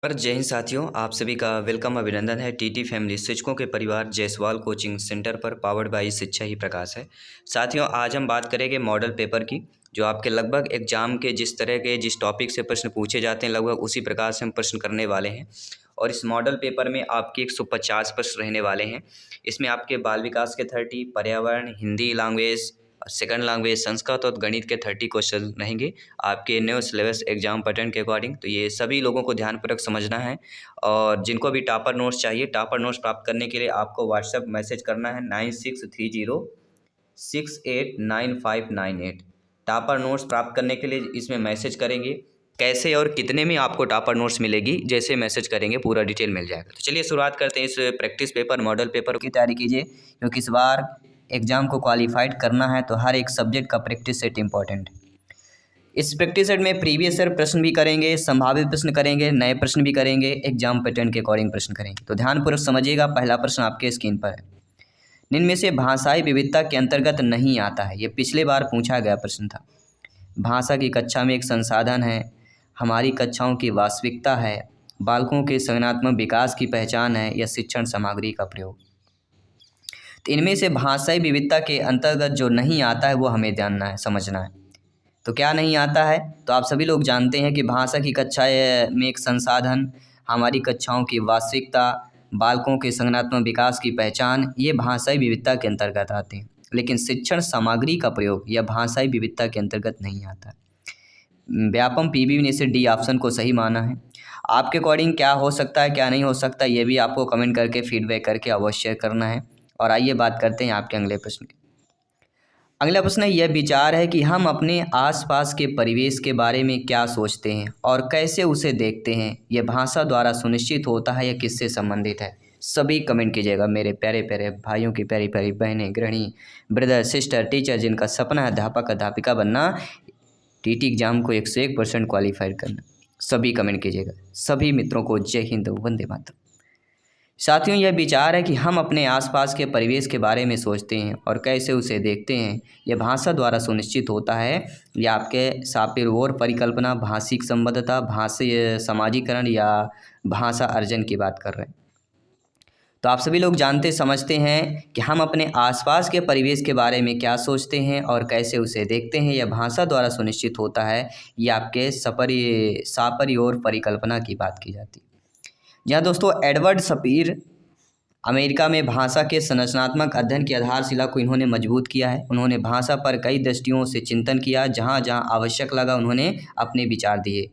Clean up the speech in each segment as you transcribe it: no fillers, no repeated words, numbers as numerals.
पर जय हिंद साथियों, आप सभी का वेलकम अभिनंदन है। टीटी फैमिली शिक्षकों के परिवार जायसवाल कोचिंग सेंटर पर पावर्ड बाय शिक्षा ही प्रकाश है। साथियों, आज हम बात करेंगे मॉडल पेपर की, जो आपके लगभग एग्जाम के जिस टॉपिक से प्रश्न पूछे जाते हैं, लगभग उसी प्रकार से हम प्रश्न करने वाले हैं। और इस मॉडल पेपर में आपके 150 प्रश्न रहने वाले हैं। इसमें आपके बाल विकास के 30, पर्यावरण, Hindi language, second language, Sanskrit और गणित के 30 क्वेश्चन रहेंगे आपके न्यू सिलेबस एग्जाम पैटर्न के अकॉर्डिंग। तो ये सभी लोगों को ध्यानपूर्वक समझना है। और जिनको भी टॉपर नोट्स चाहिए, टॉपर नोट्स प्राप्त करने के लिए आपको व्हाट्सएप मैसेज करना है 9630689598। टॉपर नोट्स प्राप्त करने के लिए इसमें मैसेज करेंगे। कैसे और कितने में आपको टॉपर नोट्स मिलेगी, जैसे मैसेज करेंगे पूरा डिटेल मिल जाएगा। तो चलिए शुरुआत करते हैं। इस प्रैक्टिस पेपर मॉडल पेपर की तैयारी कीजिए, क्योंकि इस बार एग्ज़ाम को क्वालिफाइड करना है, तो हर एक सब्जेक्ट का प्रैक्टिस सेट इंपॉर्टेंट है। इस प्रैक्टिस सेट में प्रीवियस ईयर प्रश्न भी करेंगे, संभावित प्रश्न करेंगे, नए प्रश्न भी करेंगे, एग्जाम पैटर्न के अकॉर्डिंग प्रश्न करेंगे। तो ध्यानपूर्वक समझिएगा। पहला प्रश्न आपके स्क्रीन पर है। निम्न में से भाषाई विविधता के अंतर्गत नहीं आता है। ये पिछले बार पूछा गया प्रश्न था। भाषा की कक्षा में एक संसाधन है, हमारी कक्षाओं की वास्तविकता है, बालकों के संज्ञानात्मक विकास की पहचान है, या शिक्षण सामग्री का प्रयोग। तो इनमें से भाषाई विविधता के अंतर्गत जो नहीं आता है वो हमें जानना है, समझना है। तो क्या नहीं आता है? तो आप सभी लोग जानते हैं कि भाषा की कक्षा में एक संसाधन, हमारी कक्षाओं की वास्तविकता, बालकों के संज्ञानात्मक विकास की पहचान, ये भाषाई विविधता के अंतर्गत आते हैं। लेकिन शिक्षण सामग्री का प्रयोग यह भाषाई विविधता के अंतर्गत नहीं आता। व्यापम पीबी ने से डी ऑप्शन को सही माना है। आपके अकॉर्डिंग क्या हो सकता है, क्या नहीं हो सकता, ये भी आपको कमेंट करके फीडबैक करके अवश्य करना है। और आइए बात करते हैं आपके अगले प्रश्न की। अगला प्रश्न है, यह विचार है कि हम अपने आसपास के परिवेश के बारे में क्या सोचते हैं और कैसे उसे देखते हैं, यह भाषा द्वारा सुनिश्चित होता है या किससे संबंधित है। सभी कमेंट कीजिएगा मेरे प्यारे प्यारे भाइयों की, प्यारी प्यारी बहनें, गृहिणी, ब्रदर, सिस्टर, टीचर, जिनका सपना है अध्यापक अध्यापिका बनना, टीटी एग्जाम को 101% क्वालिफाइड करना। सभी कमेंट कीजिएगा। सभी मित्रों को जय हिंद, वंदे मातरम। साथियों, यह विचार है कि हम अपने आसपास के परिवेश के बारे में सोचते हैं और कैसे उसे देखते हैं, यह भाषा द्वारा सुनिश्चित होता है। यह आपके सापेक्ष परिकल्पना, भाषिक संबद्धता, भाषीय समाजीकरण या भाषा अर्जन की बात कर रहे हैं। तो आप सभी लोग जानते समझते हैं कि हम अपने आसपास के परिवेश के बारे में क्या सोचते हैं और कैसे उसे देखते हैं, यह भाषा द्वारा सुनिश्चित होता है। यह आपके सापेक्ष परिकल्पना की बात की जाती है। जहाँ दोस्तों एडवर्ड सपीर अमेरिका में भाषा के संरचनात्मक अध्ययन की आधारशिला को इन्होंने मजबूत किया है। उन्होंने भाषा पर कई दृष्टियों से चिंतन किया, जहाँ जहाँ आवश्यक लगा उन्होंने अपने विचार दिए।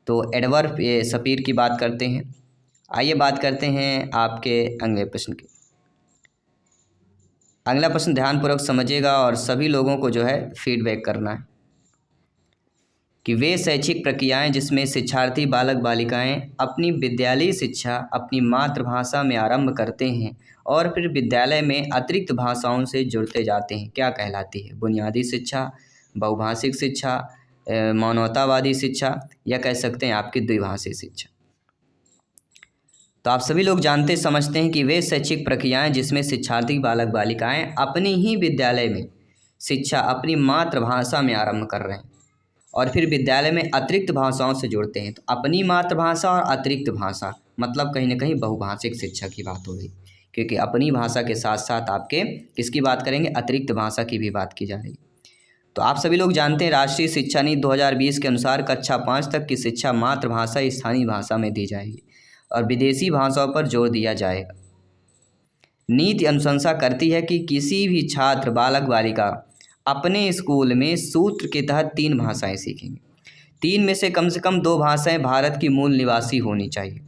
तो एडवर्ड सपीर की बात करते हैं। आइए बात करते हैं आपके अगले प्रश्न की। अगला प्रश्न ध्यानपूर्वक समझिएगा और सभी लोगों को जो है फीडबैक करना है कि वे शैक्षिक प्रक्रियाएं जिसमें शिक्षार्थी बालक बालिकाएं अपनी विद्यालयी शिक्षा अपनी मातृभाषा में आरंभ करते हैं और फिर विद्यालय में अतिरिक्त भाषाओं से जुड़ते जाते हैं, क्या कहलाती है? बुनियादी शिक्षा, बहुभाषिक शिक्षा, मानवतावादी शिक्षा, या कह सकते हैं आपकी द्विभाषी शिक्षा। तो आप सभी लोग जानते समझते हैं कि वे शैक्षिक प्रक्रियाएं जिसमें शिक्षार्थी बालक बालिकाएं अपनी ही विद्यालय में शिक्षा अपनी मातृभाषा में आरंभ कर रहे हैं और फिर विद्यालय में अतिरिक्त भाषाओं से जुड़ते हैं। तो अपनी मातृभाषा और अतिरिक्त भाषा मतलब कहीं ना कहीं बहुभाषिक शिक्षा की बात हो रही, क्योंकि अपनी भाषा के साथ साथ आपके किसकी बात करेंगे? अतिरिक्त भाषा की भी बात की जा रही। तो आप सभी लोग जानते हैं राष्ट्रीय शिक्षा नीति 2020 के अनुसार कक्षा 5 तक की शिक्षा मातृभाषा स्थानीय भाषा में दी जाएगी और विदेशी भाषाओं पर जोर दिया जाएगा। नीति अनुशंसा करती है कि किसी भी छात्र बालक बालिका अपने स्कूल में सूत्र के तहत 3 भाषाएं सीखेंगे। 3 में से कम 2 भाषाएं भारत की मूल निवासी होनी चाहिए।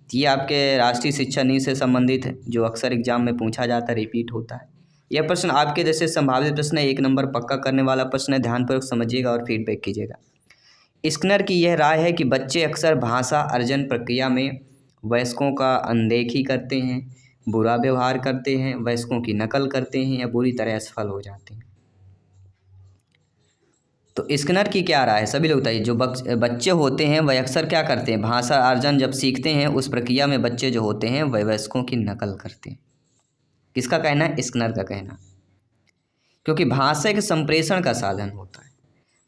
ये आपके राष्ट्रीय शिक्षा नीति से संबंधित है, जो अक्सर एग्जाम में पूछा जाता है, रिपीट होता है। यह प्रश्न आपके जैसे संभावित प्रश्न है, 1 नंबर पक्का करने वाला प्रश्न है। ध्यानपूर्वक समझिएगा और फीडबैक कीजिएगा। स्किनर की यह राय है कि बच्चे अक्सर भाषा अर्जन प्रक्रिया में वयस्कों का अनदेखी करते हैं, बुरा व्यवहार करते हैं, वयस्कों की नकल करते हैं या बुरी तरह असफल हो जाते हैं। तो स्किनर की क्या राय है? सभी लोग बताइए। जो बच्चे होते हैं वह अक्सर क्या करते हैं? भाषा अर्जन जब सीखते हैं उस प्रक्रिया में बच्चे जो होते हैं वह वयस्कों की नकल करते हैं। किसका कहना है? स्किनर का कहना। क्योंकि भाषा एक संप्रेषण का साधन होता है।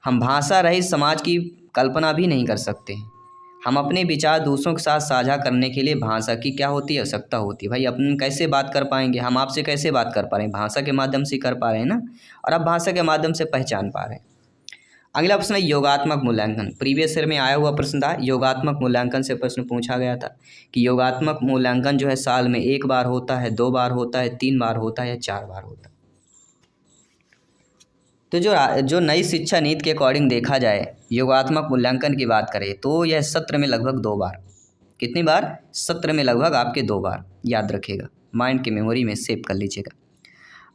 हम भाषा रहित समाज की कल्पना भी नहीं कर सकते हैं। हम अपने विचार दूसरों के साथ साझा करने के लिए भाषा की क्या होती है, आवश्यकता होती है। भाई अपन कैसे बात कर पाएंगे, हम आपसे कैसे बात कर पा रहे हैं, भाषा के माध्यम से कर पा रहे हैं ना, और आप भाषा के माध्यम से पहचान पा रहे हैं। अगला प्रश्न है योगात्मक मूल्यांकन। प्रीवियस ईयर में आया हुआ प्रश्न था, योगात्मक मूल्यांकन से प्रश्न पूछा गया था कि योगात्मक मूल्यांकन जो है साल में 1 बार होता है, 2 बार होता है, 3 बार होता है या 4 बार होता है। तो जो नई शिक्षा नीति के अकॉर्डिंग देखा जाए, योगात्मक मूल्यांकन की बात करें तो यह सत्र में लगभग 2 बार। कितनी बार? सत्र में लगभग आपके 2 बार। याद रखिएगा, माइंड की मेमोरी में सेव कर लीजिएगा।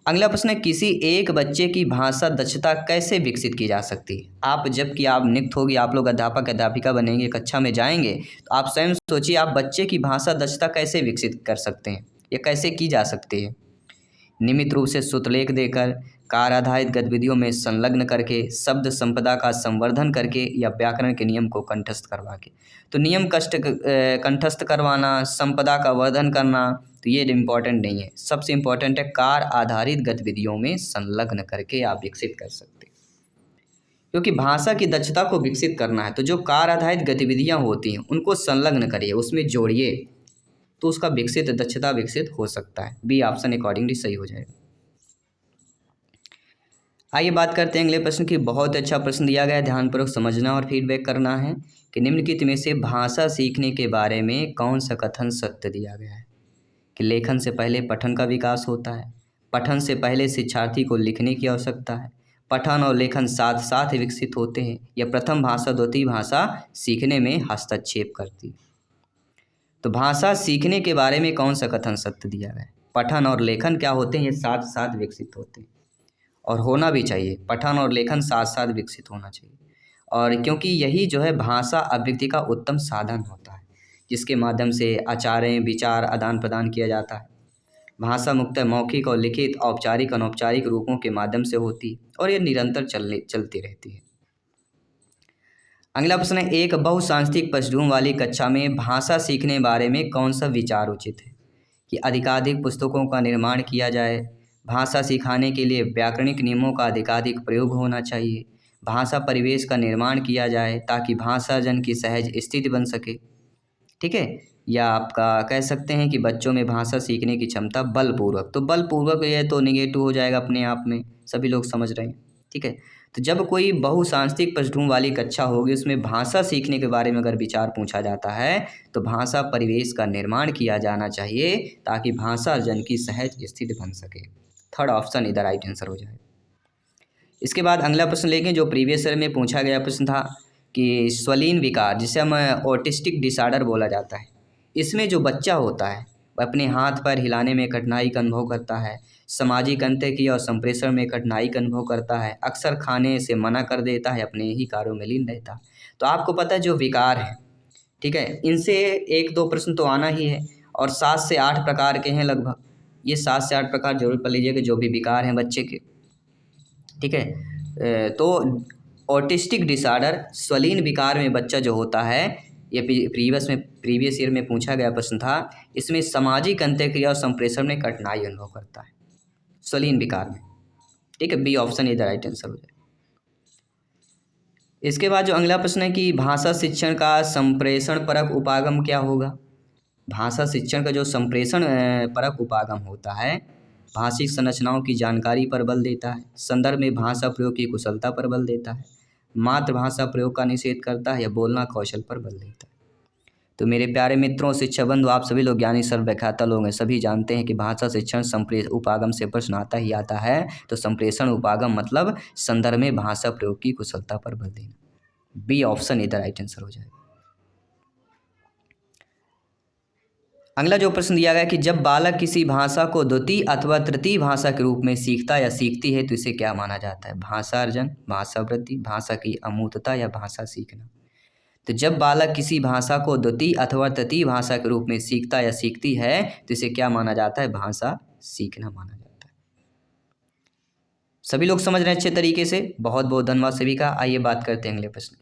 अगला प्रश्न है किसी एक बच्चे की भाषा दक्षता कैसे विकसित की जा सकती है। आप जबकि आप नियुक्त होगी, आप लोग अध्यापक अध्यापिका बनेंगे, कक्षा में जाएंगे, तो आप स्वयं सोचिए आप बच्चे की भाषा दक्षता कैसे विकसित कर सकते हैं, या कैसे की जा सकती है। नियमित रूप से सुतलेख देकर, कार्य आधारित गतिविधियों में संलग्न करके, शब्द संपदा का संवर्धन करके, या व्याकरण के नियम को कंठस्थ करवा के। तो नियम कंठस्थ करवाना, संपदा का वर्धन करना, तो ये इम्पॉर्टेंट नहीं है। सबसे इम्पॉर्टेंट है कार्य आधारित गतिविधियों में संलग्न करके आप विकसित कर सकते हैं। क्योंकि भाषा की दक्षता को विकसित करना है तो जो कार्य आधारित गतिविधियाँ होती हैं उनको संलग्न करिए, उसमें जोड़िए, तो उसका दक्षता विकसित हो सकता है। बी ऑप्शन अकॉर्डिंगली सही हो जाएगा। आइए बात करते हैं अगले प्रश्न की। बहुत अच्छा प्रश्न दिया गया है, ध्यानपूर्वक समझना और फीडबैक करना है कि निम्नलिखित में से भाषा सीखने के बारे में कौन सा कथन सत्य दिया गया है। कि लेखन से पहले पठन का विकास होता है, पठन से पहले शिक्षार्थी को लिखने की आवश्यकता है, पठन और लेखन साथ साथ विकसित होते हैं, या प्रथम भाषा द्वितीय भाषा सीखने में हस्तक्षेप करती है। तो भाषा सीखने के बारे में कौन सा कथन सत्य दिया गया है। पठन और लेखन क्या होते हैं, ये साथ साथ विकसित होते हैं, और होना भी चाहिए। पठन और लेखन साथ साथ विकसित होना चाहिए, और क्योंकि यही जो है भाषा अभिव्यक्ति का उत्तम साधन होता है, जिसके माध्यम से आचार्य विचार आदान प्रदान किया जाता है। भाषा मुख्यतः मौखिक और लिखित, औपचारिक अनौपचारिक रूपों के माध्यम से होती है, और ये निरंतर चलती रहती है। अगला प्रश्न है एक बहुसांस्कृतिक पृष्ठभूमि वाली कक्षा में भाषा सीखने बारे में कौन सा विचार उचित है। कि अधिकाधिक पुस्तकों का निर्माण किया जाए, भाषा सिखाने के लिए व्याकरणिक नियमों का अधिकाधिक प्रयोग होना चाहिए, भाषा परिवेश का निर्माण किया जाए ताकि भाषाजन की सहज स्थिति बन सके। ठीक है, या आपका कह सकते हैं कि बच्चों में भाषा सीखने की क्षमता बलपूर्वक। तो बलपूर्वक ये तो नेगेटिव हो जाएगा अपने आप में, सभी लोग समझ रहे हैं। ठीक है, तो जब कोई बहुसांस्कृतिक पृष्ठभूमि वाली कक्षा होगी उसमें भाषा सीखने के बारे में अगर विचार पूछा जाता है तो भाषा परिवेश का निर्माण किया जाना चाहिए ताकि भाषा जन की सहज स्थिति बन सके। थर्ड ऑप्शन इधर राइट आंसर हो जाए। इसके बाद अगला प्रश्न लेंगे जो प्रीवियस ईयर में पूछा गया प्रश्न था कि स्वलीन विकार, जिसे हम ऑटिस्टिक डिसऑर्डर बोला जाता है, इसमें जो बच्चा होता है वह अपने हाथ पैर हिलाने में कठिनाई का अनुभव करता है, सामाजिक अंतःक्रिया और संप्रेषण में कठिनाई का अनुभव करता है, अक्सर खाने से मना कर देता है, अपने ही कार्यों में लीन रहता है। तो आपको पता है जो विकार है, ठीक है, इनसे 1-2 प्रश्न तो आना ही है, और 7 से 8 प्रकार के हैं लगभग। ये 7 से 8 प्रकार जरूर पढ़ लीजिएगा जो भी विकार हैं बच्चे के। ठीक है, तो ऑटिस्टिक डिसऑर्डर स्वलीन विकार में बच्चा जो होता है, ये प्रीवियस ईयर में पूछा गया प्रश्न था, इसमें सामाजिक अंतःक्रिया और संप्रेषण में कठिनाई अनुभव करता है स्वलीन विकार में। ठीक है, बी ऑप्शन इधर राइट आंसर हो जाए। इसके बाद जो अगला प्रश्न है कि भाषा शिक्षण का संप्रेषण परक उपागम क्या होगा। भाषा शिक्षण का जो संप्रेषण परक उपागम होता है, भाषिक संरचनाओं की जानकारी पर बल देता है, संदर्भ में भाषा प्रयोग की कुशलता पर बल देता है, मातृभाषा प्रयोग का निषेध करता है, या बोलना कौशल पर बल देता है। तो मेरे प्यारे मित्रों, शिक्षा बंधु, आप सभी लोग ज्ञानी सर्वव्याख्याता लोग हैं, सभी जानते हैं कि भाषा शिक्षण संप्रेषण उपागम से प्रश्न आता ही आता है। तो संप्रेषण उपागम मतलब संदर्भ में भाषा प्रयोग की कुशलता पर बल देना। बी ऑप्शन इधर राइट आंसर हो जाएगा। अगला जो प्रश्न दिया गया कि जब बालक किसी भाषा को द्वितीय अथवा तृतीय भाषा के रूप में सीखता या सीखती है तो इसे क्या माना जाता है। भाषा अर्जन, भाषा वृद्धि, भाषा की अमूर्तता, या भाषा सीखना। तो जब बालक किसी भाषा को द्वितीय अथवा तृतीय भाषा के रूप में सीखता या सीखती है तो इसे क्या माना जाता है, भाषा सीखना माना जाता है। सभी लोग समझ रहे हैं अच्छे तरीके से, बहुत बहुत धन्यवाद सभी का। आइए बात करते हैं अगले प्रश्न।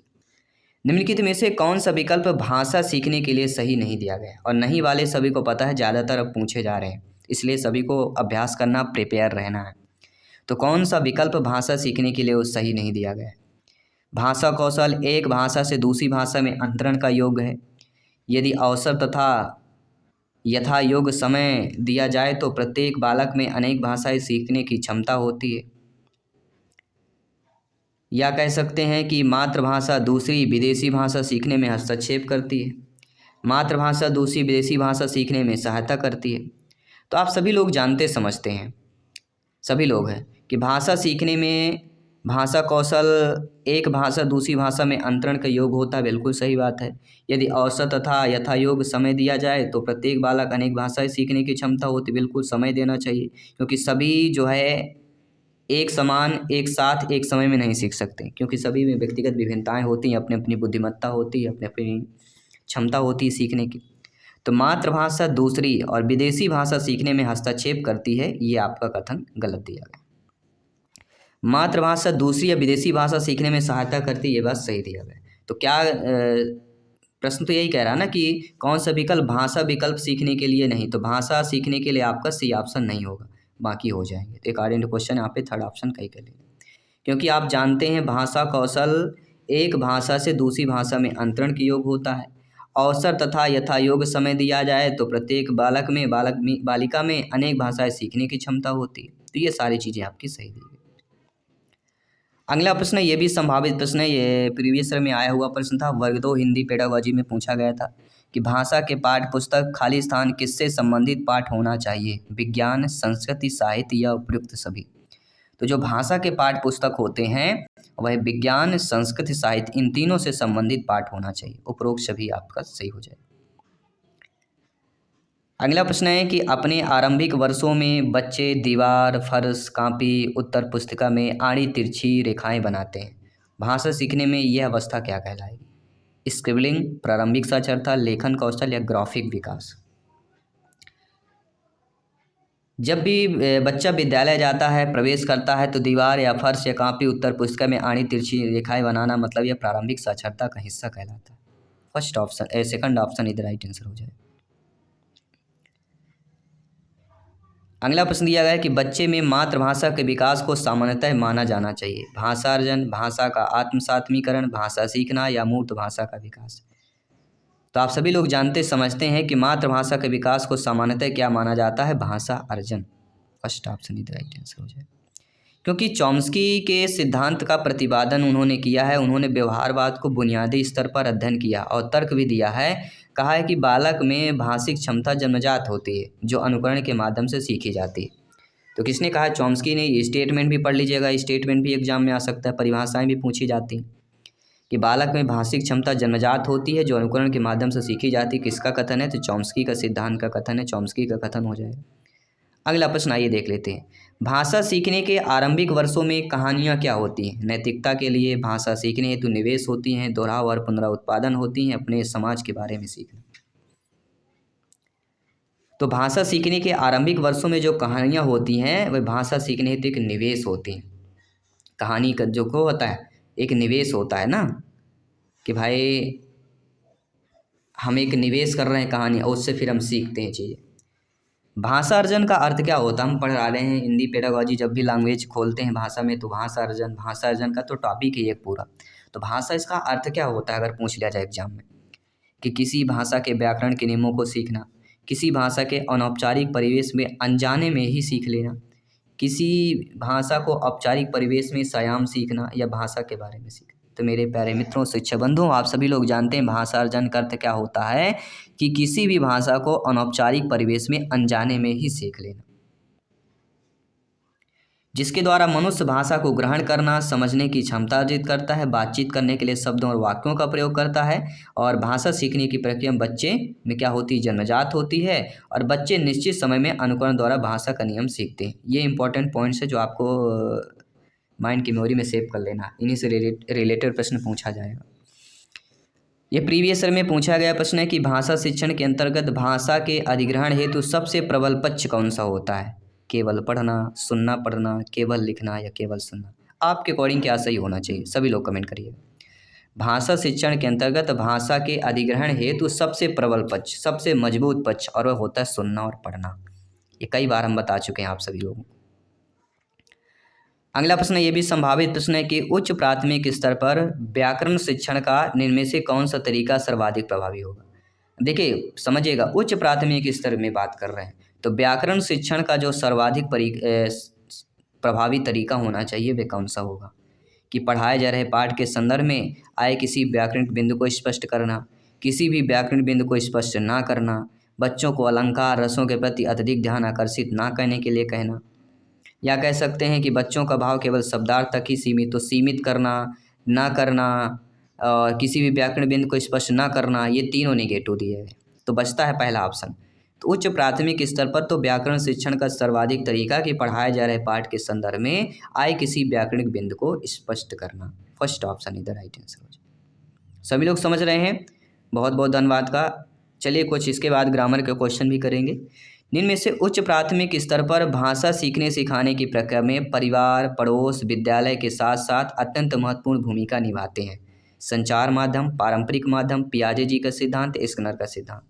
निम्नलिखित में से कौन सा विकल्प भाषा सीखने के लिए सही नहीं दिया गया। और नहीं वाले सभी को पता है, ज़्यादातर अब पूछे जा रहे हैं, इसलिए सभी को अभ्यास करना, प्रिपेयर रहना है। तो कौन सा विकल्प भाषा सीखने के लिए वो सही नहीं दिया गया है। भाषा कौशल एक भाषा से दूसरी भाषा में अंतरण का योग है। यदि अवसर तथा यथा योग्य समय दिया जाए तो प्रत्येक बालक में अनेक भाषाएं सीखने की क्षमता होती है। या कह सकते हैं कि मातृभाषा दूसरी विदेशी भाषा सीखने में हस्तक्षेप करती है। मातृभाषा दूसरी विदेशी भाषा सीखने में सहायता करती है। तो आप सभी लोग जानते समझते हैं, सभी लोग हैं कि भाषा सीखने में भाषा कौशल एक भाषा दूसरी भाषा में अंतरण का योग होता है, बिल्कुल सही बात है। यदि अवसर तथा यथायोग्य समय दिया जाए तो प्रत्येक बालक अनेक भाषाएं सीखने की क्षमता होती, बिल्कुल समय देना चाहिए, क्योंकि सभी जो है एक समान एक साथ एक समय में नहीं सीख सकते, क्योंकि सभी में व्यक्तिगत विभिन्नताएं होती हैं, अपनी अपनी बुद्धिमत्ता होती है, अपनी अपनी क्षमता होती है सीखने की। तो मातृभाषा दूसरी और विदेशी भाषा सीखने में हस्तक्षेप करती है, ये आपका कथन गलत दिया गया। मातृभाषा दूसरी या विदेशी भाषा सीखने में सहायता करती है, ये बात सही दिया गया। तो क्या प्रश्न तो यही कह रहा है ना कि कौन सा विकल्प, भाषा विकल्प सीखने के लिए नहीं, तो भाषा सीखने के लिए आपका सी ऑप्शन नहीं होगा, बाकी हो जाएंगे। तो अकॉर्डिंग टू क्वेश्चन यहाँ पे थर्ड ऑप्शन कहीं कर लेंगे, क्योंकि आप जानते हैं भाषा कौशल एक भाषा से दूसरी भाषा में अंतरण की योग होता है। अवसर तथा यथायोग्य समय दिया जाए तो प्रत्येक बालिका में अनेक भाषाएं सीखने की क्षमता होती है। तो ये सारी चीज़ें आपकी सही दी गई। अगला प्रश्न, ये भी संभावित प्रश्न है, ये प्रीवियस ईयर में आया हुआ प्रश्न था, वर्ग 2 हिंदी पेडागोजी में पूछा गया था कि भाषा के पाठ्य पुस्तक खाली स्थान किससे संबंधित पाठ होना चाहिए, विज्ञान, संस्कृति, साहित्य या उपयुक्त सभी। तो जो भाषा के पाठ्य पुस्तक होते हैं वह विज्ञान, संस्कृति, साहित्य इन तीनों से संबंधित पाठ होना चाहिए, उपरोक्त सभी आपका सही हो जाए। अगला प्रश्न है कि अपने आरंभिक वर्षों में बच्चे दीवार, फर्श, कॉपी, उत्तर पुस्तिका में आड़ी तिरछी रेखाएं बनाते हैं। भाषा सीखने में यह अवस्था क्या कहलाएगी? स्क्रिबलिंग, प्रारंभिक साक्षरता, लेखन कौशल या ग्राफिक विकास। जब भी बच्चा विद्यालय जाता है, प्रवेश करता है, तो दीवार या फर्श या कॉपी, उत्तर पुस्तिका में आड़ी तिरछी रेखाएं बनाना, मतलब यह प्रारंभिक साक्षरता का हिस्सा कहलाता है। फर्स्ट ऑप्शन, सेकंड ऑप्शन इधर राइट आंसर हो जाए। अगला प्रश्न दिया गया है कि बच्चे में मातृभाषा के विकास को सामान्यतः माना जाना चाहिए। भाषा अर्जन, भाषा का आत्मसात्मीकरण, भाषा सीखना या मूर्त भाषा का विकास। तो आप सभी लोग जानते समझते हैं कि मातृभाषा के विकास को सामान्यतः क्या माना जाता है? भाषा अर्जन। फर्स्ट ऑप्शन इधर राइट आंसर हो जाए, क्योंकि चॉम्स्की के सिद्धांत का प्रतिपादन उन्होंने किया है। उन्होंने व्यवहारवाद को बुनियादी स्तर पर अध्ययन किया और तर्क भी दिया है। कहा है कि बालक में भाषिक क्षमता जन्मजात होती है जो अनुकरण के माध्यम से सीखी जाती है। तो किसने कहा? चॉम्स्की ने। ये स्टेटमेंट भी पढ़ लीजिएगा, स्टेटमेंट भी एग्जाम में आ सकता है, परिभाषाएं भी पूछी जाती हैं कि बालक में भाषिक क्षमता जन्मजात होती है जो अनुकरण के माध्यम से सीखी जाती है। किसका कथन है? तो चॉम्स्की का सिद्धांत का कथन है, चॉम्स्की का कथन हो जाएगा। अगला प्रश्न आइए देख लेते हैं। भाषा सीखने के आरंभिक वर्षों में कहानियाँ क्या होती हैं? नैतिकता के लिए, भाषा सीखने हेतु निवेश होती हैं, दोहराव और पुनराउत्पादन होती हैं, अपने समाज के बारे में सीखना। तो भाषा सीखने के आरंभिक वर्षों में जो कहानियाँ होती हैं वह भाषा सीखने हेतु एक निवेश होती हैं। कहानी का जो को होता है एक निवेश होता है ना, कि भाई हम एक निवेश कर रहे हैं कहानी और उससे फिर हम सीखते हैं चीज़ें। भाषा अर्जन का अर्थ क्या होता है? हम पढ़ रहे हैं हिंदी पेडागोजी, जब भी लैंग्वेज खोलते हैं भाषा में तो भाषा अर्जन का तो टॉपिक ही एक पूरा। तो भाषा, इसका अर्थ क्या होता है अगर पूछ लिया जाए एग्जाम में, कि किसी भाषा के व्याकरण के नियमों को सीखना, किसी भाषा के अनौपचारिक परिवेश में अनजाने में ही सीख लेना, किसी भाषा को औपचारिक परिवेश में स्वयं सीखना, या भाषा के बारे में सीखना। तो मेरे प्यारे मित्रों, शिक्षक बंधुओं, आप सभी लोग जानते हैं भाषा अर्जन का अर्थ क्या होता है, कि किसी भी भाषा को अनौपचारिक परिवेश में अनजाने में ही सीख लेना, जिसके द्वारा मनुष्य भाषा को ग्रहण करना, समझने की क्षमता अर्जित करता है, बातचीत करने के लिए शब्दों और वाक्यों का प्रयोग करता है। और भाषा सीखने की प्रक्रिया बच्चे में क्या होती है? जन्मजात होती है, और बच्चे निश्चित समय में अनुकरण द्वारा भाषा का नियम सीखते हैं। ये इंपॉर्टेंट पॉइंट्स है जो आपको माइंड की मेमोरी में सेव कर लेना, इन्हीं से रिलेटेड प्रश्न पूछा जाएगा। ये प्रीवियस ईयर में पूछा गया प्रश्न है कि भाषा शिक्षण के अंतर्गत भाषा के अधिग्रहण हेतु सबसे प्रबल पक्ष कौन सा होता है? केवल पढ़ना, सुनना पढ़ना, केवल लिखना या केवल सुनना। आपके अकॉर्डिंग क्या सही होना चाहिए? सभी लोग कमेंट करिए। भाषा शिक्षण के अंतर्गत भाषा के अधिग्रहण हेतु सबसे प्रबल पक्ष, सबसे मजबूत पक्ष, और वह होता है सुनना और पढ़ना। ये कई बार हम बता चुके हैं आप सभी लोगों को। अगला प्रश्न ये भी संभावित प्रश्न है कि उच्च प्राथमिक स्तर पर व्याकरण शिक्षण का निम्न में से कौन सा तरीका सर्वाधिक प्रभावी होगा। देखिए समझिएगा, उच्च प्राथमिक स्तर में बात कर रहे हैं तो व्याकरण शिक्षण का जो सर्वाधिक प्रभावी तरीका होना चाहिए वह कौन सा होगा कि पढ़ाए जा रहे पाठ के संदर्भ में आए किसी व्याकरणिक बिंदु को स्पष्ट करना, किसी भी व्याकरणिक बिंदु को स्पष्ट ना करना, बच्चों को अलंकार रसों के प्रति अत्यधिक ध्यान आकर्षित ना करने के लिए कहना, या कह सकते हैं कि बच्चों का भाव केवल शब्दार्थ तक ही सीमित, तो सीमित करना, ना करना और किसी भी व्याकरण बिंदु को स्पष्ट ना करना, ये तीनों नेगेटिव दिए हैं। तो बचता है पहला ऑप्शन। तो उच्च प्राथमिक स्तर पर तो व्याकरण शिक्षण का सर्वाधिक तरीका कि पढ़ाए जा रहे पाठ के संदर्भ में आए किसी व्याकरणिक बिंदु को स्पष्ट करना। फर्स्ट ऑप्शन इधर राइट आंसर हो जाए। सभी लोग समझ रहे हैं, बहुत बहुत धन्यवाद का। चलिए कुछ इसके बाद ग्रामर के क्वेश्चन भी करेंगे। निम्न में से उच्च प्राथमिक स्तर पर भाषा सीखने सिखाने की प्रक्रिया में परिवार, पड़ोस, विद्यालय के साथ साथ अत्यंत महत्वपूर्ण भूमिका निभाते हैं। संचार माध्यम, पारंपरिक माध्यम, पियाजे जी का सिद्धांत, स्किनर का सिद्धांत।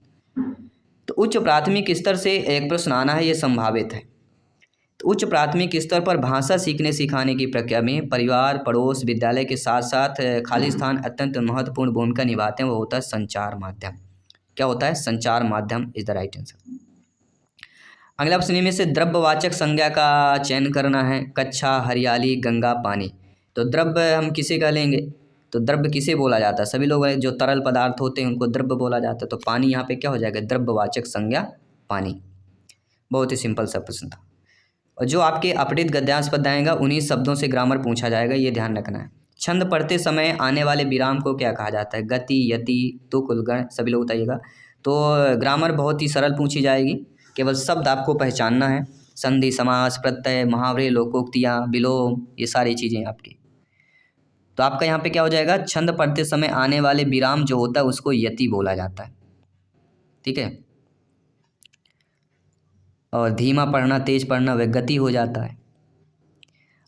तो उच्च प्राथमिक स्तर से एक प्रश्न आना है, ये संभावित है। तो उच्च प्राथमिक स्तर पर भाषा सीखने सिखाने की प्रक्रिया में परिवार, पड़ोस, विद्यालय के साथ साथ खाली स्थान अत्यंत महत्वपूर्ण भूमिका निभाते हैं, वो होता है संचार माध्यम। क्या होता है? संचार माध्यम इज द राइट आंसर। अगला प्रश्न में से द्रव्यवाचक संज्ञा का चयन करना है। कच्छा, हरियाली, गंगा, पानी। तो द्रव्य हम किसे कह लेंगे? तो द्रव्य किसे बोला जाता है? सभी लोग जो तरल पदार्थ होते हैं उनको द्रव्य बोला जाता है। तो पानी यहाँ पे क्या हो जाएगा? द्रव्यवाचक संज्ञा पानी। बहुत ही सिंपल सा प्रश्न था। और जो आपके अपठित गद्यांश पद आएगा उन्हीं शब्दों से ग्रामर पूछा जाएगा, ये ध्यान रखना है। छंद पढ़ते समय आने वाले विराम को क्या कहा जाता है? गति, यति, तुक, उद्गण। सभी लोग बताइएगा। तो ग्रामर बहुत ही सरल पूछी जाएगी, केवल शब्द आपको पहचानना है। संधि, समास, प्रत्यय, मुहावरे, लोकोक्तियाँ, विलोम, ये सारी चीज़ें आपकी। तो आपका यहाँ पे क्या हो जाएगा? छंद पढ़ते समय आने वाले विराम जो होता है उसको यति बोला जाता है। ठीक है। और धीमा पढ़ना, तेज पढ़ना वह गति हो जाता है।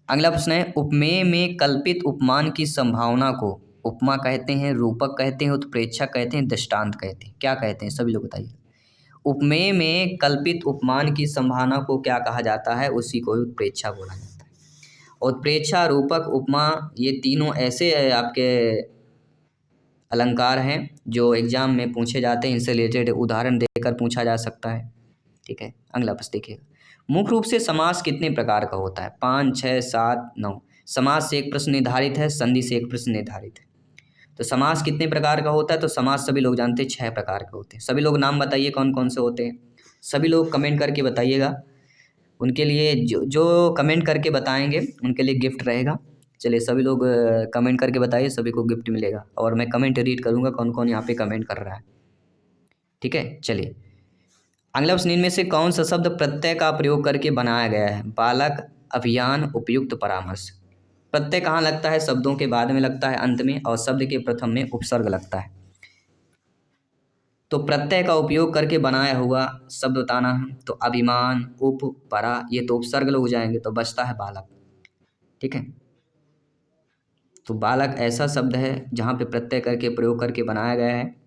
अगला प्रश्न है, उपमेय में कल्पित उपमान की संभावना को उपमा कहते हैं, रूपक कहते हैं, उत्प्रेक्षक कहते हैं, दृष्टांत कहते हैं। क्या कहते हैं? सभी लोग बताइए। उपमेय में कल्पित उपमान की संभावना को क्या कहा जाता है? उसी को उत्प्रेक्षा बोला जाता है। उत्प्रेक्षा, रूपक, उपमा, ये तीनों ऐसे आपके अलंकार हैं जो एग्जाम में पूछे जाते हैं। इनसे रिलेटेड उदाहरण देकर पूछा जा सकता है। ठीक है। अगला प्रश्न देखिएगा। मुख्य रूप से समास कितने प्रकार का होता है? 5, 6, 7, 9। समास से एक प्रश्न निर्धारित है, संधि से एक प्रश्न निर्धारित है। तो समास कितने प्रकार का होता है? तो समास सभी लोग जानते हैं 6 प्रकार के होते हैं। सभी लोग नाम बताइए कौन कौन से होते हैं। सभी लोग कमेंट करके बताइएगा। उनके लिए जो कमेंट करके बताएंगे उनके लिए गिफ्ट रहेगा। चलिए सभी लोग कमेंट करके बताइए, सभी को गिफ्ट मिलेगा। और मैं कमेंट रीड करूँगा कौन कौन यहाँ पे कमेंट कर रहा है। ठीक है। चलिए अगला प्रश्न, इनमें से कौन सा शब्द प्रत्यय का प्रयोग करके बनाया गया है? बालक, अभियान, उपयुक्त, परामर्श। प्रत्यय कहाँ लगता है? शब्दों के बाद में लगता है, अंत में, और शब्द के प्रथम में उपसर्ग लगता है। तो प्रत्यय का उपयोग करके बनाया हुआ शब्द बताना है। तो अभिमान, उप, परा, ये तो उपसर्ग लोग जाएंगे, तो बचता है बालक। ठीक है। तो बालक ऐसा शब्द है जहाँ पे प्रत्यय करके प्रयोग करके बनाया गया है।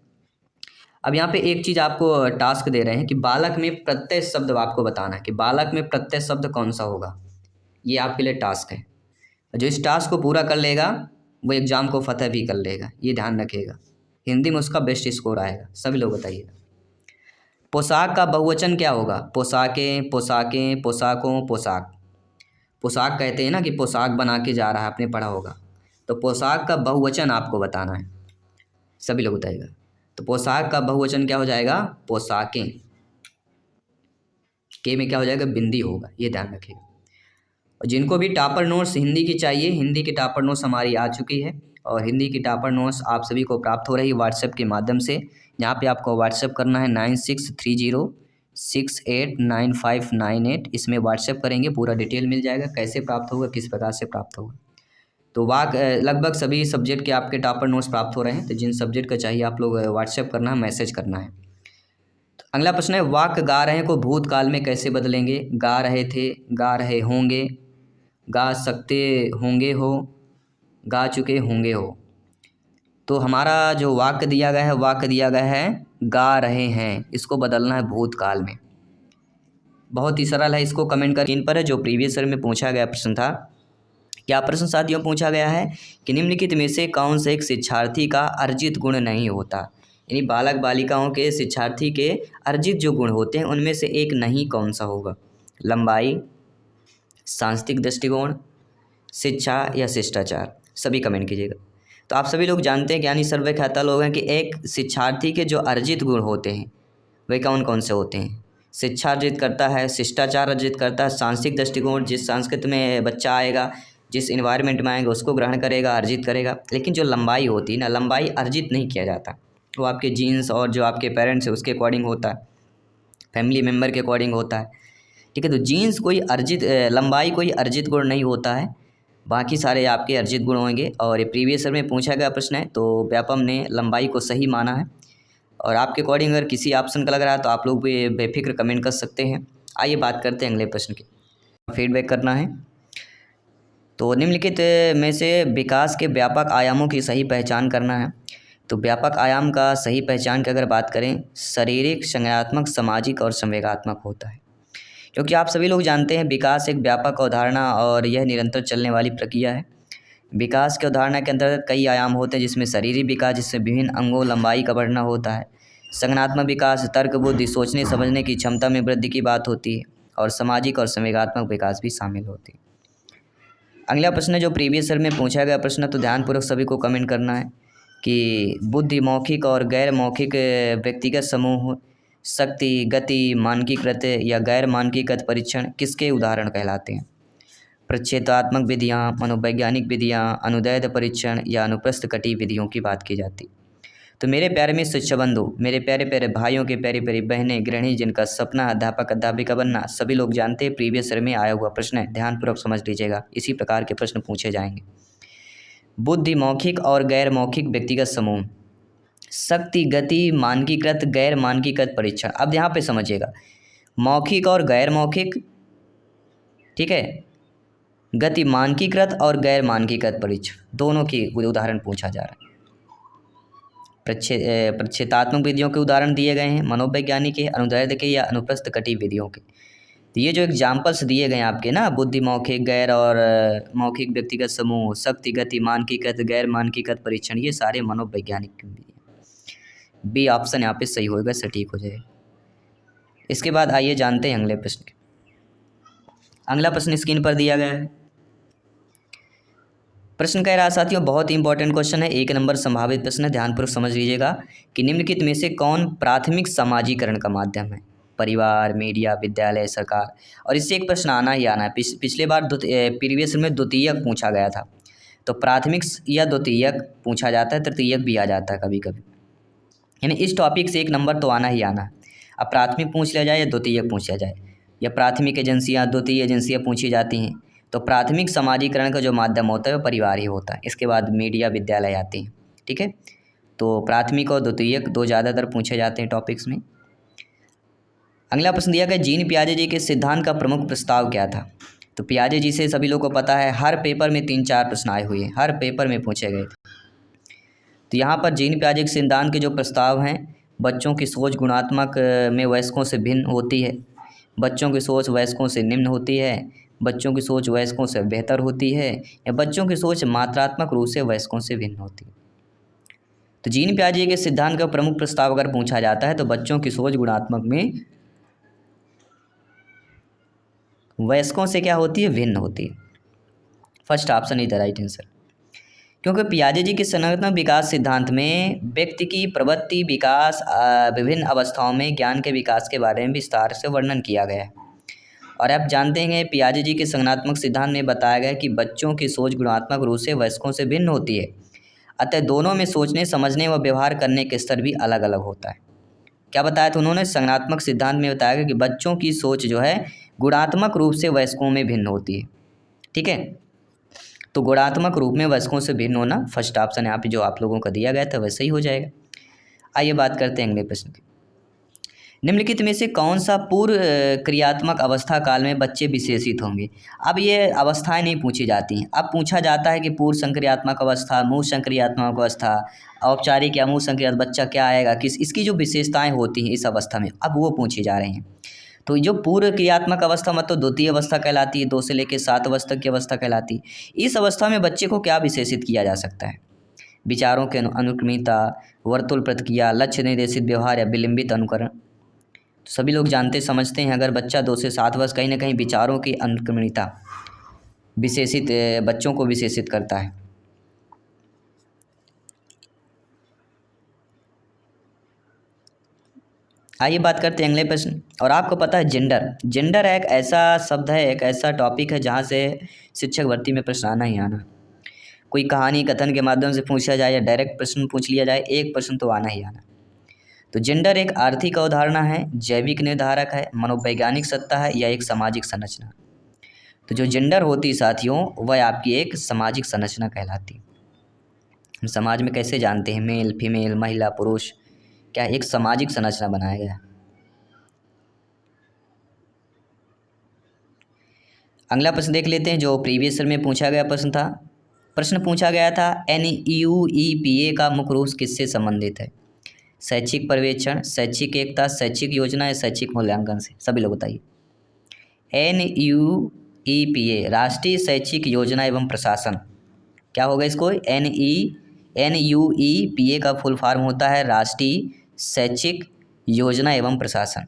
अब यहाँ पे एक चीज़ आपको टास्क दे रहे हैं कि बालक में प्रत्यय शब्द आपको बताना है कि बालक में प्रत्यय शब्द कौन सा होगा। ये आपके लिए टास्क है। जो इस टास्क को पूरा कर लेगा वो एग्ज़ाम को फतह भी कर लेगा, ये ध्यान रखिएगा। हिंदी में उसका बेस्ट स्कोर आएगा। सभी लोग बताइए। पोशाक का बहुवचन क्या होगा? पोशाकें, पोशाकें, पोशाकों, पोशाक। पोशाक कहते हैं ना कि पोशाक बना के जा रहा है, आपने पढ़ा होगा। तो पोशाक का बहुवचन आपको बताना है। सभी लोग बताइएगा। तो पोशाक का बहुवचन क्या हो जाएगा? पोशाकें। के में क्या हो जाएगा? बिंदी होगा, ये ध्यान रखिएगा। और जिनको भी टॉपर नोट्स हिंदी की चाहिए, हिंदी की टॉपर नोट्स हमारी आ चुकी है और हिंदी की टॉपर नोट्स आप सभी को प्राप्त हो रही है व्हाट्सएप के माध्यम से। यहाँ पे आपको व्हाट्सएप करना है 9630689598। इसमें व्हाट्सएप करेंगे, पूरा डिटेल मिल जाएगा, कैसे प्राप्त होगा, किस प्रकार से प्राप्त होगा। तो लगभग सभी सब्जेक्ट के आपके टॉपर नोट्स प्राप्त हो रहे हैं। तो जिन सब्जेक्ट का चाहिए आप लोग व्हाट्सएप करना है, मैसेज करना है। तो अगला प्रश्न है, वाक्य गा रहे को भूतकाल में कैसे बदलेंगे? गा रहे थे, गा रहे होंगे, गा सकते होंगे हो, गा चुके होंगे हो। तो हमारा जो वाक्य दिया गया है, वाक्य दिया गया है गा रहे हैं, इसको बदलना है भूतकाल में। बहुत ही सरल है, इसको कमेंट कर इन पर है जो प्रीवियस ईयर में पूछा गया प्रश्न था। क्या प्रश्न साथियों पूछा गया है कि निम्नलिखित में से कौन सा एक शिक्षार्थी का अर्जित गुण नहीं होता, यानी बालक बालिकाओं के शिक्षार्थी के अर्जित जो गुण होते हैं उनमें से एक नहीं कौन सा होगा? लंबाई, सांस्कृतिक दृष्टिकोण, शिक्षा या शिष्टाचार? सभी कमेंट कीजिएगा। तो आप सभी लोग जानते हैं, यानी सर्वख्याता लोग हैं, कि एक शिक्षार्थी के जो अर्जित गुण होते हैं वे कौन कौन से होते हैं? शिक्षा अर्जित करता है, शिष्टाचार अर्जित करता है, सांस्कृतिक दृष्टिकोण, जिस संस्कृति में बच्चा आएगा, जिस इन्वायरमेंट में आएगा उसको ग्रहण करेगा, अर्जित करेगा। लेकिन जो लंबाई होती है ना, लंबाई अर्जित नहीं किया जाता, वो आपके जीन्स और जो आपके पेरेंट्स है उसके अकॉर्डिंग होता है, फैमिली मेम्बर के अकॉर्डिंग होता है। ठीक है, तो जीन्स कोई अर्जित लंबाई कोई अर्जित गुण नहीं होता है, बाकी सारे आपके अर्जित गुण होंगे। और ये प्रीवियस ईयर में पूछा गया प्रश्न है, तो व्यापम ने लंबाई को सही माना है। और आपके अकॉर्डिंग अगर किसी ऑप्शन का लग रहा है तो आप लोग भी बेफिक्र कमेंट कर सकते हैं। आइए बात करते हैं अगले प्रश्न की। फीडबैक करना है। तो निम्नलिखित में से विकास के व्यापक आयामों की सही पहचान करना है। तो व्यापक आयाम का सही पहचान की अगर बात करें, शारीरिक, संज्ञानात्मक, सामाजिक और संवेगात्मक होता है। क्योंकि आप सभी लोग जानते हैं विकास एक व्यापक अवधारणा और यह निरंतर चलने वाली प्रक्रिया है। विकास की अवधारणा के अंतर्गत कई आयाम होते हैं, जिसमें शारीरिक विकास, जिसमें विभिन्न अंगों लंबाई का बढ़ना होता है। संज्ञानात्मक विकास तर्क, बुद्धि, सोचने समझने की क्षमता में वृद्धि की बात होती है। और सामाजिक और संवेगात्मक विकास भी शामिल होती है। अगला प्रश्न जो प्रीवियस ईयर में पूछा गया प्रश्न, तो ध्यानपूर्वक सभी को कमेंट करना है कि बुद्धि, मौखिक और गैर मौखिक व्यक्तिगत समूह, शक्ति, गति, मानकीकृत या गैर मानकीकृत परीक्षण किसके उदाहरण कहलाते हैं? प्रक्षेत्रात्मक विधियाँ, मनोवैज्ञानिक विधियाँ, अनुदैर्ध्य परीक्षण या अनुप्रस्थ कटी विधियों की बात की जाती। तो मेरे प्यारे में शिक्षा बंधु, मेरे प्यारे प्यारे भाइयों के प्यारी प्यारी बहनें, गृहिणी जिनका सपना अध्यापक अध्यापिका बनना, सभी लोग जानते हैं प्रीवियस ईयर में आया हुआ प्रश्न है, ध्यानपूर्वक समझ लीजिएगा। इसी प्रकार के प्रश्न पूछे जाएंगे। बुद्धि, मौखिक और गैर मौखिक व्यक्तिगत समूह, शक्ति, गति, मानकीकृत, गैर मानकीकृत परीक्षण। अब यहाँ पे समझिएगा, मौखिक और गैर मौखिक, ठीक है, गति, मानकीकृत और गैर मानकीकृत परीक्षण, दोनों की उदाहरण पूछा जा रहा है। प्रक्षेत्रात्मक विधियों के उदाहरण दिए गए हैं, मनोवैज्ञानिक के, अनुदैर्ध्य के या अनुप्रस्थ कटी विधियों के। तो ये जो एग्जाम्पल्स दिए गए हैं आपके ना, बुद्धि, मौखिक, गैर और मौखिक व्यक्तिगत समूह, शक्ति, गति, मानकीकृत, गैर मानकीकृत परीक्षण, ये सारे मनोवैज्ञानिक की विधि हैं। बी ऑप्शन यहाँ पे सही होगा, सटीक हो जाएगा। इसके बाद आइए जानते हैं अगले प्रश्न के। अगला प्रश्न स्क्रीन पर दिया गया है। प्रश्न कह रहा साथियों, बहुत ही इंपॉर्टेंट क्वेश्चन है, 1 नंबर संभावित प्रश्न है, ध्यानपूर्वक समझ लीजिएगा कि निम्नलिखित में से कौन प्राथमिक समाजीकरण का माध्यम है? परिवार, मीडिया, विद्यालय, सरकार। और इससे एक प्रश्न आना ही आना है। पिछले बार प्रीवियस में द्वितीयक पूछा गया था, तो प्राथमिक या द्वितीयक पूछा जाता है, तृतीयक भी आ जाता है कभी कभी, यानी इस टॉपिक से 1 नंबर तो आना ही आना है। अब प्राथमिक पूछ लिया जाए या द्वितीयक पूछ लिया जाए, या प्राथमिक एजेंसियाँ, द्वितीय एजेंसियाँ पूछी जाती हैं, तो प्राथमिक समाजीकरण का जो माध्यम होता है वो परिवार ही होता है। इसके बाद मीडिया, विद्यालय आते हैं। ठीक है, तो प्राथमिक और द्वितीयक दो ज़्यादातर पूछे जाते हैं टॉपिक्स में। अगला प्रश्न दिया गया, जीन पियाजे जी के सिद्धांत का प्रमुख प्रस्ताव क्या था? तो पियाजे जी से सभी लोगों को पता है, हर पेपर में 3-4 प्रश्न आए हुए हैं, हर पेपर में पूछे गए थे। तो यहाँ पर जीन पियाजे के सिद्धांत के जो प्रस्ताव हैं, बच्चों की सोच गुणात्मक में वयस्कों से भिन्न होती है, बच्चों की सोच वयस्कों से निम्न होती है, बच्चों की सोच वयस्कों से बेहतर होती है, या बच्चों की सोच मात्रात्मक रूप से वयस्कों से भिन्न होती है। तो जीन पियाजे के सिद्धांत का प्रमुख प्रस्ताव अगर पूछा जाता है तो बच्चों की सोच गुणात्मक में वयस्कों से क्या होती है? भिन्न होती है। First option is the right answer, क्योंकि पियाजे जी के संरचनात्मक विकास सिद्धांत में व्यक्ति की प्रवृत्ति, विकास, विभिन्न अवस्थाओं में ज्ञान के विकास के बारे में विस्तार से वर्णन किया गया है। और आप जानते हैं पियाजे जी के संज्ञानात्मक सिद्धांत में बताया गया कि बच्चों की सोच गुणात्मक रूप से वयस्कों से भिन्न होती है, अतः दोनों में सोचने, समझने व व्यवहार करने के स्तर भी अलग अलग होता है। क्या बताया था उन्होंने? संज्ञानात्मक सिद्धांत में बताया गया कि बच्चों की सोच जो है गुणात्मक रूप से वयस्कों में भिन्न होती है। ठीक है, तो गुणात्मक रूप में वयस्कों से भिन्न होना, फर्स्ट ऑप्शन यहाँ पे जो आप लोगों का दिया गया था वैसे ही हो जाएगा। आइए बात करते हैं अगले प्रश्न की। निम्नलिखित में से कौन सा पूर्व क्रियात्मक अवस्था काल में बच्चे विशेषित होंगे? अब ये अवस्थाएं नहीं पूछी जाती हैं, अब पूछा जाता है कि पूर्व संक्रियात्मक अवस्था, मूल संक्रियात्मक अवस्था, औपचारिक या मूल संक्रियात्मक बच्चा क्या आएगा, किस इसकी जो विशेषताएं होती हैं इस अवस्था में, अब वो पूछी जा रही हैं। तो जो पूर्व क्रियात्मक अवस्था मतलब द्वितीय अवस्था कहलाती है, 2 से लेकर 7 वर्ष तक की अवस्था कहलाती है। इस अवस्था में बच्चे को क्या विशेषित किया जा सकता है? विचारों के अनुक्रमिता, वर्तुल प्रतिक्रिया, लक्ष्य निर्देशित व्यवहार या विलंबित अनुकरण। तो सभी लोग जानते समझते हैं अगर बच्चा 2 से 7 वर्ष कहीं ना कहीं विचारों की अनुक्रमणिता विशेषित बच्चों को विशेषित करता है। आइए बात करते हैं अगले प्रश्न। और आपको पता है जेंडर एक ऐसा शब्द है, एक ऐसा टॉपिक है जहाँ से शिक्षक भर्ती में प्रश्न आना ही आना। कोई कहानी कथन के माध्यम से पूछा जाए या डायरेक्ट प्रश्न पूछ लिया जाए, एक प्रश्न तो आना ही आना। तो जेंडर एक आर्थिक अवधारणा है, जैविक निर्धारक है, मनोवैज्ञानिक सत्ता है या एक सामाजिक संरचना। तो जो जेंडर होती साथियों वह आपकी एक सामाजिक संरचना कहलाती। हम समाज में कैसे जानते हैं मेल फीमेल महिला पुरुष, क्या एक सामाजिक संरचना बनाया गया। अगला प्रश्न देख लेते हैं जो प्रीवियस ईयर में पूछा गया प्रश्न था। प्रश्न पूछा गया था NUEPA का मुख्य रूप किससे संबंधित है? शैक्षिक पर्यवेक्षण, शैक्षिक एकता, शैक्षिक योजना या शैक्षिक मूल्यांकन से? सभी लोग बताइए। NUEPA राष्ट्रीय शैक्षिक योजना एवं प्रशासन। क्या होगा इसको? NUEPA का फुल फॉर्म होता है राष्ट्रीय शैक्षिक योजना एवं प्रशासन।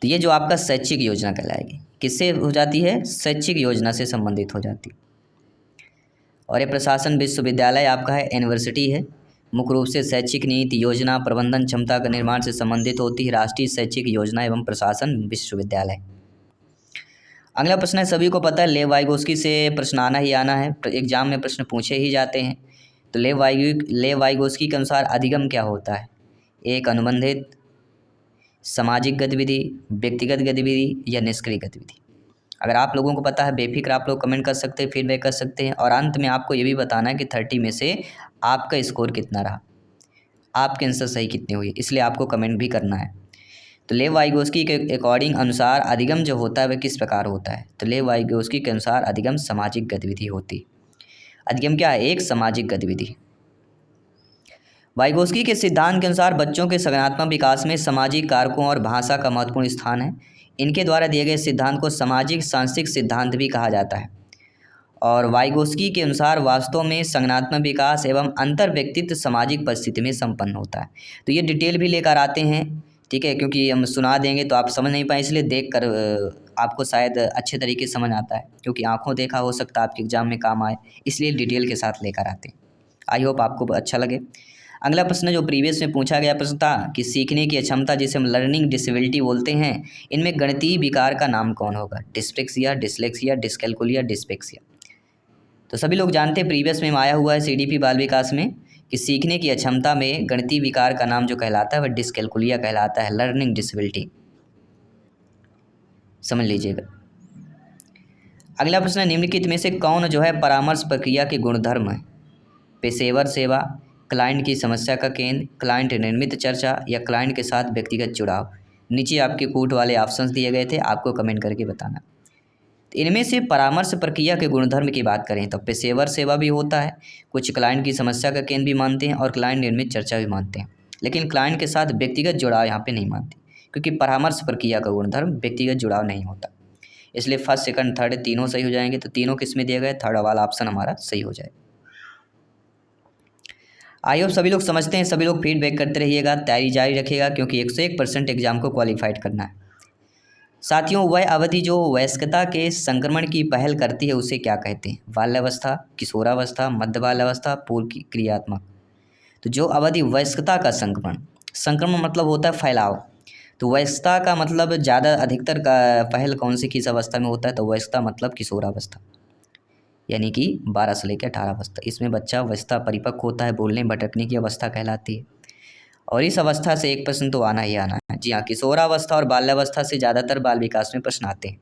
तो ये जो आपका शैक्षिक योजना कहलाएगी, किससे हो जाती है? शैक्षिक योजना से संबंधित हो जाती। और ये प्रशासन विश्वविद्यालय आपका है, यूनिवर्सिटी है, मुख्य रूप से शैक्षिक नीति योजना प्रबंधन क्षमता का निर्माण से संबंधित होती है राष्ट्रीय शैक्षिक योजना एवं प्रशासन विश्वविद्यालय। अगला प्रश्न है, सभी को पता है लेव वाइगोस्की से प्रश्न आना ही आना है, एग्जाम में प्रश्न पूछे ही जाते हैं। तो लेव वाइगोस्की के अनुसार अधिगम क्या होता है? एक अनुबंधित, सामाजिक गतिविधि, व्यक्तिगत गतिविधि या निष्क्रिय गतिविधि। अगर आप लोगों को पता है बेफिक्र आप लोग कमेंट कर सकते हैं, फीडबैक कर सकते हैं। और अंत में आपको ये भी बताना है कि 30 में से आपका स्कोर कितना रहा, आपके आंसर सही कितने हुए, इसलिए आपको कमेंट भी करना है। तो लेव वाइगोस्की के अकॉर्डिंग अनुसार अधिगम जो होता है वह किस प्रकार होता है? तो लेव वाइगोस्की के अनुसार अधिगम सामाजिक गतिविधि होती। अधिगम क्या है? एक सामाजिक गतिविधि। वाइगोस्की के सिद्धांत के अनुसार बच्चों के संज्ञानात्मक विकास में सामाजिक कारकों और भाषा का महत्वपूर्ण स्थान है। इनके द्वारा दिए गए सिद्धांत को सामाजिक सांस्कृतिक सिद्धांत भी कहा जाता है। और वाइगोस्की के अनुसार वास्तव में संज्ञानात्मक विकास एवं अंतर व्यक्तित्व सामाजिक परिस्थिति में संपन्न होता है। तो ये डिटेल भी लेकर आते हैं, ठीक है, क्योंकि हम सुना देंगे तो आप समझ नहीं पाए, इसलिए देख कर आपको शायद अच्छे तरीके से समझ आता है, क्योंकि आंखों देखा हो सकता है आपके एग्जाम में काम आए, इसलिए डिटेल के साथ लेकर आते हैं। आई होप आपको अच्छा लगे। अगला प्रश्न जो प्रीवियस में पूछा गया प्रश्न था कि सीखने की अक्षमता जिसे हम लर्निंग डिसेबिलिटी बोलते हैं, इनमें गणितीय विकार का नाम कौन होगा? Dyslexia, dyslexia, dyscalculia, dyspraxia. तो सभी लोग जानते हैं प्रीवियस में आया हुआ है CDP बाल विकास में कि सीखने की अक्षमता में गणितीय विकार का नाम जो कहलाता है वह डिस्कैल्कुलिया कहलाता है, लर्निंग डिसेबिलिटी, समझ लीजिएगा। अगला प्रश्न, निम्नलिखित में से कौन जो है परामर्श प्रक्रिया के गुणधर्म है? पेशेवर सेवा, क्लाइंट की समस्या का केंद्र, क्लाइंट निर्मित चर्चा या क्लाइंट के साथ व्यक्तिगत जुड़ाव। नीचे आपके कूट वाले ऑप्शंस दिए गए थे, आपको कमेंट करके बताना। तो इनमें से परामर्श प्रक्रिया के गुणधर्म की बात करें तो पेशेवर सेवा भी होता है, कुछ क्लाइंट की समस्या का केंद्र भी मानते हैं और क्लाइंट निर्मित चर्चा भी मानते हैं, लेकिन क्लाइंट के साथ व्यक्तिगत जुड़ाव यहाँ पे नहीं मानते, क्योंकि परामर्श प्रक्रिया का गुणधर्म व्यक्तिगत जुड़ाव नहीं होता। इसलिए फर्स्ट सेकंड थर्ड तीनों सही हो जाएंगे। तो तीनों किस में दिए गए? थर्ड वाला ऑप्शन हमारा सही हो जाए। आई होप सभी लोग समझते हैं, सभी लोग फीडबैक करते रहिएगा, तैयारी जारी रखिएगा, क्योंकि 101% एग्जाम को क्वालिफाइड करना है। साथियों, वह अवधि जो वयस्कता के संक्रमण की पहल करती है उसे क्या कहते हैं? बाल्यावस्था, किशोरावस्था, मध्य बाल्यावस्था, पूर्व क्रियात्मक। तो जो अवधि वयस्कता का संक्रमण मतलब होता है फैलाव, तो वयस्कता का मतलब ज़्यादा अधिकतर का पहल कौन सी किस अवस्था में होता है? तो वयस्कता मतलब किशोरावस्था, यानी कि 12 से लेकर 18 अवस्था। इसमें बच्चा वयस्कता परिपक्व होता है, बोलने भटकने की अवस्था कहलाती है। और इस अवस्था से एक प्रश्न तो आना ही आना है। जी हाँ, किशोरावस्था और बाल्यावस्था से ज़्यादातर बाल विकास में प्रश्न आते हैं।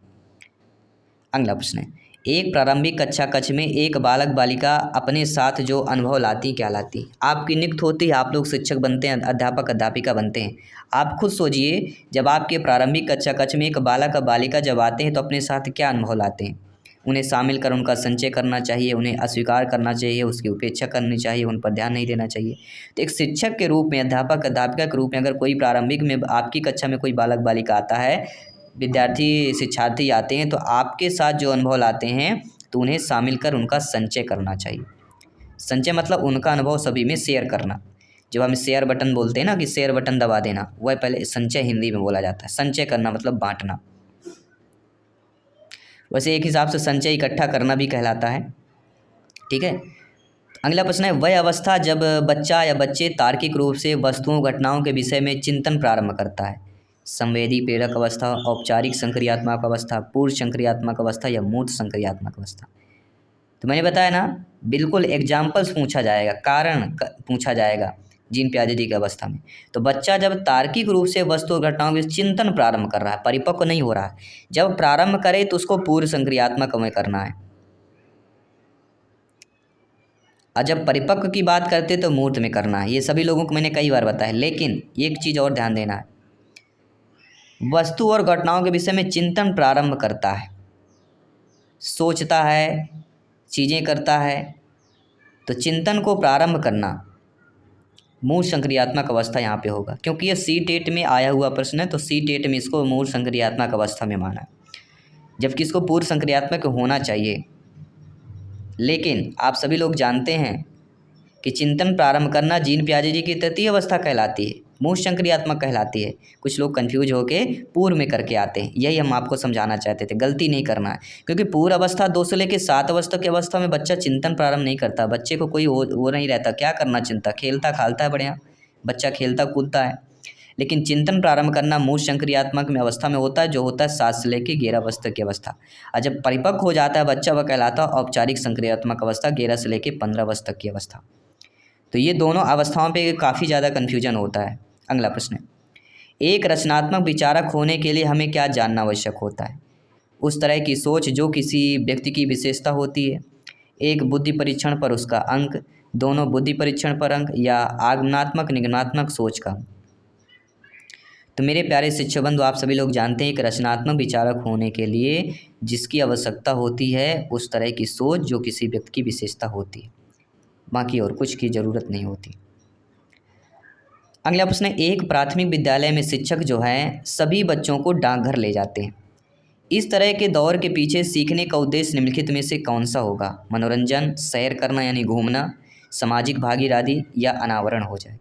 अगला प्रश्न है, एक प्रारंभिक कक्षा कक्ष में एक बालक बालिका अपने साथ जो अनुभव लाती क्या लाती? आपकी नियुक्त होती है, आप लोग शिक्षक बनते हैं, अध्यापक अध्यापिका बनते हैं। आप खुद सोचिए, जब आपके प्रारंभिक कक्षा कक्ष में एक बालक बालिका जब आते हैं तो अपने साथ क्या अनुभव लाते हैं? उन्हें शामिल कर उनका संचय करना चाहिए, उन्हें अस्वीकार करना चाहिए, उसकी उपेक्षा करनी चाहिए, उन पर ध्यान नहीं देना चाहिए। तो एक शिक्षक के रूप में, अध्यापक अध्यापिका के रूप में अगर कोई प्रारंभिक में आपकी कक्षा में कोई बालक बालिका आता है, विद्यार्थी शिक्षार्थी आते हैं, तो आपके साथ जो अनुभव लाते हैं तो उन्हें शामिल कर उनका संचय करना चाहिए। संचय मतलब उनका अनुभव सभी में शेयर करना। जब हम शेयर बटन बोलते हैं ना कि शेयर बटन दबा देना, वह पहले संचय हिंदी में बोला जाता है। संचय करना मतलब बांटना। वैसे एक हिसाब से संचय इकट्ठा करना भी कहलाता है। ठीक है। अगला प्रश्न है, वह अवस्था जब बच्चा या बच्चे तार्किक रूप से वस्तुओं घटनाओं के विषय में चिंतन प्रारंभ करता है। संवेदी प्रेरक अवस्था, औपचारिक संक्रियात्मक अवस्था, पूर्व संक्रियात्मक अवस्था या मूर्त संक्रियात्मक अवस्था। तो मैंने बताया ना, बिल्कुल एग्जाम्पल्स पूछा जाएगा, पूछा जाएगा जीन पियाजे की अवस्था में। तो बच्चा जब तार्किक रूप से वस्तु और घटनाओं के चिंतन प्रारंभ कर रहा है, परिपक्व नहीं हो रहा है, जब प्रारंभ करे तो उसको पूर्व संक्रियात्मक में करना है, और जब परिपक्व की बात करते तो मूर्त में करना है। ये सभी लोगों को मैंने कई बार बताया। लेकिन एक चीज़ और ध्यान देना है, वस्तु और घटनाओं के विषय में चिंतन प्रारंभ करता है, सोचता है, चीज़ें करता है, तो चिंतन को प्रारंभ करना मूल संक्रियात्मक अवस्था यहाँ पे होगा। क्योंकि ये सी टेट में आया हुआ प्रश्न है, तो सी टेट में इसको मूल संक्रियात्मक अवस्था में माना है, जबकि इसको पूर्व संक्रियात्मक होना चाहिए। लेकिन आप सभी लोग जानते हैं कि चिंतन प्रारंभ करना जीन पियाजे की तृतीय अवस्था कहलाती है, मूल संक्रियात्मक कहलाती है। कुछ लोग कंफ्यूज होके पूर्व में करके आते हैं, यही हम आपको समझाना चाहते थे। गलती नहीं करना है, क्योंकि पूर्व अवस्था 2 से लेकर 7 अवस्था की अवस्था में बच्चा चिंतन प्रारंभ नहीं करता। बच्चे को कोई वो नहीं रहता, क्या करना चिंता, खेलता खालता है बढ़िया, बच्चा खेलता कूदता है। लेकिन चिंतन प्रारंभ करना मूल संक्रियात्मक में अवस्था में होता है, जो होता है 7 से लेकर 11 अवस्था की अवस्था। और जब परिपक्व हो जाता है बच्चा, वह कहलाता है औपचारिक संक्रियात्मक अवस्था, 11 से लेकर 15 अवस्था की अवस्था। तो ये दोनों अवस्थाओं पे काफ़ी ज़्यादा कन्फ्यूजन होता है। अगला प्रश्न है, एक रचनात्मक विचारक होने के लिए हमें क्या जानना आवश्यक होता है? उस तरह की सोच जो किसी व्यक्ति की विशेषता होती है, एक बुद्धि परीक्षण पर उसका अंक, दोनों बुद्धि परीक्षण पर अंक, या आगमनात्मक निगमनात्मक सोच का। तो मेरे प्यारे शिक्षक बंधु, आप सभी लोग जानते हैं, एक रचनात्मक विचारक होने के लिए जिसकी आवश्यकता होती है उस तरह की सोच जो किसी व्यक्ति की विशेषता होती है, बाकी और कुछ की ज़रूरत नहीं होती। अगला प्रश्न है, एक प्राथमिक विद्यालय में शिक्षक जो हैं सभी बच्चों को डाकघर ले जाते हैं। इस तरह के दौर के पीछे सीखने का उद्देश्य निम्नलिखित में से कौन सा होगा? मनोरंजन, सैर करना यानी घूमना, सामाजिक भागीदारी, या अनावरण हो जाए।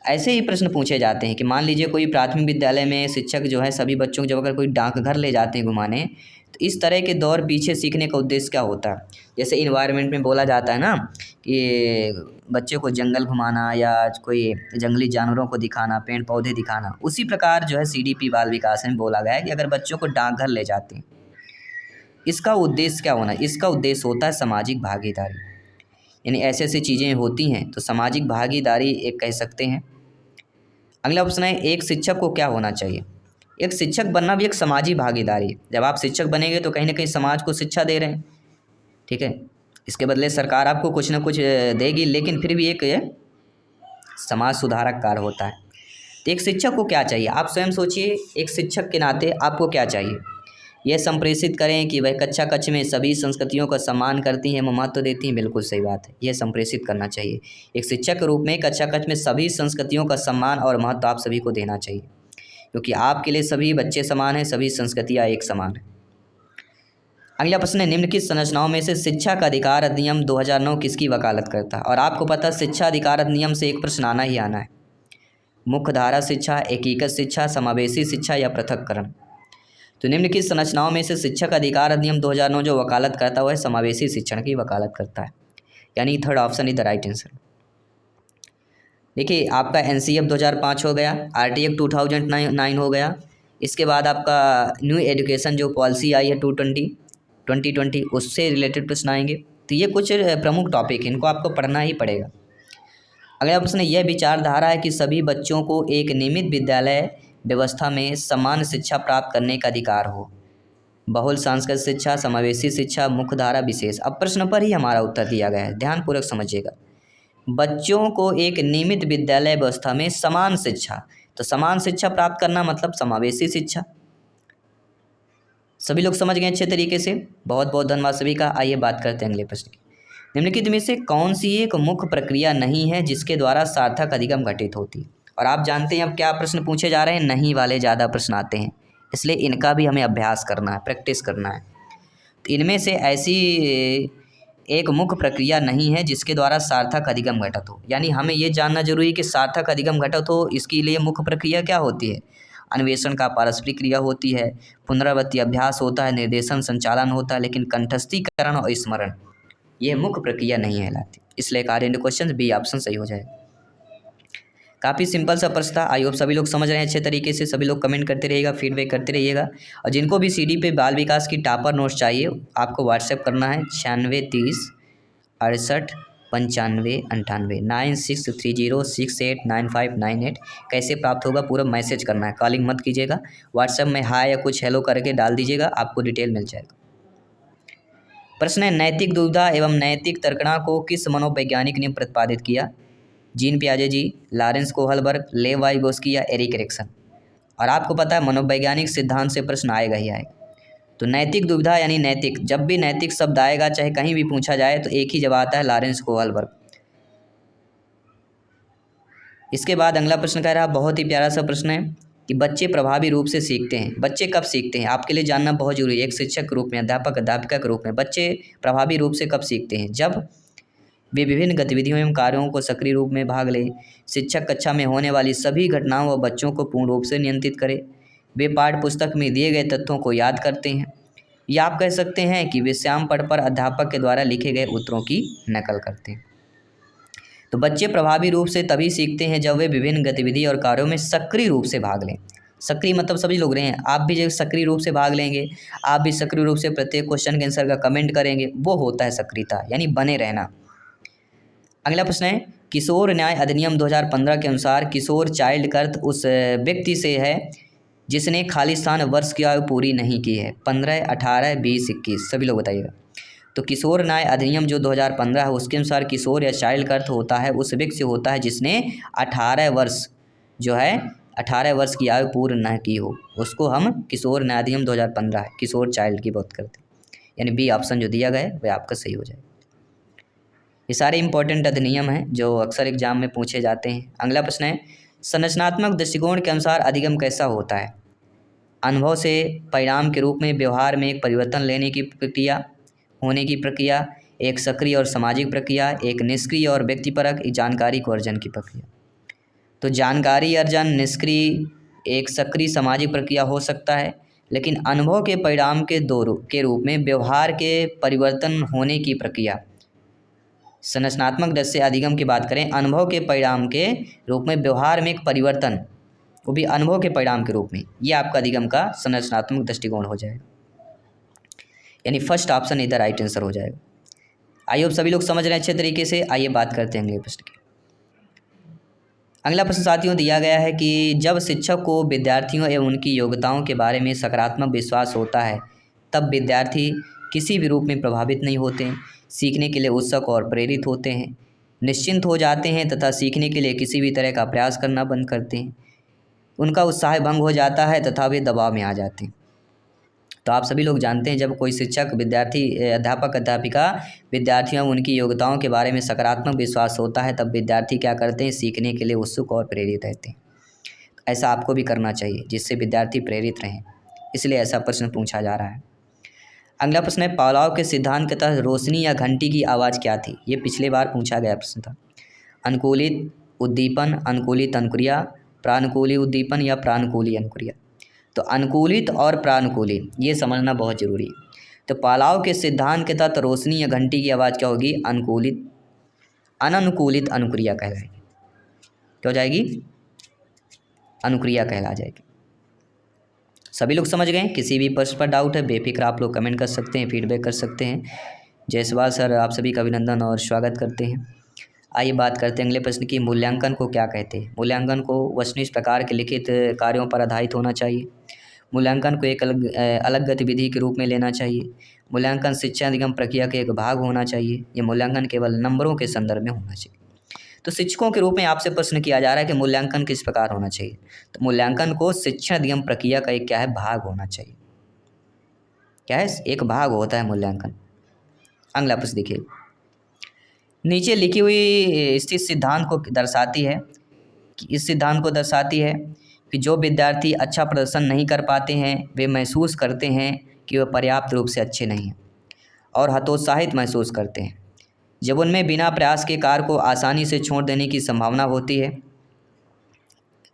ऐसे ही प्रश्न पूछे जाते हैं कि मान लीजिए कोई प्राथमिक विद्यालय में शिक्षक जो है सभी बच्चों को जब अगर कोई डाकघर ले जाते हैं घुमाने, तो इस तरह के दौर पीछे सीखने का उद्देश्य क्या होता है? जैसे इन्वायरमेंट में बोला जाता है ना कि बच्चे को जंगल घुमाना या कोई जंगली जानवरों को दिखाना, पेड़ पौधे दिखाना, उसी प्रकार जो है सीडीपी बाल विकास में बोला गया है कि अगर बच्चों को डाकघर ले जाते हैं, इसका उद्देश्य क्या होना? इसका उद्देश्य होता है सामाजिक भागीदारी, यानी ऐसे ऐसी चीज़ें होती हैं तो सामाजिक भागीदारी एक कह सकते हैं। अगला ऑप्शन है, एक शिक्षक को क्या होना चाहिए? एक शिक्षक बनना भी एक सामाजिक भागीदारी है। जब आप शिक्षक बनेंगे तो कहीं ना कहीं समाज को शिक्षा दे रहे हैं, ठीक है। इसके बदले सरकार आपको कुछ ना कुछ देगी, लेकिन फिर भी एक समाज सुधारक कार्य होता है। तो एक शिक्षक को क्या चाहिए? आप स्वयं सोचिए, एक शिक्षक के नाते आपको क्या चाहिए? यह संप्रेषित करें कि वह कक्षा कक्ष में सभी संस्कृतियों का सम्मान करती हैं, महत्व देती हैं। बिल्कुल सही बात है, यह संप्रेषित करना चाहिए। एक शिक्षक के रूप में कक्षा कक्ष में सभी संस्कृतियों का सम्मान और महत्व आप सभी को देना चाहिए, क्योंकि आपके लिए सभी बच्चे समान हैं, सभी संस्कृतियाँ एक समान हैं। अगला प्रश्न है, निम्नलिखित संरचनाओं में से शिक्षा का अधिकार अधिनियम 2009 किसकी वकालत करता है? और आपको पता है शिक्षा अधिकार अधिनियम से एक प्रश्न आना ही आना है, मुख्य धारा शिक्षा, एकीकृत शिक्षा, समावेशी शिक्षा या पृथक्करण। तो निम्नलिखित संरचनाओं में से शिक्षक अधिकार अधिनियम 2009 जो वकालत करता है वह समावेशी शिक्षण की वकालत करता है, यानी third option is the right answer. देखिए, आपका एनसीएफ 2005 हो गया, आरटीएफ 2009 हो गया। इसके बाद आपका न्यू एजुकेशन जो पॉलिसी आई है 2020 उससे रिलेटेड प्रश्न आएंगे। तो ये कुछ प्रमुख टॉपिक हैं, इनको आपको पढ़ना ही पड़ेगा। अगला प्रश्न, यह विचारधारा है कि सभी बच्चों को एक नियमित विद्यालय व्यवस्था में समान शिक्षा प्राप्त करने का अधिकार हो। बहुल सांस्कृतिक शिक्षा, समावेशी शिक्षा, मुख्य धारा, विशेष। अब प्रश्न पर ही हमारा उत्तर दिया गया है, ध्यानपूर्वक समझिएगा। बच्चों को एक नियमित विद्यालय व्यवस्था में समान शिक्षा, तो समान शिक्षा प्राप्त करना मतलब समावेशी शिक्षा। सभी लोग समझ गए अच्छे तरीके से, बहुत बहुत धन्यवाद सभी का। आइए बात करते हैं अगले प्रश्न की। निम्नलिखित में से कौन सी एक मुख्य प्रक्रिया नहीं है जिसके द्वारा सार्थक अधिगम घटित होती है? और आप जानते हैं अब क्या प्रश्न पूछे जा रहे हैं, नहीं वाले ज़्यादा प्रश्न आते हैं, इसलिए इनका भी हमें अभ्यास करना है, प्रैक्टिस करना है। तो इनमें से ऐसी एक मुख्य प्रक्रिया नहीं है जिसके द्वारा सार्थक अधिगम घटित हो, यानी हमें ये जानना जरूरी है कि सार्थक अधिगम घटित हो इसके लिए मुख्य प्रक्रिया क्या होती है। अन्वेषण का पारस्परिक क्रिया होती है, पुनरावृत्ति अभ्यास होता है, निर्देशन संचालन होता है, लेकिन कंठस्थीकरण और स्मरण ये मुख्य प्रक्रिया नहीं कहलाती। इसलिए कार्य क्वेश्चन बी ऑप्शन सही हो जाएगा। काफ़ी सिंपल सा प्रश्न था, आई होप सभी लोग समझ रहे हैं अच्छे तरीके से। सभी लोग कमेंट करते रहिएगा, फीडबैक करते रहिएगा। और जिनको भी सीडी पे बाल विकास की टॉपर नोट्स चाहिए आपको व्हाट्सएप करना है 9630689598 9630689598। कैसे प्राप्त होगा पूरा मैसेज करना है, कॉलिंग मत कीजिएगा, व्हाट्सएप में हाय या कुछ हेलो करके डाल दीजिएगा, आपको डिटेल मिल जाएगा। प्रश्न है, नैतिक दुविधा एवं नैतिक तर्कणा को किस मनोवैज्ञानिक ने प्रतिपादित किया? जीन पियाजे जी, लॉरेंस कोहलबर्ग, लेव वाइगोस्की या एरिक एरिक्सन? और आपको पता है मनोवैज्ञानिक सिद्धांत से प्रश्न आएगा ही आएगा। तो नैतिक दुविधा यानी नैतिक, जब भी नैतिक शब्द आएगा चाहे कहीं भी पूछा जाए तो एक ही जवाब आता है, लॉरेंस कोहलबर्ग। इसके बाद अगला प्रश्न कह रहा है, बहुत ही प्यारा सा प्रश्न है कि बच्चे प्रभावी रूप से सीखते हैं। बच्चे कब सीखते हैं आपके लिए जानना बहुत जरूरी है। एक शिक्षक के रूप में, अध्यापक अध्यापिका के रूप में बच्चे प्रभावी रूप से कब सीखते हैं? जब वे विभिन्न गतिविधियों एवं कार्यों को सक्रिय रूप में भाग लें, शिक्षक कक्षा में होने वाली सभी घटनाओं व बच्चों को पूर्ण रूप से नियंत्रित करें, वे पाठ्य पुस्तक में दिए गए तथ्यों को याद करते हैं, या आप कह सकते हैं कि वे श्याम पट पर अध्यापक के द्वारा लिखे गए उत्तरों की नकल करते हैं। तो बच्चे प्रभावी रूप से तभी सीखते हैं जब वे विभिन्न गतिविधि और कार्यों में सक्रिय रूप से भाग लें। सक्रिय मतलब सभी लोग रहे हैं, आप भी जब सक्रिय रूप से भाग लेंगे, आप भी सक्रिय रूप से प्रत्येक क्वेश्चन के आंसर का कमेंट करेंगे, वो होता है सक्रियता, यानी बने रहना। अगला प्रश्न है, किशोर न्याय अधिनियम 2015 के अनुसार किशोर चाइल्ड का अर्थ उस व्यक्ति से है जिसने खालिस्तान वर्ष की आयु पूरी नहीं की है। 15, 18, 20, 21 सभी लोग बताइएगा। तो किशोर न्याय अधिनियम जो 2015 है उसके अनुसार किशोर या चाइल्ड का अर्थ होता है उस व्यक्ति से होता है जिसने 18 वर्ष जो है 18 वर्ष की आयु पूर्ण न की हो, उसको हम किशोर न्याय अधिनियम 2015 है, किशोर चाइल्ड की बात करते हैं। यानी बी ऑप्शन जो दिया गया है वह आपका सही हो जाए। ये सारे इंपॉर्टेंट अधिनियम हैं जो अक्सर एग्जाम में पूछे जाते हैं। अगला प्रश्न है, संरचनात्मक दृष्टिकोण के अनुसार अधिगम कैसा होता है? अनुभव से परिणाम के रूप में व्यवहार में एक परिवर्तन लेने की प्रक्रिया, होने की प्रक्रिया, एक सक्रिय और सामाजिक प्रक्रिया, एक निष्क्रिय और व्यक्तिपरक जानकारी को अर्जन की प्रक्रिया। तो जानकारी अर्जन निष्क्रिय, एक सक्रिय सामाजिक प्रक्रिया हो सकता है, लेकिन अनुभव के परिणाम के रूप में व्यवहार के परिवर्तन होने की प्रक्रिया। संरचनात्मक दृष्टि से अधिगम की बात करें, अनुभव के परिणाम के रूप में व्यवहार में एक परिवर्तन, वो भी अनुभव के परिणाम के रूप में, ये आपका अधिगम का संरचनात्मक दृष्टिकोण हो जाएगा। यानी फर्स्ट ऑप्शन इधर राइट आंसर हो जाएगा। आइए अब सभी लोग समझ रहे हैं अच्छे तरीके से। आइए बात करते हैं अगले प्रश्न की। अगला प्रश्न साथियों दिया गया है कि जब शिक्षक को विद्यार्थियों एवं उनकी योग्यताओं के बारे में सकारात्मक विश्वास होता है तब विद्यार्थी किसी भी रूप में प्रभावित नहीं होते हैं, सीखने के लिए उत्सुक और प्रेरित होते हैं, निश्चिंत हो जाते हैं तथा सीखने के लिए किसी भी तरह का प्रयास करना बंद करते हैं, उनका उत्साह भंग हो जाता है तथा वे दबाव में आ जाते हैं। तो आप सभी लोग जानते हैं जब कोई शिक्षक विद्यार्थी अध्यापक अध्यापिका विद्यार्थियों उनकी योग्यताओं के बारे में सकारात्मक विश्वास होता है तब विद्यार्थी क्या करते हैं, सीखने के लिए उत्सुक और प्रेरित रहते हैं। ऐसा आपको भी करना चाहिए जिससे विद्यार्थी प्रेरित रहें, इसलिए ऐसा प्रश्न पूछा जा रहा है। अगला प्रश्न है, पावलोव के सिद्धांत के तहत रोशनी या घंटी की आवाज़ क्या थी? ये पिछले बार पूछा गया प्रश्न था। अनुकूलित उद्दीपन, अनुकूलित अनुक्रिया, प्रानुकूली उद्दीपन या प्रानुकूली अनुक्रिया? तो अनुकूलित और प्रानुकूलित ये समझना बहुत जरूरी है। तो पावलोव के सिद्धांत के तहत रोशनी या घंटी की आवाज़ क्या होगी? अनुकूलित, अननुकूलित अनुक्रिया कहलाएगी। क्या हो जाएगी? अनुक्रिया कहला जाएगी। सभी लोग समझ गए? किसी भी प्रश्न पर डाउट है बेफिक्र आप लोग कमेंट कर सकते हैं, फीडबैक कर सकते हैं। जायसवाल सर आप सभी का अभिनंदन और स्वागत करते हैं। आइए बात करते हैं अगले प्रश्न की, मूल्यांकन को क्या कहते हैं? मूल्यांकन को वस्तुनिष्ठ प्रकार के लिखित कार्यों पर आधारित होना चाहिए। मूल्यांकन को एक अलग गतिविधि के रूप में लेना चाहिए। मूल्यांकन शिक्षा अधिगम प्रक्रिया के एक भाग होना चाहिए। ये मूल्यांकन केवल नंबरों के संदर्भ में होना चाहिए। तो शिक्षकों के रूप में आपसे प्रश्न किया जा रहा है कि मूल्यांकन किस प्रकार होना चाहिए? तो मूल्यांकन को शिक्षा अधिगम प्रक्रिया का एक क्या है, भाग होना चाहिए। क्या है, एक भाग होता है मूल्यांकन। अगला प्रश्न देखिए, नीचे लिखी हुई स्थित सिद्धांत को दर्शाती है कि इस सिद्धांत को दर्शाती है कि जो विद्यार्थी अच्छा प्रदर्शन नहीं कर पाते हैं वे महसूस करते हैं कि वह पर्याप्त रूप से अच्छे नहीं हैं और हतोत्साहित महसूस करते हैं। जब उनमें बिना प्रयास के कार्य को आसानी से छोड़ देने की संभावना होती है,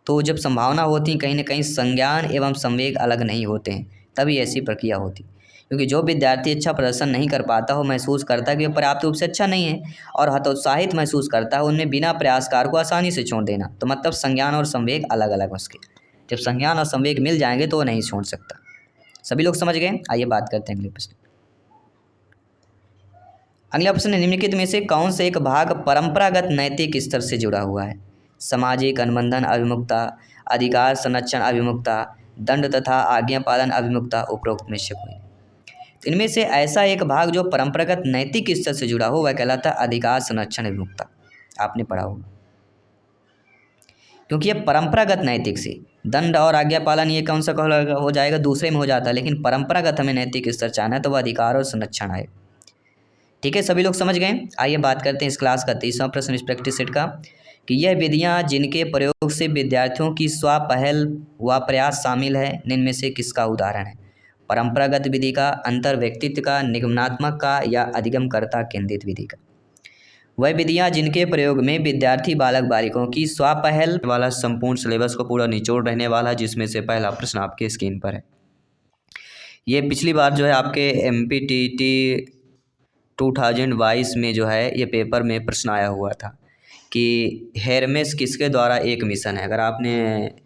तो जब संभावना होती है कहीं ना कहीं संज्ञान एवं संवेग अलग नहीं होते हैं, तभी ऐसी प्रक्रिया होती। क्योंकि जो विद्यार्थी अच्छा प्रदर्शन नहीं कर पाता हो महसूस करता है कि वह पर्याप्त रूप से अच्छा नहीं है और हतोत्साहित महसूस करता है, उनमें बिना प्रयास कार्य को आसानी से छोड़ देना। तो मतलब संज्ञान और संवेग अलग अलग उसके, जब संज्ञान और संवेग मिल जाएंगे तो वो नहीं छोड़ सकता। सभी लोग समझ गए? आइए बात करते हैं अगले प्रश्न। अगला प्रश्न, निम्नलिखित में से कौन से एक भाग परंपरागत नैतिक स्तर से जुड़ा हुआ है? सामाजिक अनुबंधन अभिमुखता, अधिकार संरक्षण अभिमुखता, दंड तथा आज्ञा पालन अभिमुखता, उपरोक्त में से कोई नहीं। तो इनमें से ऐसा एक भाग जो परंपरागत नैतिक स्तर से जुड़ा हो वह कहलाता है अधिकार संरक्षण अभिमुखता। आपने पढ़ा होगा, क्योंकि ये परंपरागत नैतिक से, दंड और आज्ञा पालन ये कौन सा हो जाएगा, दूसरे में हो जाता है, लेकिन परंपरागत हमें नैतिक स्तर चाहना है तो वह अधिकार और संरक्षण आए। ठीक है, सभी लोग समझ गए? आइए बात करते हैं इस क्लास का 30वां प्रश्न इस प्रैक्टिस सेट का, कि यह विधियां जिनके प्रयोग से विद्यार्थियों की स्वपहल व प्रयास शामिल है, निम्न में से किसका उदाहरण है? परंपरागत विधि का, अंतर व्यक्तित्व का, निगमनात्मक का या अधिगमकर्ता केंद्रित विधि का? वह विधियां जिनके प्रयोग में विद्यार्थी बालक बालिकाओं की स्वपहल वाला संपूर्ण सिलेबस को पूरा निचोड़ रहने वाला है, जिसमें से पहला प्रश्न आपके स्क्रीन पर है। ये पिछली बार जो है आपके MPTT 2022 में जो है ये पेपर में प्रश्न आया हुआ था कि हेरमेस किसके द्वारा एक मिशन है। अगर आपने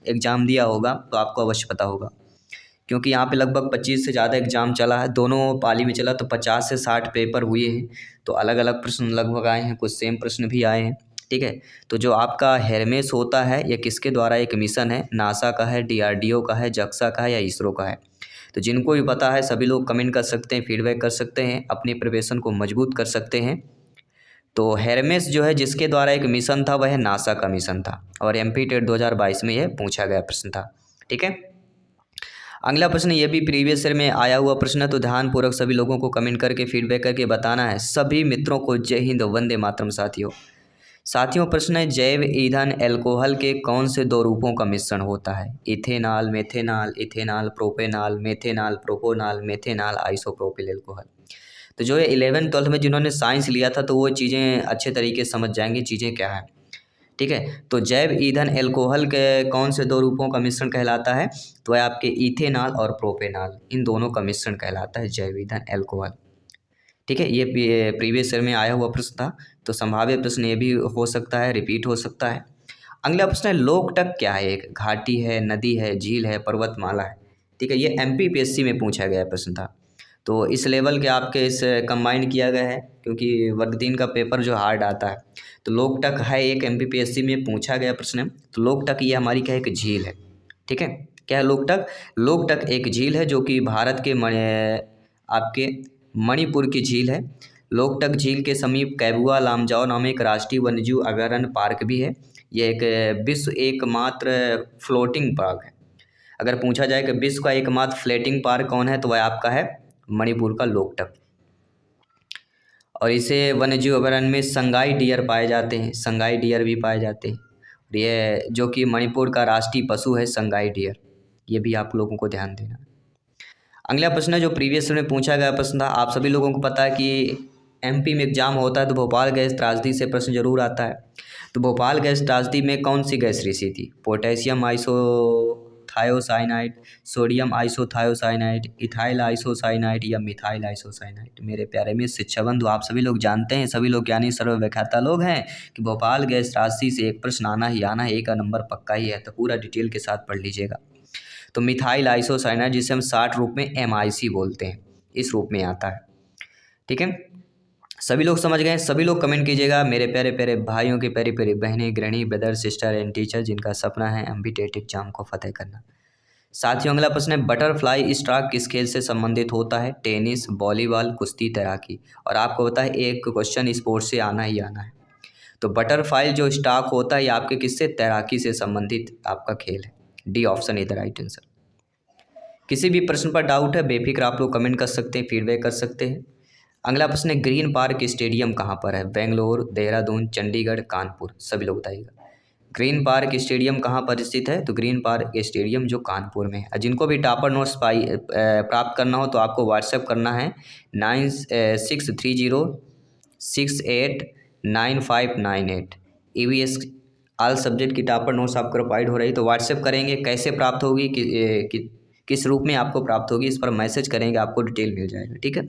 एग्ज़ाम दिया होगा तो आपको अवश्य पता होगा, क्योंकि यहाँ पे लगभग 25 से ज़्यादा एग्ज़ाम चला है, दोनों पाली में चला, तो 50 से 60 पेपर हुए हैं। तो अलग अलग प्रश्न लगभग आए हैं, कुछ सेम प्रश्न भी आए हैं। ठीक है, तो जो आपका हेरमेस होता है ये किसके द्वारा एक मिशन है? नासा का है, DRDO का है, जक्सा का है या इसरो का है? तो जिनको भी पता है सभी लोग कमेंट कर सकते हैं, फीडबैक कर सकते हैं, अपनी प्रिपरेशन को मजबूत कर सकते हैं। तो हेरमेस जो है जिसके द्वारा एक मिशन था वह नासा का मिशन था और MPTET 2022 में यह पूछा गया प्रश्न था। ठीक है, अगला प्रश्न ये भी प्रीवियस ईयर में आया हुआ प्रश्न है, तो ध्यानपूर्वक सभी लोगों को कमेंट करके फीडबैक करके बताना है। सभी मित्रों को जय हिंद, वंदे मातरम। साथियों प्रश्न है, जैव ईंधन एल्कोहल के कौन से दो रूपों का मिश्रण होता है? Ethanol, methanol, ethanol, propanol, methanol, propanol, methanol, isopropyl alcohol. तो जो है 11th 12th में जिन्होंने साइंस लिया था तो वो चीज़ें अच्छे तरीके से समझ जाएंगे चीज़ें क्या है। ठीक है, तो जैव ईंधन एल्कोहल के कौन से दो रूपों का मिश्रण कहलाता है? तो है आपके इथेनॉल और प्रोपेनॉल, इन दोनों का मिश्रण कहलाता है जैव ईंधन एल्कोहल। ठीक है, ये प्रीवियस ईयर में आया हुआ प्रश्न था, तो संभाव्य प्रश्न ये भी हो सकता है, रिपीट हो सकता है। अगला प्रश्न है, लोकटक क्या है? एक घाटी है, नदी है, झील है, पर्वतमाला है। ठीक है, ये MPPSC में पूछा गया प्रश्न था, तो इस लेवल के आपके इस कंबाइन किया गया है क्योंकि वर्ग 3 का पेपर जो हार्ड आता है। तो लोकटक है एक MPPSC में पूछा गया प्रश्न है। तो लोकटक ये हमारी क्या है, एक झील है। ठीक है, क्या है लोकटक? लोकटक एक झील है जो कि भारत के आपके मणिपुर की झील है। लोकटक झील के समीप कैबुआ लामजाओ नाम एक राष्ट्रीय वन्यजीव अभयारण्य पार्क भी है। यह एक विश्व एकमात्र फ्लोटिंग पार्क है। अगर पूछा जाए कि विश्व का एकमात्र फ्लोटिंग पार्क कौन है, तो वह आपका है मणिपुर का लोकटक। और इसे वन्यजीव अभयारण्य में संगाई डियर पाए जाते हैं, संगाई डियर भी पाए जाते हैं। ये जो कि मणिपुर का राष्ट्रीय पशु है संगाई डियर, ये भी आप लोगों को ध्यान देना। अगला प्रश्न है जो प्रीवियस में पूछा गया प्रश्न था, आप सभी लोगों को पता है कि MP में एग्जाम होता है तो भोपाल गैस त्रासदी से प्रश्न जरूर आता है। तो भोपाल गैस त्रासदी में कौन सी गैस रिसी थी? पोटेशियम आइसोथायोसाइनाइड, सोडियम आइसोथायोसाइनाइड, इथाइल आइसोसाइनाइड या मिथाइल आइसोसाइनाइड। मेरे प्यारे में शिक्षा बंधु, आप सभी लोग जानते हैं, सभी लोग ज्ञानी सर्वव्याख्याता लोग हैं कि भोपाल गैस त्रासदी से एक प्रश्न आना ही आना है, एक नंबर पक्का ही है, तो पूरा डिटेल के साथ पढ़ लीजिएगा। तो मिथाइल आइसोसाइनाइड जिसे हम शार्ट रूप में MIC बोलते हैं, इस रूप में आता है। ठीक है, सभी लोग समझ गए? सभी लोग कमेंट कीजिएगा। मेरे प्यारे प्यारे भाइयों की प्यारी प्यारी बहनें, गृहिणी, ब्रदर, सिस्टर एंड टीचर जिनका सपना है MPTET एग्जाम को फतेह करना। साथियों अगला प्रश्न है, बटरफ्लाई स्ट्रोक किस खेल से संबंधित होता है? टेनिस, वॉलीबॉल, कुश्ती, तैराकी। और आपको पता है एक क्वेश्चन स्पोर्ट्स से आना ही आना है। तो बटरफ्लाई जो स्ट्रोक होता है ये आपके किससे? तैराकी से संबंधित आपका खेल है। D option is the right answer. किसी भी प्रश्न पर डाउट है बेफिक्र आप लोग कमेंट कर सकते हैं, फीडबैक कर सकते हैं। अगला प्रश्न है ग्रीन पार्क स्टेडियम कहाँ पर है? बेंगलोर, देहरादून, चंडीगढ़, कानपुर, सभी लोग बताइएगा। ग्रीन पार्क स्टेडियम कहाँ पर स्थित है? तो ग्रीन पार्क स्टेडियम जो कानपुर में है। जिनको भी टॉपर नोट्स प्राप्त करना हो तो आपको व्हाट्सएप करना है 9630689598। EVS ऑल सब्जेक्ट की टॉपर नोट्स आपको प्रोवाइड हो रही, तो व्हाट्सएप करेंगे। कैसे प्राप्त होगी किस रूप में आपको प्राप्त होगी, इस पर मैसेज करेंगे, आपको डिटेल मिल जाएगा। ठीक है,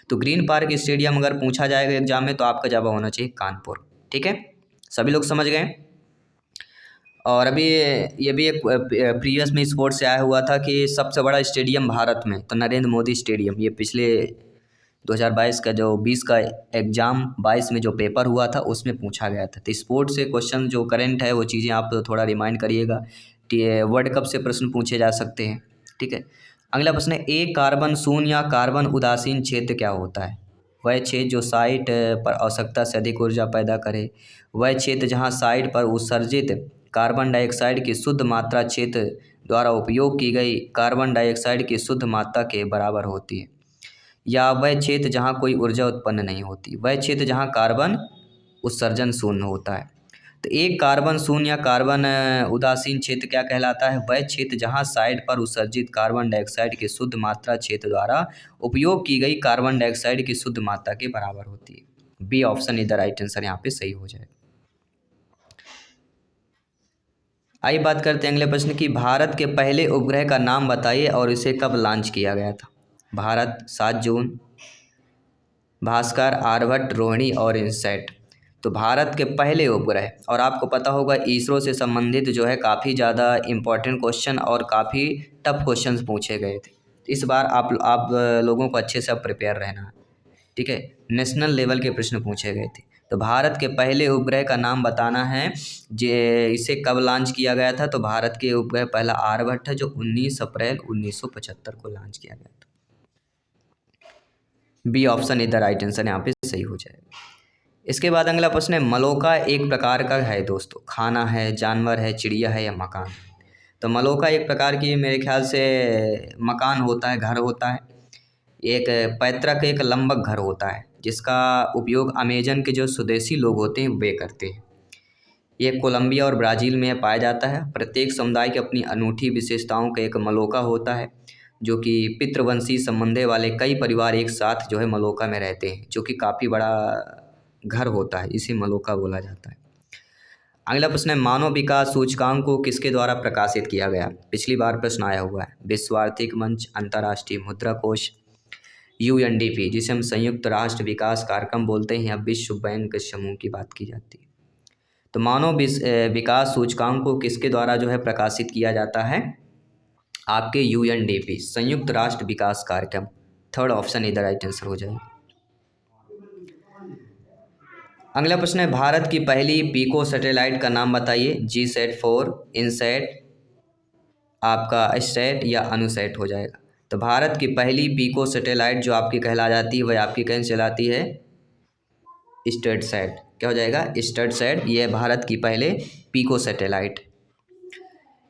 तो ग्रीन पार्क स्टेडियम अगर पूछा जाएगा एग्जाम में तो आपका जवाब होना चाहिए कानपुर। ठीक है, सभी लोग समझ गए। और अभी ये भी एक प्रीवियस में स्पोर्ट्स से आया हुआ था कि सबसे बड़ा स्टेडियम भारत में, तो नरेंद्र मोदी स्टेडियम। ये पिछले 2022 का जो 20 का एग्ज़ाम 22 में जो पेपर हुआ था उसमें पूछा गया था। तो स्पोर्ट्स से क्वेश्चन जो करंट है वो चीज़ें आप थोड़ा रिमाइंड करिएगा कि वर्ल्ड कप से प्रश्न पूछे जा सकते हैं। ठीक है, अगला प्रश्न है एक कार्बन शून्य या कार्बन उदासीन क्षेत्र क्या होता है? वह क्षेत्र जो साइट पर आवश्यकता से अधिक ऊर्जा पैदा करे। वह क्षेत्र जहाँ साइट पर उत्सर्जित कार्बन डाइऑक्साइड की शुद्ध मात्रा क्षेत्र द्वारा उपयोग की गई कार्बन डाइऑक्साइड की शुद्ध मात्रा के बराबर होती है। या वह क्षेत्र जहाँ कोई ऊर्जा उत्पन्न नहीं होती। वह क्षेत्र जहाँ कार्बन उत्सर्जन शून्य होता है। तो एक कार्बन शून्य या कार्बन उदासीन क्षेत्र क्या कहलाता है? वह क्षेत्र जहाँ साइड पर उत्सर्जित कार्बन डाइऑक्साइड की शुद्ध मात्रा क्षेत्र द्वारा उपयोग की गई कार्बन डाइऑक्साइड की शुद्ध मात्रा के बराबर होती है। B option is the right answer, यहाँ पे सही हो जाएगा। आइए बात करते हैं अगले प्रश्न की। भारत के पहले उपग्रह का नाम बताइए और इसे कब लॉन्च किया गया था? भारत 7 जून, भास्कर, आर्यभट्ट, रोहिणी और इनसैट। तो भारत के पहले उपग्रह, और आपको पता होगा इसरो से संबंधित जो है काफ़ी ज़्यादा इम्पोर्टेंट क्वेश्चन और काफ़ी टफ क्वेश्चन पूछे गए थे। इस बार आप लोगों को अच्छे से अब प्रिपेयर रहना है। ठीक है, नेशनल लेवल के प्रश्न पूछे गए थे। तो भारत के पहले उपग्रह का नाम बताना है, इसे कब लॉन्च किया गया था? तो भारत के उपग्रह पहला आर्यभट्ट है जो 19 अप्रैल 1975 को लॉन्च किया गया था। B option is the right answer, यहाँ पे सही हो जाएगा। इसके बाद अगला प्रश्न है मलोका एक प्रकार का है दोस्तों, खाना है, जानवर है, चिड़िया है या मकान? तो मलोका एक प्रकार की मेरे ख्याल से मकान होता है, घर होता है। एक पैतृक एक लंबक घर होता है जिसका उपयोग अमेजन के जो स्वदेशी लोग होते हैं वे करते हैं। ये कोलंबिया और ब्राज़ील में पाया जाता है। प्रत्येक समुदाय की अपनी अनूठी विशेषताओं का एक मलोका होता है, जो कि पितृवंशी संबंध वाले कई परिवार एक साथ जो है मलोका में रहते हैं, जो कि काफ़ी बड़ा घर होता है, इसे मलोका बोला जाता है। अगला प्रश्न है मानव विकास सूचकांक को किसके द्वारा प्रकाशित किया गया? पिछली बार प्रश्न आया हुआ है। विश्व आर्थिक मंच, अंतर्राष्ट्रीय मुद्रा कोष, UNDP जिसे हम संयुक्त राष्ट्र विकास कार्यक्रम बोलते हैं, या विश्व बैंक समूह की बात की जाती है। तो मानव विकास सूचकांक को किसके द्वारा जो है प्रकाशित किया जाता है? आपके UNDP संयुक्त राष्ट्र विकास कार्यक्रम। थर्ड ऑप्शन इधर राइट आंसर हो जाएगा। अगला प्रश्न है भारत की पहली पीको सैटेलाइट का नाम बताइए। GSAT-4, इनसैट, आपका स्टैट या अनुसैट हो जाएगा। तो भारत की पहली पीको सैटेलाइट जो आपकी कहला जाती है वह आपकी कहीं चलाती है स्टैटसैट। क्या हो जाएगा? स्टैटसैट। ये है भारत की पहले पीको सैटेलाइट।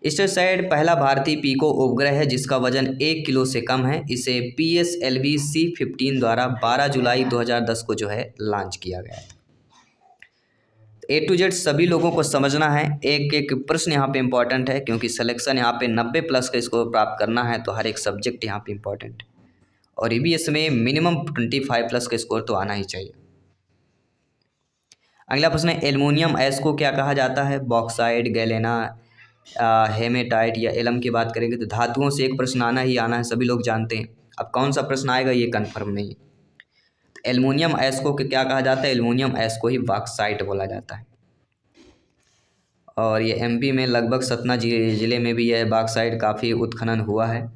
स्टैटसैट पहला भारतीय पीको उपग्रह है जिसका वजन 1 किलो से कम है। इसे PSLV C-15 द्वारा 12 जुलाई 2010 को जो है लॉन्च किया गया था। A to Z सभी लोगों को समझना है। एक एक प्रश्न यहाँ पे इम्पॉर्टेंट है क्योंकि सिलेक्शन यहाँ पे 90 प्लस का स्कोर प्राप्त करना है, तो हर एक सब्जेक्ट यहाँ पे इम्पॉर्टेंट है। और EVS में मिनिमम 25 प्लस का स्कोर तो आना ही चाहिए। अगला प्रश्न है एल्युमिनियम एस को क्या कहा जाता है? बॉक्साइट, गैलेना, हेमेटाइट या एलम की बात करेंगे तो धातुओं से एक प्रश्न आना ही आना है, सभी लोग जानते हैं। अब कौन सा प्रश्न आएगा ये कंफर्म नहीं है। तो एल्युमिनियम एस को क्या कहा जाता है? एल्युमिनियम एस को ही बॉक्साइट बोला जाता है। और ये MP में लगभग सतना जिले में भी यह बॉक्साइट काफ़ी उत्खनन हुआ है।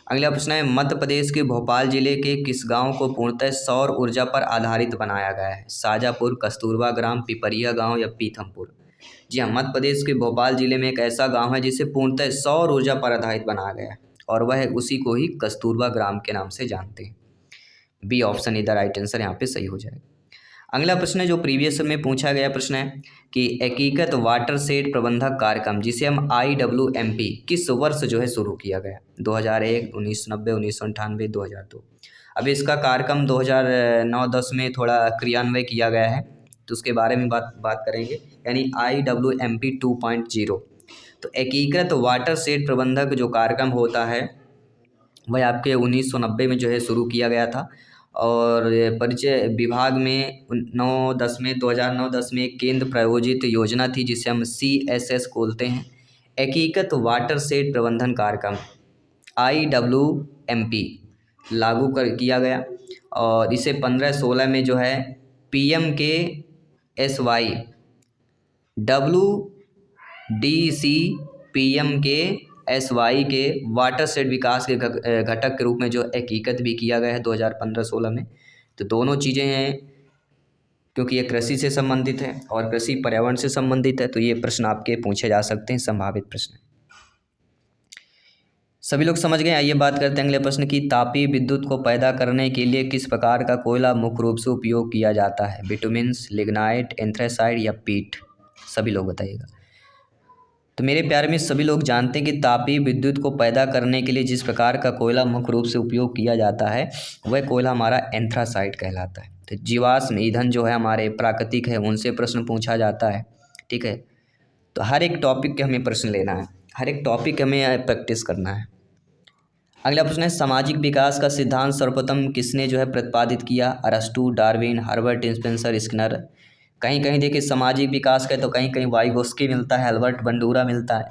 अगला प्रश्न है मध्य प्रदेश के भोपाल जिले के किस गांव को पूर्णतः सौर ऊर्जा पर आधारित बनाया गया है? शाजापुर, कस्तूरबा ग्राम, पिपरिया गांव या पीथमपुर? जी हाँ, मध्य प्रदेश के भोपाल जिले में एक ऐसा गांव है जिसे पूर्णतः सौर ऊर्जा पर आधारित बनाया गया है और वह उसी को ही कस्तूरबा ग्राम के नाम से जानते हैं। बी ऑप्शन इधर राइट आंसर, यहाँ पे सही हो जाएगा। अगला प्रश्न है जो प्रीवियस में पूछा गया प्रश्न है कि एकीकृत वाटरशेड प्रबंधक कार्यक्रम जिसे हम IWMP किस वर्ष जो है शुरू किया गया? 2001, 1990, 1998, 2002। अब इसका कार्यक्रम 2009-10 में थोड़ा क्रियान्वय किया गया है, तो उसके बारे में बात करेंगे, यानी IWMP 2.0। तो एकीकृत वाटरशेड प्रबंधक जो कार्यक्रम होता है वह आपके 1990 में जो है शुरू किया गया था, और परिचय विभाग में 2009-10 में एक केंद्र प्रायोजित योजना थी जिसे हम CSS बोलते हैं, एकीकृत वाटरशेड प्रबंधन कार्यक्रम IWMP लागू किया गया, और इसे 15-16 में जो है PMKSY WDCPMKSY के वाटरशेड विकास के घटक के रूप में जो एकीकृत भी किया गया है 2015-16 में। तो दोनों चीज़ें हैं, क्योंकि ये कृषि से संबंधित है और कृषि पर्यावरण से संबंधित है, तो ये प्रश्न आपके पूछे जा सकते हैं, संभावित प्रश्न। सभी लोग समझ गए? आइए बात करते हैं अगले प्रश्न की। तापीय विद्युत को पैदा करने के लिए किस प्रकार का कोयला मुख्य रूप से उपयोग किया जाता है? बिटुमिन्स, लिग्नाइट, एंथ्रेसाइड या पीट? सभी लोग बताइएगा। तो मेरे प्यारे में सभी लोग जानते हैं कि तापीय विद्युत को पैदा करने के लिए जिस प्रकार का कोयला मुख्य रूप से उपयोग किया जाता है वह कोयला हमारा एंथ्रासाइड कहलाता है। तो जीवाश्म ईंधन जो है हमारे प्राकृतिक है, उनसे प्रश्न पूछा जाता है, ठीक है। तो हर एक टॉपिक के हमें प्रश्न लेना है, हर एक टॉपिक हमें प्रैक्टिस करना है। अगला प्रश्न है सामाजिक विकास का सिद्धांत सर्वप्रथम किसने जो है प्रतिपादित किया? अरस्तू, डार्विन, हर्बर्ट स्पेंसर, स्किनर। कहीं कहीं देखिए सामाजिक विकास का तो कहीं कहीं वाइगोस्की मिलता है, अल्बर्ट बंडूरा मिलता है,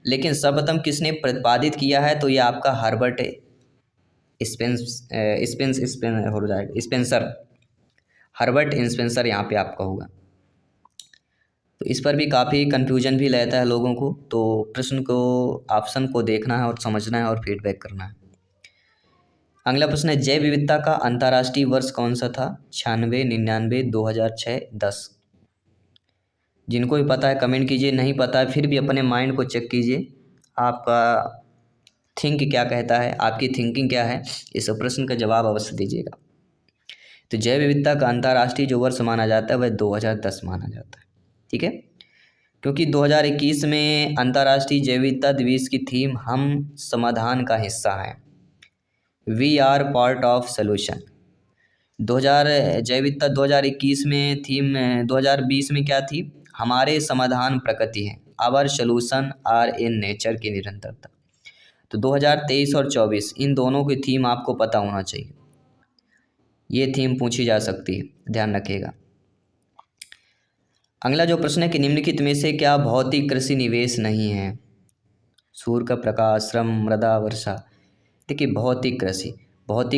लेकिन सर्वप्रथम किसने प्रतिपादित किया है? तो ये आपका हर्बर्ट स्पेंसर, हर्बर्ट स्पेंसर यहाँ पे आपका होगा। तो इस पर भी काफ़ी कन्फ्यूजन भी रहता है लोगों को, तो प्रश्न को ऑप्शन को देखना है और समझना है और फीडबैक करना है। अगला प्रश्न है जैव विविधता का अंतर्राष्ट्रीय वर्ष कौन सा था? 96, 99, 2006, 10। जिनको भी पता है कमेंट कीजिए, नहीं पता है फिर भी अपने माइंड को चेक कीजिए, आपका थिंक क्या कहता है, आपकी थिंकिंग क्या है, इस प्रश्न का जवाब अवश्य दीजिएगा। तो जैव विविधता का अंतर्राष्ट्रीय जो वर्ष माना जाता है वह 2010 माना जाता है, ठीक है, क्योंकि 2021 में अंतर्राष्ट्रीय जैव विविधता दिवस की थीम हम समाधान का हिस्सा हैं, we are part of solution. 2000 जैव विविधता 2021 में थीम, 2020 में क्या थी? हमारे समाधान प्रकृति है, our solution are in nature की निरंतरता। तो 2023 और 24 इन दोनों की थीम आपको पता होना चाहिए, ये थीम पूछी जा सकती है, ध्यान रखिएगा। अगला जो प्रश्न है कि निम्नलिखित में से क्या भौतिक कृषि निवेश नहीं है? सूर्य का प्रकाश, श्रम, मृदा, वर्षा। देखिए भौतिक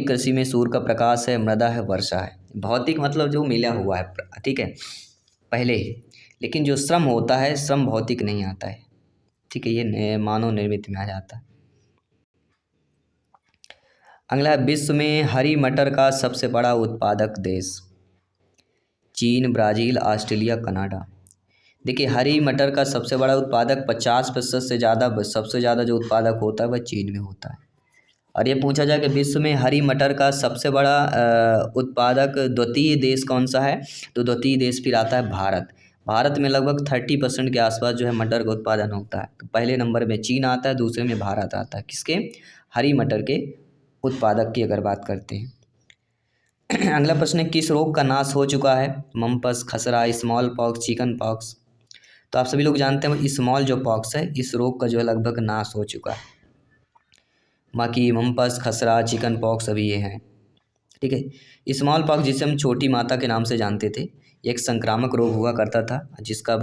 कृषि में सूर्य का प्रकाश है, मृदा है, वर्षा है। भौतिक मतलब जो मिला हुआ है, ठीक है, पहले ही। लेकिन जो श्रम होता है, श्रम भौतिक नहीं आता है, ठीक है, ये मानव निर्मित में आ जाता है। अगला, विश्व में हरी मटर का सबसे बड़ा उत्पादक देश? चीन, ब्राज़ील, ऑस्ट्रेलिया, कनाडा। देखिए हरी मटर का सबसे बड़ा उत्पादक 50% से ज़्यादा, सबसे ज़्यादा जो उत्पादक होता है वह चीन में होता है। और ये पूछा जाए कि विश्व में हरी मटर का सबसे बड़ा उत्पादक द्वितीय देश कौन सा है? तो द्वितीय देश फिर आता है भारत। भारत में लगभग 30% के आसपास जो है मटर का उत्पादन होता है। तो पहले नंबर में चीन आता है, दूसरे में भारत आता है। किसके? हरी मटर के उत्पादक की अगर बात करते हैं। अगला प्रश्न है किस रोग का नाश हो चुका है? मम्पस, खसरा, स्मॉल पॉक्स, चिकन पॉक्स। तो आप सभी लोग जानते हैं स्मॉल जो पॉक्स है इस रोग का जो है लगभग नाश हो चुका है। बाकी मम्पस, खसरा, चिकन पॉक्स अभी ये हैं, ठीक है। स्मॉल पॉक्स जिसे हम छोटी माता के नाम से जानते थे, एक संक्रामक रोग हुआ करता था जिसका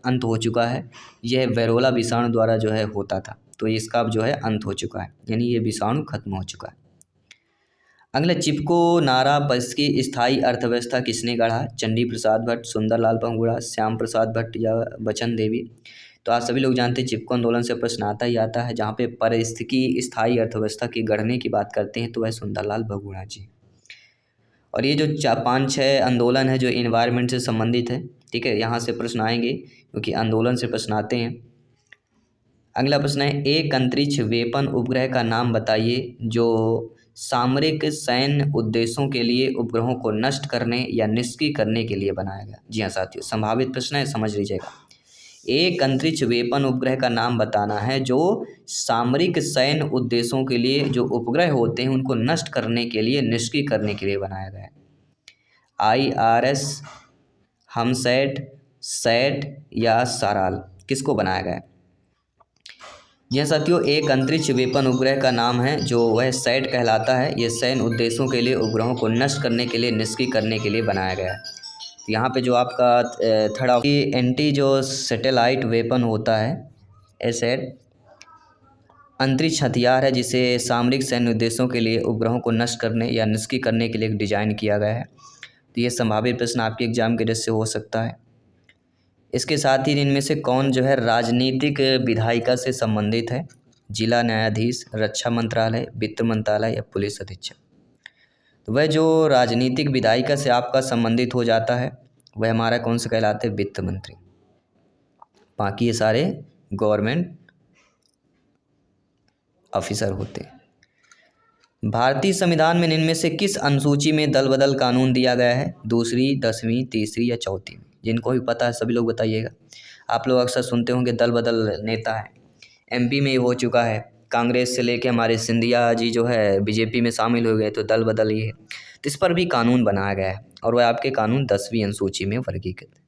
अंत हो चुका है। यह वेरोला विषाणु द्वारा जो है होता था, तो इसका अब जो है अंत हो चुका है, यानी ये विषाणु खत्म हो चुका है। अगला, चिपको नारा बस की स्थायी अर्थव्यवस्था किसने गढ़ा? चंडी प्रसाद भट्ट, सुंदरलाल पंगुड़ा, श्याम प्रसाद भट्ट या बचन देवी। तो आप सभी लोग जानते हैं चिपको आंदोलन से प्रश्न आता ही आता है, जहाँ पे पारिस्थितिकी स्थायी अर्थव्यवस्था की गढ़ने की बात करते हैं तो वह सुंदरलाल बगुड़ा जी। और ये जो 5-6 आंदोलन है जो इन्वायरमेंट से संबंधित है, ठीक है, यहाँ से प्रश्न आएंगे क्योंकि आंदोलन से प्रश्न आते हैं। अगला प्रश्न है एक अंतरिक्ष वेपन उपग्रह का नाम बताइए जो सामरिक सैन्य उद्देश्यों के लिए उपग्रहों को नष्ट करने या निष्क्रिय करने के लिए बनाया गया? जी हाँ साथियों, संभावित प्रश्न है, समझ लीजिएगा। एक अंतरिक्ष वेपन उपग्रह का नाम बताना है जो सामरिक सैन्य उद्देश्यों के लिए जो उपग्रह होते हैं उनको नष्ट करने के लिए, निष्क्रिय करने के लिए बनाया गया है। IRS, हमसैट, सैट या साराल, किसको बनाया गया है? जी हाँ साथियों, एक अंतरिक्ष वेपन उपग्रह का नाम है जो वह सैट कहलाता है। ये सैन्य उद्देश्यों के लिए उपग्रहों को नष्ट करने के लिए, निष्क्रिय करने के लिए बनाया गया है। तो यहाँ पे जो आपका थर्ड एंटी जो सैटेलाइट वेपन होता है, एसैट अंतरिक्ष हथियार है जिसे सामरिक सैन्य उद्देश्यों के लिए उपग्रहों को नष्ट करने या निष्क्रिय करने के लिए डिजाइन किया गया है। तो ये संभावित प्रश्न आपके एग्जाम के दृष्टि से हो सकता है। इसके साथ ही इनमें से कौन जो है राजनीतिक विधायिका से संबंधित है? जिला न्यायाधीश, रक्षा मंत्रालय, वित्त मंत्रालय या पुलिस अधीक्षक? तो वह जो राजनीतिक विधायिका से आपका संबंधित हो जाता है वह हमारा कौन सा कहलाते हैं? वित्त मंत्री। बाकी ये सारे गवर्नमेंट ऑफिसर होते हैं। भारतीय संविधान में इनमें से किस अनुसूची में दल बदल कानून दिया गया है? दूसरी, 10वीं, तीसरी या चौथी में? जिनको भी पता है सभी लोग बताइएगा। आप लोग अक्सर सुनते होंगे दल बदल नेता है, MP में ही हो चुका है। कांग्रेस से लेके हमारे सिंधिया जी जो है BJP में शामिल हो गए, तो दल बदल ही है। तो इस पर भी कानून बनाया गया है और वह आपके कानून 10वीं अनुसूची में वर्गीकृत है।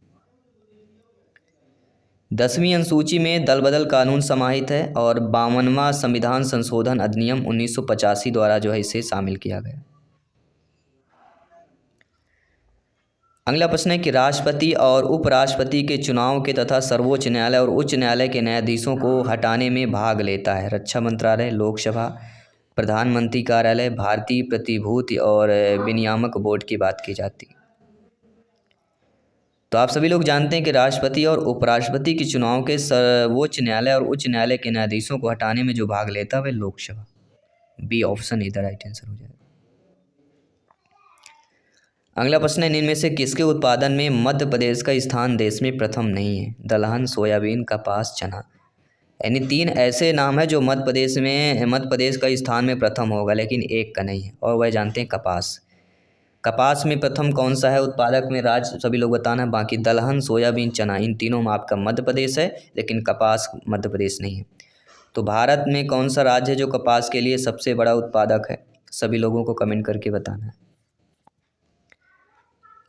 10वीं अनुसूची में दल बदल कानून समाहित है और 52वां संविधान संशोधन अधिनियम 1985 द्वारा जो है इसे शामिल किया गया। अगला प्रश्न है कि राष्ट्रपति और उपराष्ट्रपति के चुनाव के तथा सर्वोच्च न्यायालय और उच्च न्यायालय के न्यायाधीशों को हटाने में भाग लेता है? रक्षा मंत्रालय, लोकसभा, प्रधानमंत्री कार्यालय, भारतीय प्रतिभूति और विनियामक बोर्ड की बात की जाती है। तो आप सभी लोग जानते हैं कि राष्ट्रपति और उपराष्ट्रपति के चुनाव के सर्वोच्च न्यायालय और उच्च न्यायालय के न्यायाधीशों को हटाने में जो भाग लेता है वह लोकसभा। बी ऑप्शन इधर राइट आंसर हो जाएगा। अगला प्रश्न है इनमें से किसके उत्पादन में मध्य प्रदेश का स्थान देश में प्रथम नहीं है? दलहन, सोयाबीन, कपास, चना। यानी 3 ऐसे नाम है जो मध्य प्रदेश का स्थान में प्रथम होगा, लेकिन एक का नहीं है और वह जानते हैं कपास। कपास में प्रथम कौन सा है उत्पादक में राज्य? सभी लोग बताना है। बाकी दलहन, सोयाबीन, चना, इन तीनों में आपका मध्य प्रदेश है, लेकिन कपास मध्य प्रदेश नहीं है। तो भारत में कौन सा राज्य है जो कपास के लिए सबसे बड़ा उत्पादक है? सभी लोगों को कमेंट करके बताना है।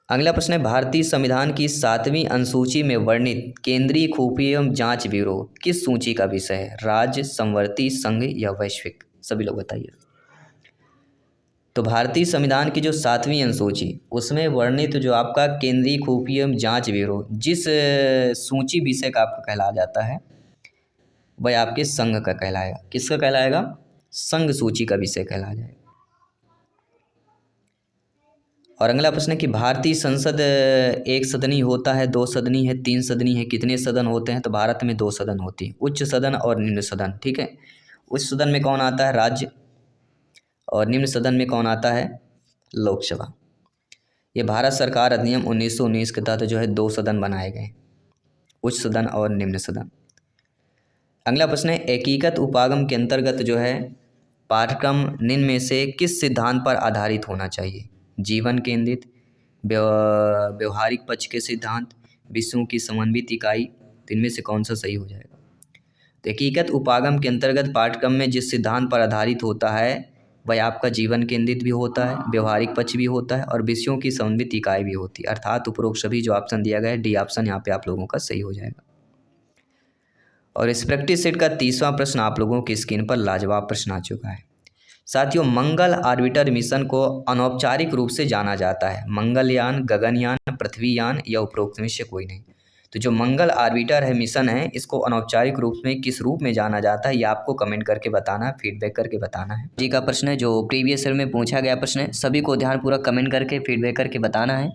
अगला प्रश्न है भारतीय संविधान की 7वीं अनुसूची में वर्णित केंद्रीय खुफिया एवं जांच ब्यूरो किस सूची का विषय है? राज्य, समवर्ती, संघ या वैश्विक? सभी लोग बताइए। तो भारतीय संविधान की जो 7वीं अनुसूची उसमें वर्णित जो आपका केंद्रीय खुफिया एवं जांच ब्यूरो जिस सूची विषय का आपका कहलाया जाता है वह आपके संघ का कहलाएगा। किसका कहलाएगा? संघ सूची का विषय कहलाया जाएगा। और अगला प्रश्न है कि भारतीय संसद एक सदनी होता है, 2 सदनी है, 3 सदनी है, कितने सदन होते हैं? तो भारत में 2 सदन होती है, उच्च सदन और निम्न सदन। ठीक है, उच्च सदन में कौन आता है? राज्य। और निम्न सदन में कौन आता है? लोकसभा। ये भारत सरकार अधिनियम 1919 के तहत जो है 2 सदन बनाए गए, उच्च सदन और निम्न सदन। अगला प्रश्न है एकीकृत उपागम के अंतर्गत जो है पाठ्यक्रम निम्न में से किस सिद्धांत पर आधारित होना चाहिए? जीवन केंद्रित, व्यवहारिक पक्ष के सिद्धांत, विषयों की समन्वित इकाई। तो इनमें से कौन सा सही हो जाएगा? तो एकीकृत उपागम के अंतर्गत पाठ्यक्रम में जिस सिद्धांत पर आधारित होता है वह आपका जीवन केंद्रित भी होता है, व्यवहारिक पक्ष भी होता है और विषयों की समन्वित इकाई भी होती है। अर्थात उपरोक्त सभी जो ऑप्शन दिया गया है डी ऑप्शन यहाँ पे आप लोगों का सही हो जाएगा। और इस प्रैक्टिस सेट का 30वां प्रश्न आप लोगों की स्क्रीन पर लाजवाब प्रश्न आ चुका है। साथियों, मंगल ऑर्बिटर मिशन को अनौपचारिक रूप से जाना जाता है मंगलयान, गगनयान, पृथ्वीयान या उपरोक्त में से कोई नहीं। तो जो मंगल ऑर्बिटर है मिशन है इसको अनौपचारिक रूप में किस रूप में जाना जाता है ये आपको कमेंट करके बताना है, फीडबैक करके बताना है। जी का प्रश्न है जो प्रीवियस ईयर में पूछा गया प्रश्न है, सभी को ध्यानपूर्वक कमेंट करके फीडबैक करके बताना है।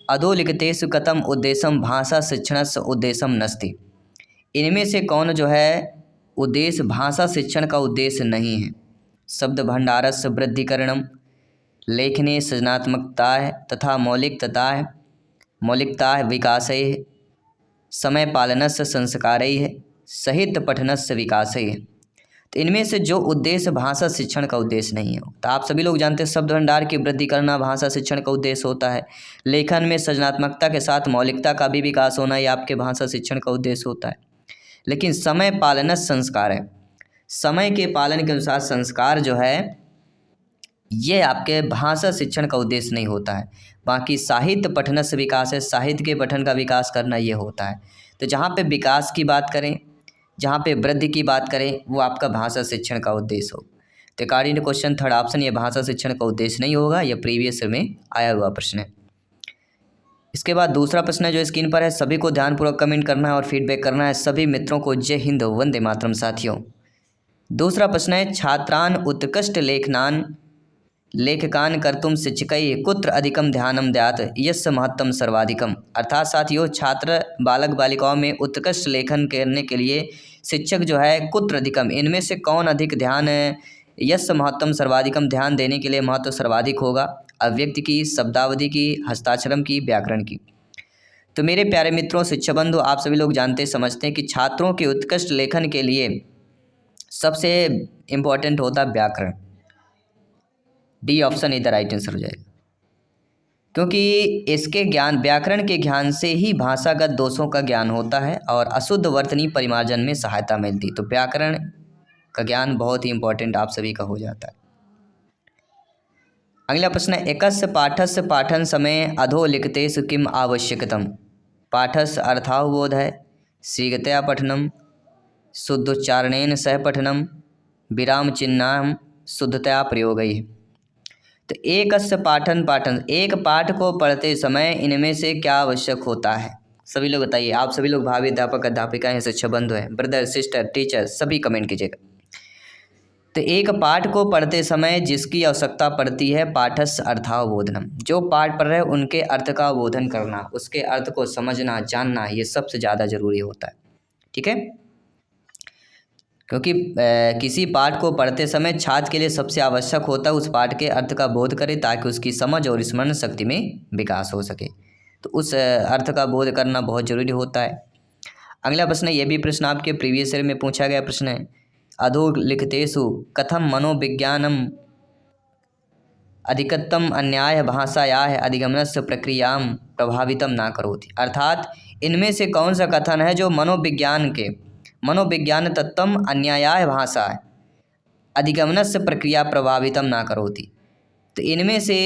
अधोलिखितेषु कथम उद्देश्यम भाषा शिक्षणस्य उद्देश्यम नस्ति। इनमें से कौन जो है उद्देश्य भाषा शिक्षण का उद्देश्य नहीं है? शब्द भंडारस्य वृद्धिकरणम, लेखने सृजनात्मकता तथा मौलिकता विकासय, समय पालनस्य संस्कारैः, साहित्य पठनस्य विकासैः। तो इनमें से जो उद्देश्य भाषा शिक्षण का उद्देश्य नहीं हो, तो आप सभी लोग जानते हैं शब्द भंडार की वृद्धि करना भाषा शिक्षण का उद्देश्य होता है। लेखन में सृजनात्मकता के साथ मौलिकता का भी विकास होना ये आपके भाषा शिक्षण का उद्देश्य होता है। लेकिन समय पालन संस्कार है, समय के पालन के अनुसार संस्कार जो है ये आपके भाषा शिक्षण का उद्देश्य नहीं होता है। बाकी साहित्य पठन से विकास है, साहित्य के पठन का विकास करना ये होता है। तो जहाँ पे विकास की बात करें, जहाँ पे वृद्धि की बात करें, वो आपका भाषा शिक्षण का उद्देश्य हो। तो according to question third option ये भाषा शिक्षण का उद्देश्य नहीं होगा, यह प्रीवियस में आया हुआ प्रश्न है। इसके बाद दूसरा प्रश्न है जो स्क्रीन पर है, सभी को ध्यानपूर्वक कमेंट करना है और फीडबैक करना है। सभी मित्रों को जय हिंद, वंदे मातरम साथियों। दूसरा प्रश्न है, छात्रान उत्कृष्ट लेखकान कर्तुम शिक्षकै कुत्र अधिकम ध्यानम द्यात यस्य महत्तम सर्वाधिकम। अर्थात साथियों, छात्र बालक बालिकाओं में उत्कृष्ट लेखन करने के लिए शिक्षक जो है कुत्र अधिकम, इनमें से कौन अधिक ध्यान यस्य महत्तम सर्वाधिकम ध्यान देने के लिए महत्व सर्वाधिक होगा। अव्यक्ति की, शब्दावधि की, हस्ताक्षरम की, व्याकरण की। तो मेरे प्यारे मित्रों, शिक्षा बंधु, आप सभी लोग जानते समझते हैं कि छात्रों के उत्कृष्ट लेखन के लिए सबसे इम्पोर्टेंट होता है व्याकरण। डी ऑप्शन इधर राइट आंसर हो जाएगा, क्योंकि इसके ज्ञान, व्याकरण के ज्ञान से ही भाषागत दोषों का ज्ञान होता है और अशुद्ध वर्तनी परिमार्जन में सहायता मिलती। तो व्याकरण का ज्ञान बहुत ही इम्पोर्टेंट आप सभी का हो जाता है। अगला प्रश्न है, एकस्य पाठस्य पाठन समय अधो लिखतेषु किम आवश्यकतम। पाठस्य अर्थावबोध है, शीघ्रतया पठनम, शुद्धोच्चारणेन सह पठनम, विराम चिह्नाम शुद्धतया प्रयोगैः। तो एकस्य पाठन, एक पाठ को पढ़ते समय इनमें से क्या आवश्यक होता है। सभी लोग बताइए, आप सभी लोग भावी अध्यापक अध्यापिका हैं, शिक्षा बंधु हैं, ब्रदर सिस्टर टीचर सभी कमेंट कीजिएगा। तो एक पाठ को पढ़ते समय जिसकी आवश्यकता पड़ती है, पाठस्य अर्थावबोधनम, जो पाठ पढ़ रहे हैं उनके अर्थ का बोधन करना, उसके अर्थ को समझना जानना, ये सबसे ज़्यादा जरूरी होता है। ठीक है, क्योंकि किसी पाठ को पढ़ते समय छात्र के लिए सबसे आवश्यक होता है उस पाठ के अर्थ का बोध करे ताकि उसकी समझ और स्मरण शक्ति में विकास हो सके। तो उस अर्थ का बोध करना बहुत ज़रूरी होता है। अगला प्रश्न है, ये भी प्रश्न आपके प्रीवियस ईयर में पूछा गया प्रश्न है, अधोलिखितेषु कथम मनोविज्ञानम अधिकतम अन्याय भाषायाः अधिगमनस्य प्रक्रियां प्रभावितम ना करोति। अर्थात इनमें से कौन सा कथन है जो मनोविज्ञान तत्वम अन्यायाय भाषा अधिगमनस्य प्रक्रिया प्रभावितम ना करोति। तो इनमें से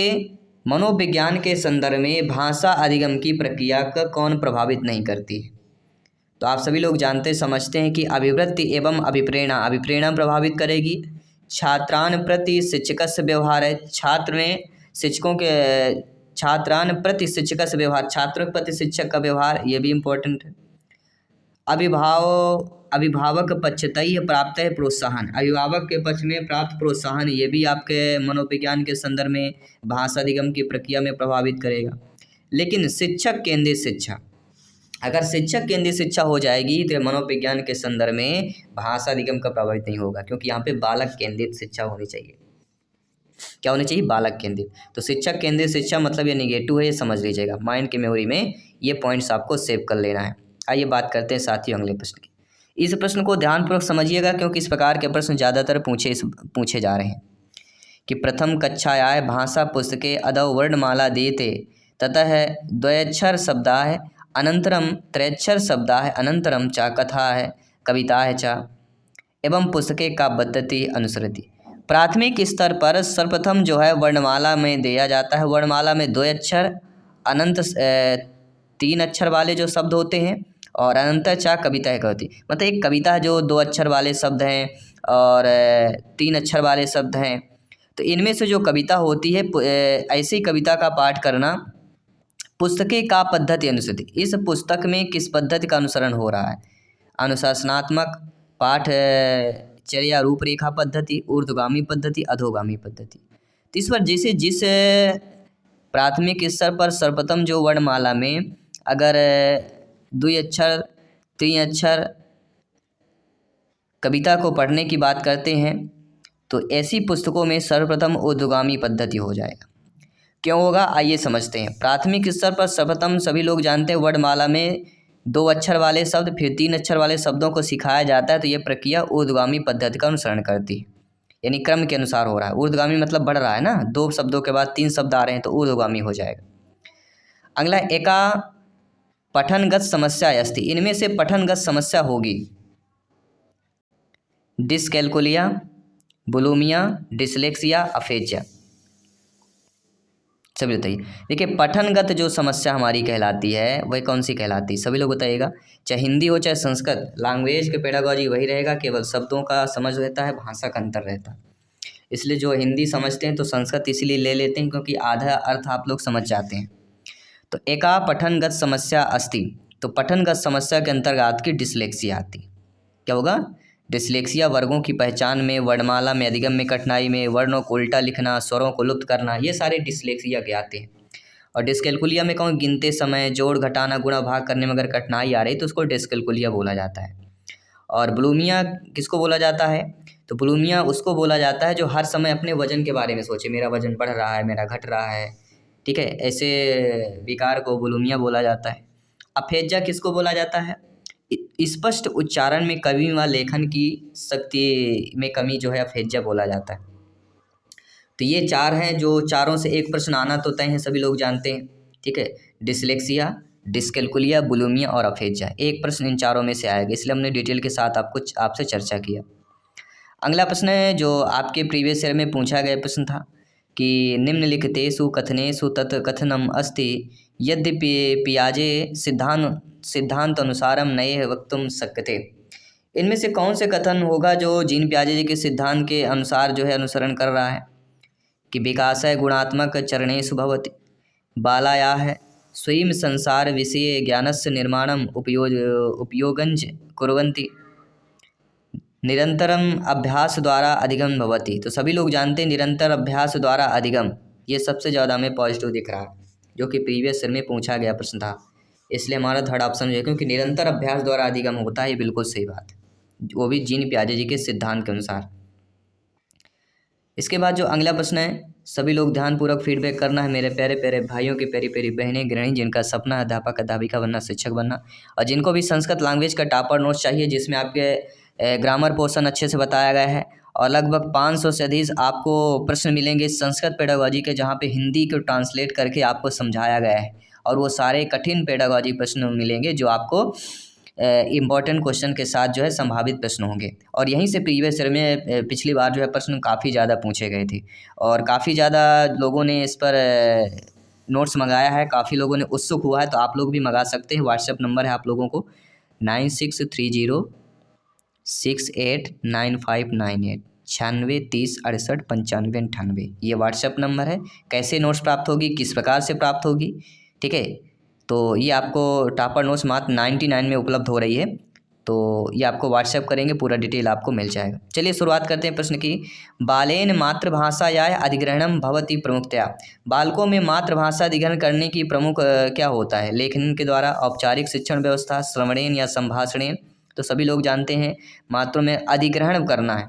मनोविज्ञान के संदर्भ में भाषा अधिगम की प्रक्रिया का कौन प्रभावित नहीं करती है। तो आप सभी लोग जानते समझते हैं कि अभिवृत्ति एवं अभिप्रेरणा प्रभावित करेगी। छात्रान प्रति शिक्षकस्य व्यवहार है, छात्रान प्रति शिक्षकस्य व्यवहार, छात्रों के प्रति शिक्षक का व्यवहार, ये भी इम्पोर्टेंट है। अभिभावक पक्षतः प्राप्त है प्रोत्साहन, अभिभावक के पक्ष में प्राप्त प्रोत्साहन, ये भी आपके मनोविज्ञान के संदर्भ में भाषा अधिगम की प्रक्रिया में प्रभावित करेगा। लेकिन शिक्षक केंद्रित शिक्षा, अगर शिक्षक केंद्रित शिक्षा हो जाएगी तो मनोविज्ञान के संदर्भ में भाषा अधिगम का प्रभावित नहीं होगा, क्योंकि यहाँ पे बालक केंद्रित शिक्षा होनी चाहिए। क्या होनी चाहिए? बालक केंद्रित। तो शिक्षक केंद्रित शिक्षा मतलब ये निगेटिव है, ये समझ लीजिएगा, माइंड की मेमोरी में ये पॉइंट्स आपको सेव कर लेना है। आइए बात करते हैं साथियों अगले प्रश्न की। इस प्रश्न को ध्यानपूर्वक समझिएगा क्योंकि इस प्रकार के प्रश्न ज़्यादातर पूछे जा रहे हैं कि प्रथम कक्षायाः भाषा पुस्तके अदौ वर्णमाला दीयते ततः द्वयक्षर शब्दाः अनंतरम त्रयक्षर शब्दाः अनंतरम च कथाः कविताः च एवं पुस्तके का पद्धति अनुसरति। प्राथमिक स्तर पर सर्वप्रथम जो है वर्णमाला में दिया जाता है। वर्णमाला में 2 अक्षर, अनंत 3 अक्षर वाले जो शब्द होते हैं और अनंतर चा कविता है होती, मतलब एक कविता जो 2 अक्षर वाले शब्द हैं और 3 अक्षर वाले शब्द हैं। तो इनमें से जो कविता होती है, ऐसी कविता का पाठ करना पुस्तके का पद्धति अनुसृति, इस पुस्तक में किस पद्धति का अनुसरण हो रहा है, अनुशासनात्मक, पाठचर्या रूपरेखा पद्धति, ऊर्ध्वगामी पद्धति, अधोगामी पद्धति। तो इस पर जिस प्राथमिक स्तर पर सर्वप्रथम जो वर्णमाला में अगर 2 अक्षर 3 अक्षर कविता को पढ़ने की बात करते हैं तो ऐसी पुस्तकों में सर्वप्रथम ऊर्ध्वगामी पद्धति हो जाएगा। क्यों होगा आइए समझते हैं। प्राथमिक स्तर पर सर्वप्रथम सभी लोग जानते हैं वर्णमाला में 2 अक्षर वाले शब्द फिर 3 अक्षर वाले शब्दों को सिखाया जाता है तो ये प्रक्रिया ऊर्ध्वगामी पद्धति का अनुसरण करती है, यानी क्रम के अनुसार हो रहा है। ऊर्ध्वगामी मतलब बढ़ रहा है ना, 2 शब्दों के बाद 3 शब्द आ रहे हैं तो ऊर्ध्वगामी हो जाएगा। अगला एका पठनगत समस्या अस्ति, इनमें से पठनगत समस्या होगी डिस्कैल्कुलिया, बुलिमिया, डिसलेक्सिया, अफेजिया। सभी बताइए। देखिए पठनगत जो समस्या हमारी कहलाती है वह कौन सी कहलाती है, सभी लोग बताइएगा। चाहे हिंदी हो चाहे संस्कृत, लैंग्वेज के पेडागॉजी वही रहेगा, केवल शब्दों का समझ रहता है, भाषा का अंतर रहता है। इसलिए जो हिंदी समझते हैं तो संस्कृत इसलिए ले लेते हैं क्योंकि आधा अर्थ आप लोग समझ जाते हैं। तो एका पठनगत समस्या अस्ति, तो पठनगत समस्या के अंतर्गत आपकी डिसलेक्सिया आती। क्या होगा? डिसलेक्सिया वर्गों की पहचान में, वर्णमाला में, अधिगम में कठिनाई में, वर्णों को उल्टा लिखना, स्वरों को लुप्त करना, ये सारे डिसलेक्सिया के आते हैं। और डिस्कैल्कुलिया में कौन, गिनते समय जोड़ घटाना गुणा भाग करने में अगर कठिनाई आ रही तो उसको डिस्कैल्कुलिया बोला जाता है। और बुलिमिया किसको बोला जाता है? तो बुलिमिया उसको बोला जाता है जो हर समय अपने वजन के बारे में सोचे, मेरा वजन बढ़ रहा है, मेरा घट रहा है, ठीक है, ऐसे विकार को बुलिमिया बोला जाता है। अफेज्या किसको बोला जाता है? स्पष्ट उच्चारण में कवि व लेखन की शक्ति में कमी जो है अफेज्या बोला जाता है। तो ये 4 हैं, जो चारों से एक प्रश्न आना तो तय है, सभी लोग जानते हैं, ठीक है। डिसलेक्सिया, डिस्कैल्कुलिया, बुलिमिया और अफेज्या, एक प्रश्न इन चारों में से आएगा, इसलिए हमने डिटेल के साथ आपसे चर्चा किया। अगला प्रश्न है जो आपके प्रीवियस ईयर में पूछा गया प्रश्न था कि निम्नलिखितेषु कथनेषु तत् कथनम अस्ति यद्यपि पियाजे सिद्धांत अनुसारम नए वक्तुम शक्यते। इनमें से कौन से कथन होगा जो जीन पियाजे जी के सिद्धांत के अनुसार जो है अनुसरण कर रहा है? कि विकासः गुणात्मक चरणेषु भवति, बालायाः स्वयं संसार विषये ज्ञानस्य निर्माणम उपयोगञ्च कुर्वन्ति, निरंतरम अभ्यास द्वारा अधिगम भवति। तो सभी लोग जानते हैं निरंतर अभ्यास द्वारा अधिगम, ये सबसे ज़्यादा हमें पॉजिटिव दिख रहा है, जो कि प्रीवियस ईयर में पूछा गया प्रश्न था, इसलिए हमारा थर्ड ऑप्शन है, क्योंकि निरंतर अभ्यास द्वारा अधिगम होता है, ये बिल्कुल सही बात है, वो भी जीन पियाजे जी के सिद्धांत के अनुसार। इसके बाद जो अगला प्रश्न है, सभी लोग ध्यानपूर्वक फीडबैक करना है, मेरे प्यारे प्यारे भाइयों की, प्यारी प्यारी बहनें, गृहिणी जिनका सपना है अध्यापक अध्यापिका बनना, शिक्षक बनना, और जिनको भी संस्कृत लैंग्वेज का टॉपर नोट्स चाहिए जिसमें आपके ग्रामर पोर्शन अच्छे से बताया गया है, और लगभग 500 से अधिक आपको प्रश्न मिलेंगे संस्कृत पेडागॉजी के, जहाँ पे हिंदी को ट्रांसलेट करके आपको समझाया गया है, और वो सारे कठिन पेडागॉजी प्रश्न मिलेंगे जो आपको इम्पॉर्टेंट क्वेश्चन के साथ जो है संभावित प्रश्न होंगे। और यहीं से प्रीवियस ईयर में पिछली बार जो है प्रश्न काफ़ी ज़्यादा पूछे गए थे, और काफ़ी ज़्यादा लोगों ने इस पर नोट्स मंगाया है, काफ़ी लोगों ने उत्सुक हुआ है, तो आप लोग भी मंगा सकते हैं। व्हाट्सएप नंबर है आप लोगों को 9630689598 9630689598, ये व्हाट्सएप नंबर है। कैसे नोट्स प्राप्त होगी, किस प्रकार से प्राप्त होगी, ठीक है, तो ये आपको टॉपर नोट्स मात्र 99 में उपलब्ध हो रही है, तो ये आपको व्हाट्सएप करेंगे, पूरा डिटेल आपको मिल जाएगा। चलिए शुरुआत करते हैं प्रश्न की। बालेन मातृभाषायाः अधिग्रहणम भवति प्रमुखतया, बालकों में मातृभाषा अधिग्रहण करने की प्रमुख क्या होता है? लेखन के द्वारा, औपचारिक शिक्षण व्यवस्था, श्रवणेन या संभाषणेन। तो सभी लोग जानते हैं मातृ में अधिग्रहण करना है,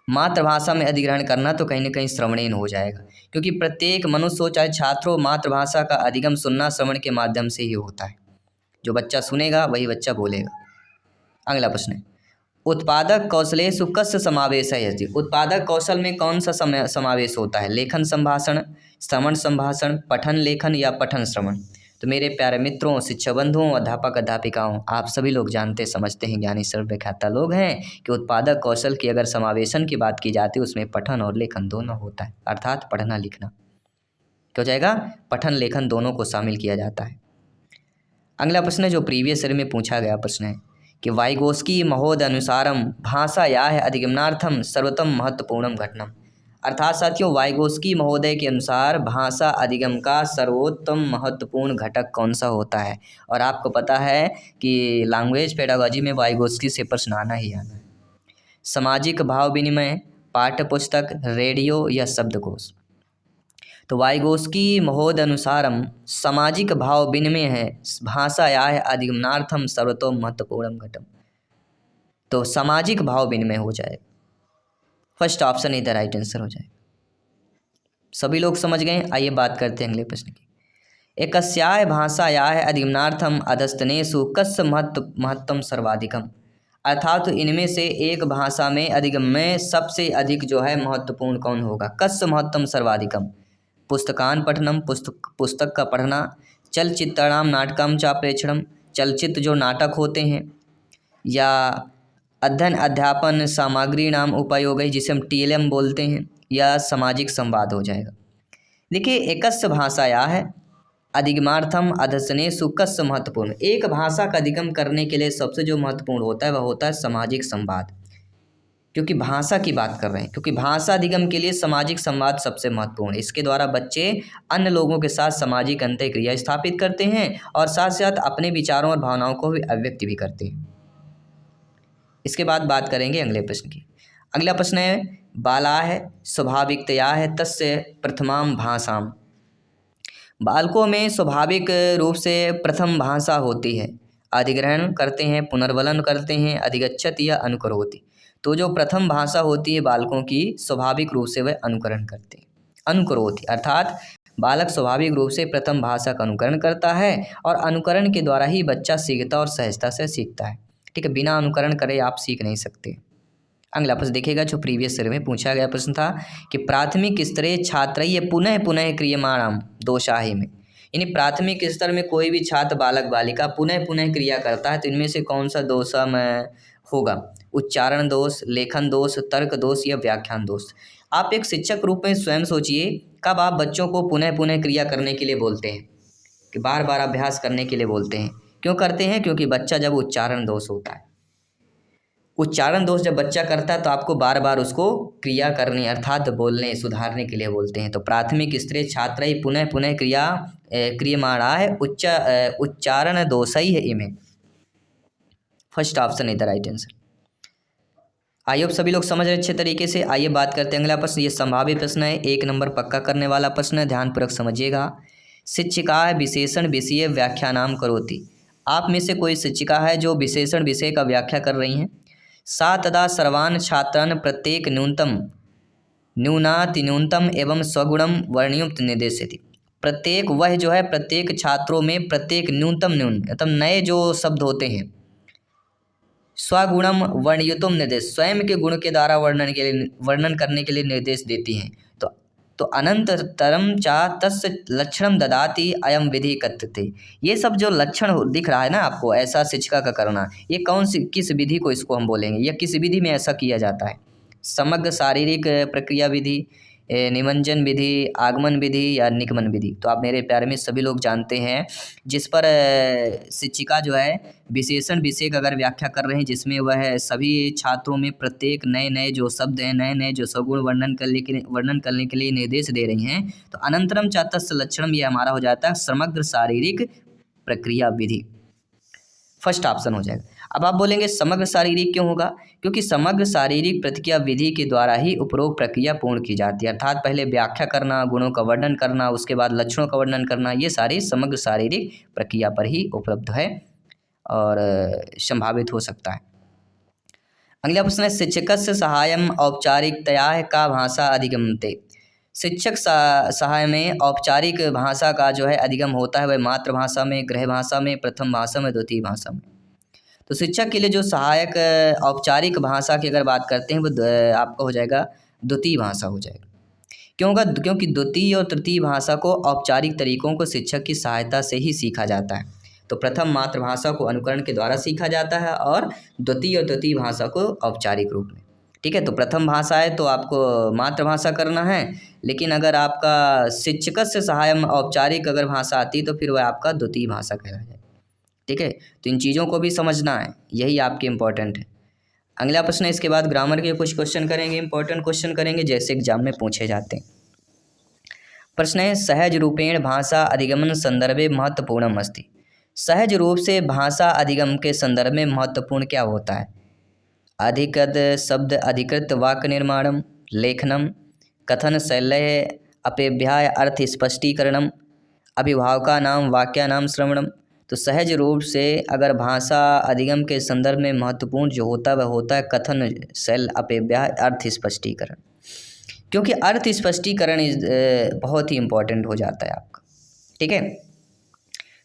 मातृभाषा में अधिग्रहण करना तो कहीं ना कहीं श्रवणेन हो जाएगा, क्योंकि प्रत्येक मनुष्य हो चाहे छात्र हो, मातृभाषा का अधिगम सुनना श्रवण के माध्यम से ही होता है। जो बच्चा सुनेगा वही बच्चा बोलेगा। अगला प्रश्न है, उत्पादक कौशलेषु कस्य समावेश है? उत्पादक कौशल में कौन सा समावेश होता है? लेखन संभाषण, श्रवण संभाषण, पठन लेखन या पठन श्रवण। तो मेरे प्यारे मित्रों, शिक्षक बंधुओं, अध्यापक अध्यापिकाओं, आप सभी लोग जानते समझते हैं, ज्ञानी सर्वव्याख्याता लोग हैं कि उत्पादक कौशल की अगर समावेशन की बात की जाती है उसमें पठन और लेखन दोनों होता है, अर्थात पढ़ना लिखना क्या हो जाएगा? पठन लेखन दोनों को शामिल किया जाता है। अगला प्रश्न है जो प्रीवियस ईयर में पूछा गया प्रश्न है कि वाइगोस्की महोदय अनुसारम भाषायाः अधिगमनार्थम सर्वोत्तम महत्वपूर्णम घटनम। अर्थात साथियों, वाइगोस्की महोदय के अनुसार भाषा अधिगम का सर्वोत्तम महत्वपूर्ण घटक कौन सा होता है? और आपको पता है कि लैंग्वेज पेडागॉजी में वाइगोस्की से प्रश्न आना ही आना है। सामाजिक भाव विनिमय, पाठ्यपुस्तक, रेडियो या शब्दकोश। तो वाइगोस्की महोदय अनुसारम सामाजिक भाव विनिमय है भाषायाः अधिगमनार्थम सर्वोत्तम महत्वपूर्ण घटम, तो सामाजिक भाव विनिमय हो जाएगा, फर्स्ट ऑप्शन इधर राइट आंसर हो जाएगा। सभी लोग समझ गए? आइए बात करते हैं अगले प्रश्न की। एकस्याः भाषायाः अधिगमनार्थम अधस्तनेषु कस्य महत्तम सर्वाधिकम। अर्थात इनमें से एक भाषा में अधिगम में सबसे अधिक जो है महत्वपूर्ण कौन होगा। कस्य महत्तम सर्वाधिकम। पुस्तकान पठनम, पुस्तक का पढ़ना, चलचित्राणाम नाटकम चा प्रेक्षणम, चलचित्र जो नाटक होते हैं, या अध्ययन अध्यापन सामग्री नाम उपयोग है जिसे हम TLM बोलते हैं, या सामाजिक संवाद हो जाएगा। देखिए एकस्य भाषाया है अधिगमार्थम अधसनेषु कस्य महत्वपूर्ण। एक भाषा का अधिगम करने के लिए सबसे जो महत्वपूर्ण होता है वह होता है सामाजिक संवाद, क्योंकि भाषा की बात कर रहे हैं, क्योंकि भाषा अधिगम के लिए सामाजिक संवाद सबसे महत्वपूर्ण है। इसके द्वारा बच्चे अन्य लोगों के साथ सामाजिक अंतःक्रिया स्थापित करते हैं और साथ साथ अपने विचारों और भावनाओं को भी अभिव्यक्त भी करते हैं। इसके बाद बात करेंगे अगले प्रश्न की। अगला प्रश्न है बालाः स्वाभाविकतया है तस्य प्रथमां भाषाम। बालकों में स्वाभाविक रूप से प्रथम भाषा होती है। अधिग्रहण करते हैं, पुनर्वलन करते हैं, अधिगच्छति या अनुकरोति। तो जो प्रथम भाषा होती है बालकों की, स्वाभाविक रूप से वह अनुकरण करते हैं। अनुकरोति अर्थात बालक स्वाभाविक रूप से प्रथम भाषा का अनुकरण करता है और अनुकरण के द्वारा ही बच्चा सीखता और सहजता से सीखता है। ठीक है, बिना अनुकरण करे आप सीख नहीं सकते। अगला प्रश्न देखिएगा जो प्रीवियस ईयर में पूछा गया प्रश्न था कि प्राथमिक स्तरे छात्रय पुनः पुनः क्रियमाणम दोषाहि में। यानी प्राथमिक स्तर में कोई भी छात्र बालक बालिका पुनः पुनः क्रिया करता है तो इनमें से कौन सा दोष में होगा। उच्चारण दोष, लेखन दोष, तर्क दोष या व्याख्यान दोष। आप एक शिक्षक रूप में स्वयं सोचिए, कब आप बच्चों को पुनः पुनः क्रिया करने के लिए बोलते हैं, कि बार बार अभ्यास करने के लिए बोलते हैं। क्यों करते हैं? क्योंकि बच्चा जब उच्चारण दोष होता है, उच्चारण दोष जब बच्चा करता है तो आपको बार बार उसको क्रिया करने अर्थात बोलने सुधारने के लिए बोलते हैं। तो प्राथमिक स्तरे छात्र ही पुनः पुनः क्रियमाणा है उच्चारण दोष ही है इमें। First option is the right answer. आइए अब सभी लोग समझ रहे अच्छे तरीके से। आइए बात करते हैं अगला प्रश्न। ये संभावित प्रश्न है, 1 नंबर पक्का करने वाला प्रश्न है, ध्यानपूर्वक समझिएगा। शिक्षिका विशेषण विषय व्याख्यानाम करोति। आप में से कोई शिक्षिका है जो विशेषण विषय का व्याख्या कर रही हैं। सा तदा सर्वान् छात्रान् प्रत्येक न्यूनातिन्यूनतम एवं स्वगुणम वर्णयुक्त निर्देशयति। प्रत्येक वह जो है प्रत्येक छात्रों में प्रत्येक न्यूनतम मतलब नए जो शब्द होते हैं, स्वगुणम वर्णयुतम निर्देश, स्वयं के गुण के द्वारा वर्णन करने के लिए निर्देश देती हैं। तो अनंतरम चा तस्य लक्षणम ददाति अयम विधि कथ्यते। ये सब जो लक्षण दिख रहा है ना आपको, ऐसा शिक्षिका का करना, ये कौन सी किस विधि को इसको हम बोलेंगे, या किस विधि में ऐसा किया जाता है। समग्र शारीरिक प्रक्रिया विधि, निमंजन विधि, आगमन विधि या निगमन विधि। तो आप मेरे प्यारे में सभी लोग जानते हैं, जिस पर शिक्षिका जो है विशेषण विषय का अगर व्याख्या कर रहे हैं, जिसमें वह सभी छात्रों में प्रत्येक नए नए जो शब्द हैं, नए नए जो सगुण वर्णन करने के लिए निर्देश दे रही हैं। तो अनंतरम च तस्य लक्षणम, ये हमारा हो जाता है समग्र शारीरिक प्रक्रिया विधि। फर्स्ट ऑप्शन हो जाएगा। अब आप बोलेंगे समग्र शारीरिक क्यों होगा? क्योंकि समग्र शारीरिक प्रतिक्रिया विधि के द्वारा ही उपरोक्त प्रक्रिया पूर्ण की जाती है। अर्थात पहले व्याख्या करना, गुणों का वर्णन करना, उसके बाद लक्षणों का वर्णन करना, ये सारी समग्र शारीरिक प्रक्रिया पर ही उपलब्ध है और संभावित हो सकता है। अगला प्रश्न है शिक्षकस्य सहायम औपचारिकतया का भाषा अधिगम्यते। शिक्षक सहाय में औपचारिक भाषा का जो है अधिगम होता है वह मातृभाषा में, गृह भाषा में, प्रथम भाषा में, द्वितीय भाषा में। तो शिक्षक के लिए जो सहायक औपचारिक भाषा की अगर बात करते हैं वो आपका हो जाएगा द्वितीय भाषा हो जाएगा। क्यों होगा? क्योंकि द्वितीय और तृतीय भाषा को औपचारिक तरीकों को शिक्षक की सहायता से ही सीखा जाता है। तो प्रथम मातृभाषा को अनुकरण के द्वारा सीखा जाता है और द्वितीय और तृतीय भाषा को औपचारिक रूप में। ठीक है, तो प्रथम भाषा है तो आपको मातृभाषा करना है, लेकिन अगर आपका शिक्षक से सहायम औपचारिक अगर भाषा आती तो फिर वह आपका द्वितीय भाषा कहला जाए। ठीक है, तो इन चीज़ों को भी समझना है, यही आपके इम्पोर्टेंट है। अगला प्रश्न है, इसके बाद ग्रामर के कुछ क्वेश्चन करेंगे, इंपॉर्टेंट क्वेश्चन करेंगे जैसे एग्जाम में पूछे जाते हैं। प्रश्न है सहज रूपेण भाषा अधिगमन संदर्भे महत्वपूर्णम अस्ति। सहज रूप से भाषा अधिगम के संदर्भ में महत्वपूर्ण क्या होता है? अधिकृत शब्द अधिकृत वाक्य निर्माणम, लेखनम, कथन शैल्य अपेभ्याय अर्थ स्पष्टीकरणम, अभिभावका नाम वाक्या नाम श्रवणम। तो सहज रूप से अगर भाषा अधिगम के संदर्भ में महत्वपूर्ण जो होता है वह होता है कथन शैल अपेभ्याय अर्थ स्पष्टीकरण, क्योंकि अर्थ स्पष्टीकरण बहुत ही इम्पोर्टेंट हो जाता है आपका। ठीक है,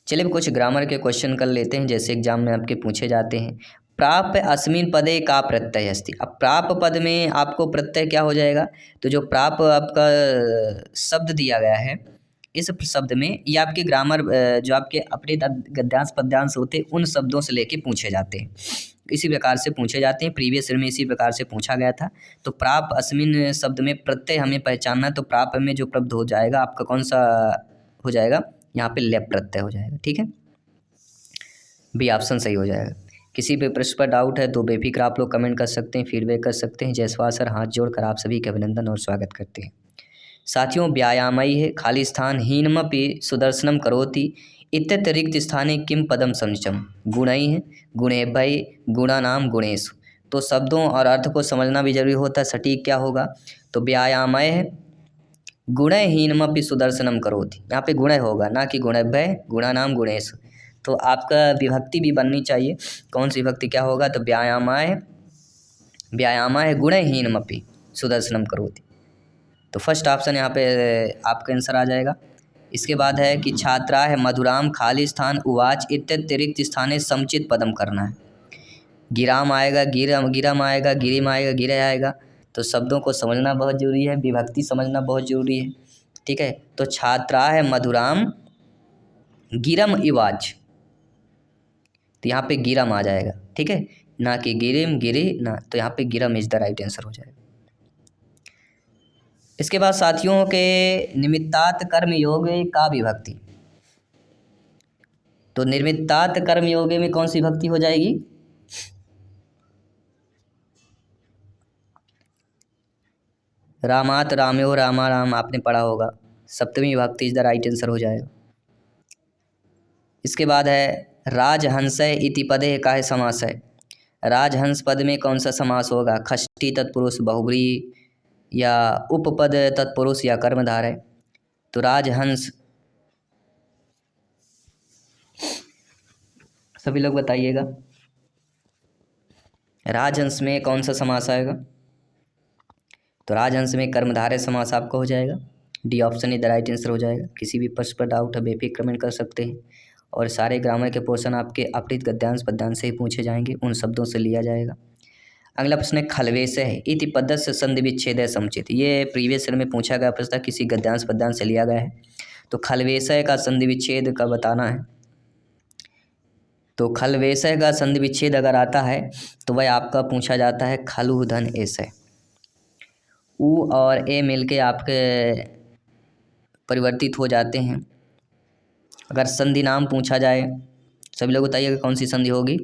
चलिए कुछ ग्रामर के क्वेश्चन कर लेते हैं, जैसे एग्जाम में आपके पूछे जाते हैं। प्राप अस्मिन पदे का प्रत्यय अस्ति। अब प्राप पद में आपको प्रत्यय क्या हो जाएगा? तो जो प्राप आपका शब्द दिया गया है, इस शब्द में ये आपके ग्रामर जो आपके अपने गद्यांश पद्यांश होते हैं उन शब्दों से लेके पूछे जाते हैं, इसी प्रकार से पूछे जाते हैं। प्रीवियस ईयर में इसी प्रकार से पूछा गया था। तो प्राप अस्मिन शब्द में प्रत्यय हमें पहचानना है, तो प्राप में जो प्रब्ध हो जाएगा आपका कौन सा हो जाएगा? यहाँ पे लेप प्रत्यय हो जाएगा। ठीक है, बी ऑप्शन सही हो जाएगा। किसी भी प्रश्न पर डाउट है तो बेफिक्र आप लोग कमेंट कर सकते हैं, फीडबैक कर सकते हैं। जयसवाल सर हाथ जोड़कर आप सभी के अभिनंदन और स्वागत करते हैं। साथियों, व्यायामयी है खाली स्थान हीनमपि सुदर्शनम करोति इत्यत रिक्त स्थाने किम पदम समुचम। गुणई है गुणेभ्य गुणानाम गुणेषु। तो शब्दों और अर्थ को समझना भी जरूरी होता है। सटीक क्या होगा? तो व्यायामय है गुणहीनमपि सुदर्शनम करोति, यहाँ पे गुण होगा ना कि गुणेभ्य गुणानाम गुणेषु। तो आपका विभक्ति भी बननी चाहिए। कौन सी विभक्ति क्या होगा? तो व्यायामाय गुणहीनमपि सुदर्शनम करोति। तो फर्स्ट ऑप्शन यहाँ पे आपका आंसर आ जाएगा। इसके बाद है कि छात्रा है मधुराम खाली स्थान उवाच इत्यतिरिक्त स्थाने समुचित पदम करना है। गिराम आएगा गिरम आएगा गिरिम आएगा गिरे आएगा। तो शब्दों को समझना बहुत जरूरी है, विभक्ति समझना बहुत जरूरी है। ठीक है, तो छात्रा है मधुराम गिरम इवाच, तो यहाँ पे गिरम आ जाएगा। ठीक है, ना कि गिरिम गिरी ना, तो यहाँ पे गिरम इज द राइट आंसर हो जाएगा। इसके बाद साथियों के निमित्तात् कर्म योग का विभक्ति। तो निर्मित्तात् कर्म योग में कौन सी विभक्ति हो जाएगी? रामात रामयो रामा राम आपने पढ़ा होगा, सप्तमी विभक्ति इज द राइट आंसर हो जाएगा। इसके बाद है राजहंस इति पदे का है समास है। राजहंस पद में कौन सा समास होगा? षष्ठी तत्पुरुष बहुब्रीहि या उपपद तत्पुरुष या कर्मधारय। तो राजहंस, सभी लोग बताइएगा राजहंस में कौन सा समास आएगा? तो राजहंस में कर्मधारय समास आपका हो जाएगा। D option is the right answer हो जाएगा। किसी भी प्रश्न पर डाउट है बेफिक्र कमेंट कर सकते हैं, और सारे ग्रामर के पोर्शन आपके अपृत गद्यांश पद्यांश से ही पूछे जाएंगे, उन शब्दों से लिया जाएगा। अगला प्रश्न है खलवेश है इति पदस्य संधि विच्छेद है समुचित। ये प्रीवियस ईयर में पूछा गया प्रश्न था, किसी गद्यांश पद्यांश से लिया गया है। तो खलवेशय का संधि विच्छेद का बताना है। तो खलवेशय का संधि विच्छेद अगर आता है तो वह आपका पूछा जाता है खलु धन एसय। उ और ए मिलके आपके परिवर्तित हो जाते हैं। अगर संधि नाम पूछा जाए, सभी लोग बताइएगा कौन सी संधि होगी?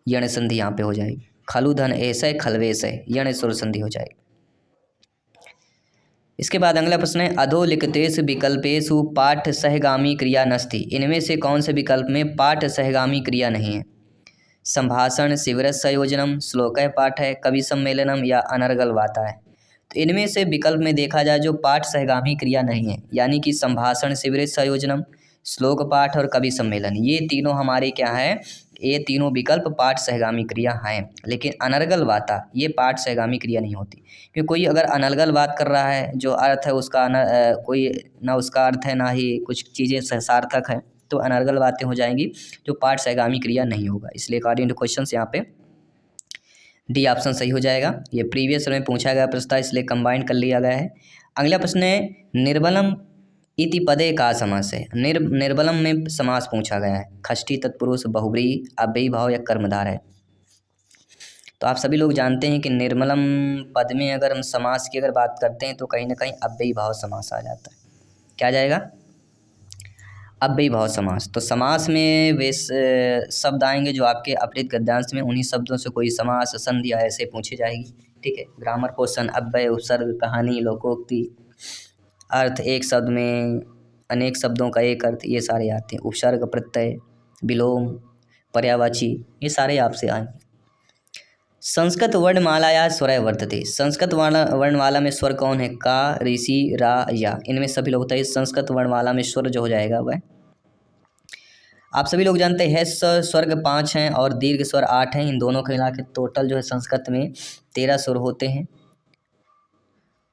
यण संधि यहाँ पे हो जाएगी। खलु धन एसय खलवेशय यण सुर संधि हो जाएगी। इसके बाद अगला प्रश्न है अधोलिखितेषु विकल्पेषु पाठ सहगामी क्रिया नस्ति। इनमें से कौन से विकल्प में पाठ सहगामी क्रिया नहीं है? संभाषण, शिविर संयोजनम, श्लोक पाठ है, कवि सम्मेलनम या अनर्गल वाता है। तो इनमें से विकल्प में देखा जाए जो पाठ सहगामी क्रिया नहीं है, यानी कि संभाषण, शिविर संयोजनम, श्लोक पाठ और कवि सम्मेलन, ये तीनों हमारे क्या हैं? ये तीनों विकल्प पाठ सहगामी क्रिया हैं। लेकिन अनर्गल वाता ये पाठ सहगामी क्रिया नहीं होती, क्योंकि कोई अगर अनर्गल बात कर रहा है जो अर्थ है उसका कोई ना उसका अर्थ है ना ही कुछ चीज़ें सार्थक है, तो अनर्गल बातें हो जाएंगी जो पाठ सहगामी क्रिया नहीं होगा। इसलिए अकॉर्डिंग टू क्वेश्चन यहाँ पे डी ऑप्शन सही हो जाएगा। ये प्रीवियस में पूछा गया प्रश्न था, इसलिए कंबाइंड कर लिया गया है। अगला प्रश्न है निर्बलम इति पदे का समास है। निर्बलम में समास पूछा गया है। षष्ठी तत्पुरुष बहुब्रीहि अव्ययी भाव या कर्मधार है। तो आप सभी लोग जानते हैं कि निर्मलम पद में अगर हम समास की अगर बात करते हैं तो कहीं ना कहीं अव्ययी भाव समास आ जाता है। क्या आ जाएगा? अव्ययी भाव समास। तो समास में वे शब्द आएंगे जो आपके अपृत गद्यांश में, उन्हीं शब्दों से कोई समास संधि ऐसे पूछी जाएगी। ठीक है, ग्रामर क्वेश्चन, अव्यय, उपसर्ग, कहानी, लोकोक्ति, अर्थ एक शब्द में अनेक शब्दों का एक अर्थ, ये सारे आते हैं। उपसर्ग, प्रत्यय, विलोम, पर्यायवाची, ये सारे आपसे आएंगे। संस्कृत वर्णमाला या स्वर वर्तते। संस्कृत वर्णमाला में स्वर कौन है? का, ऋषि, रा, या। इनमें सभी लोग बताइए संस्कृत वर्णमाला में स्वर जो हो जाएगा वह, आप सभी लोग जानते हैं स्वर्ग 5 हैं और दीर्घ स्वर 8 हैं। इन दोनों को मिला के टोटल जो है संस्कृत में 13 स्वर होते हैं।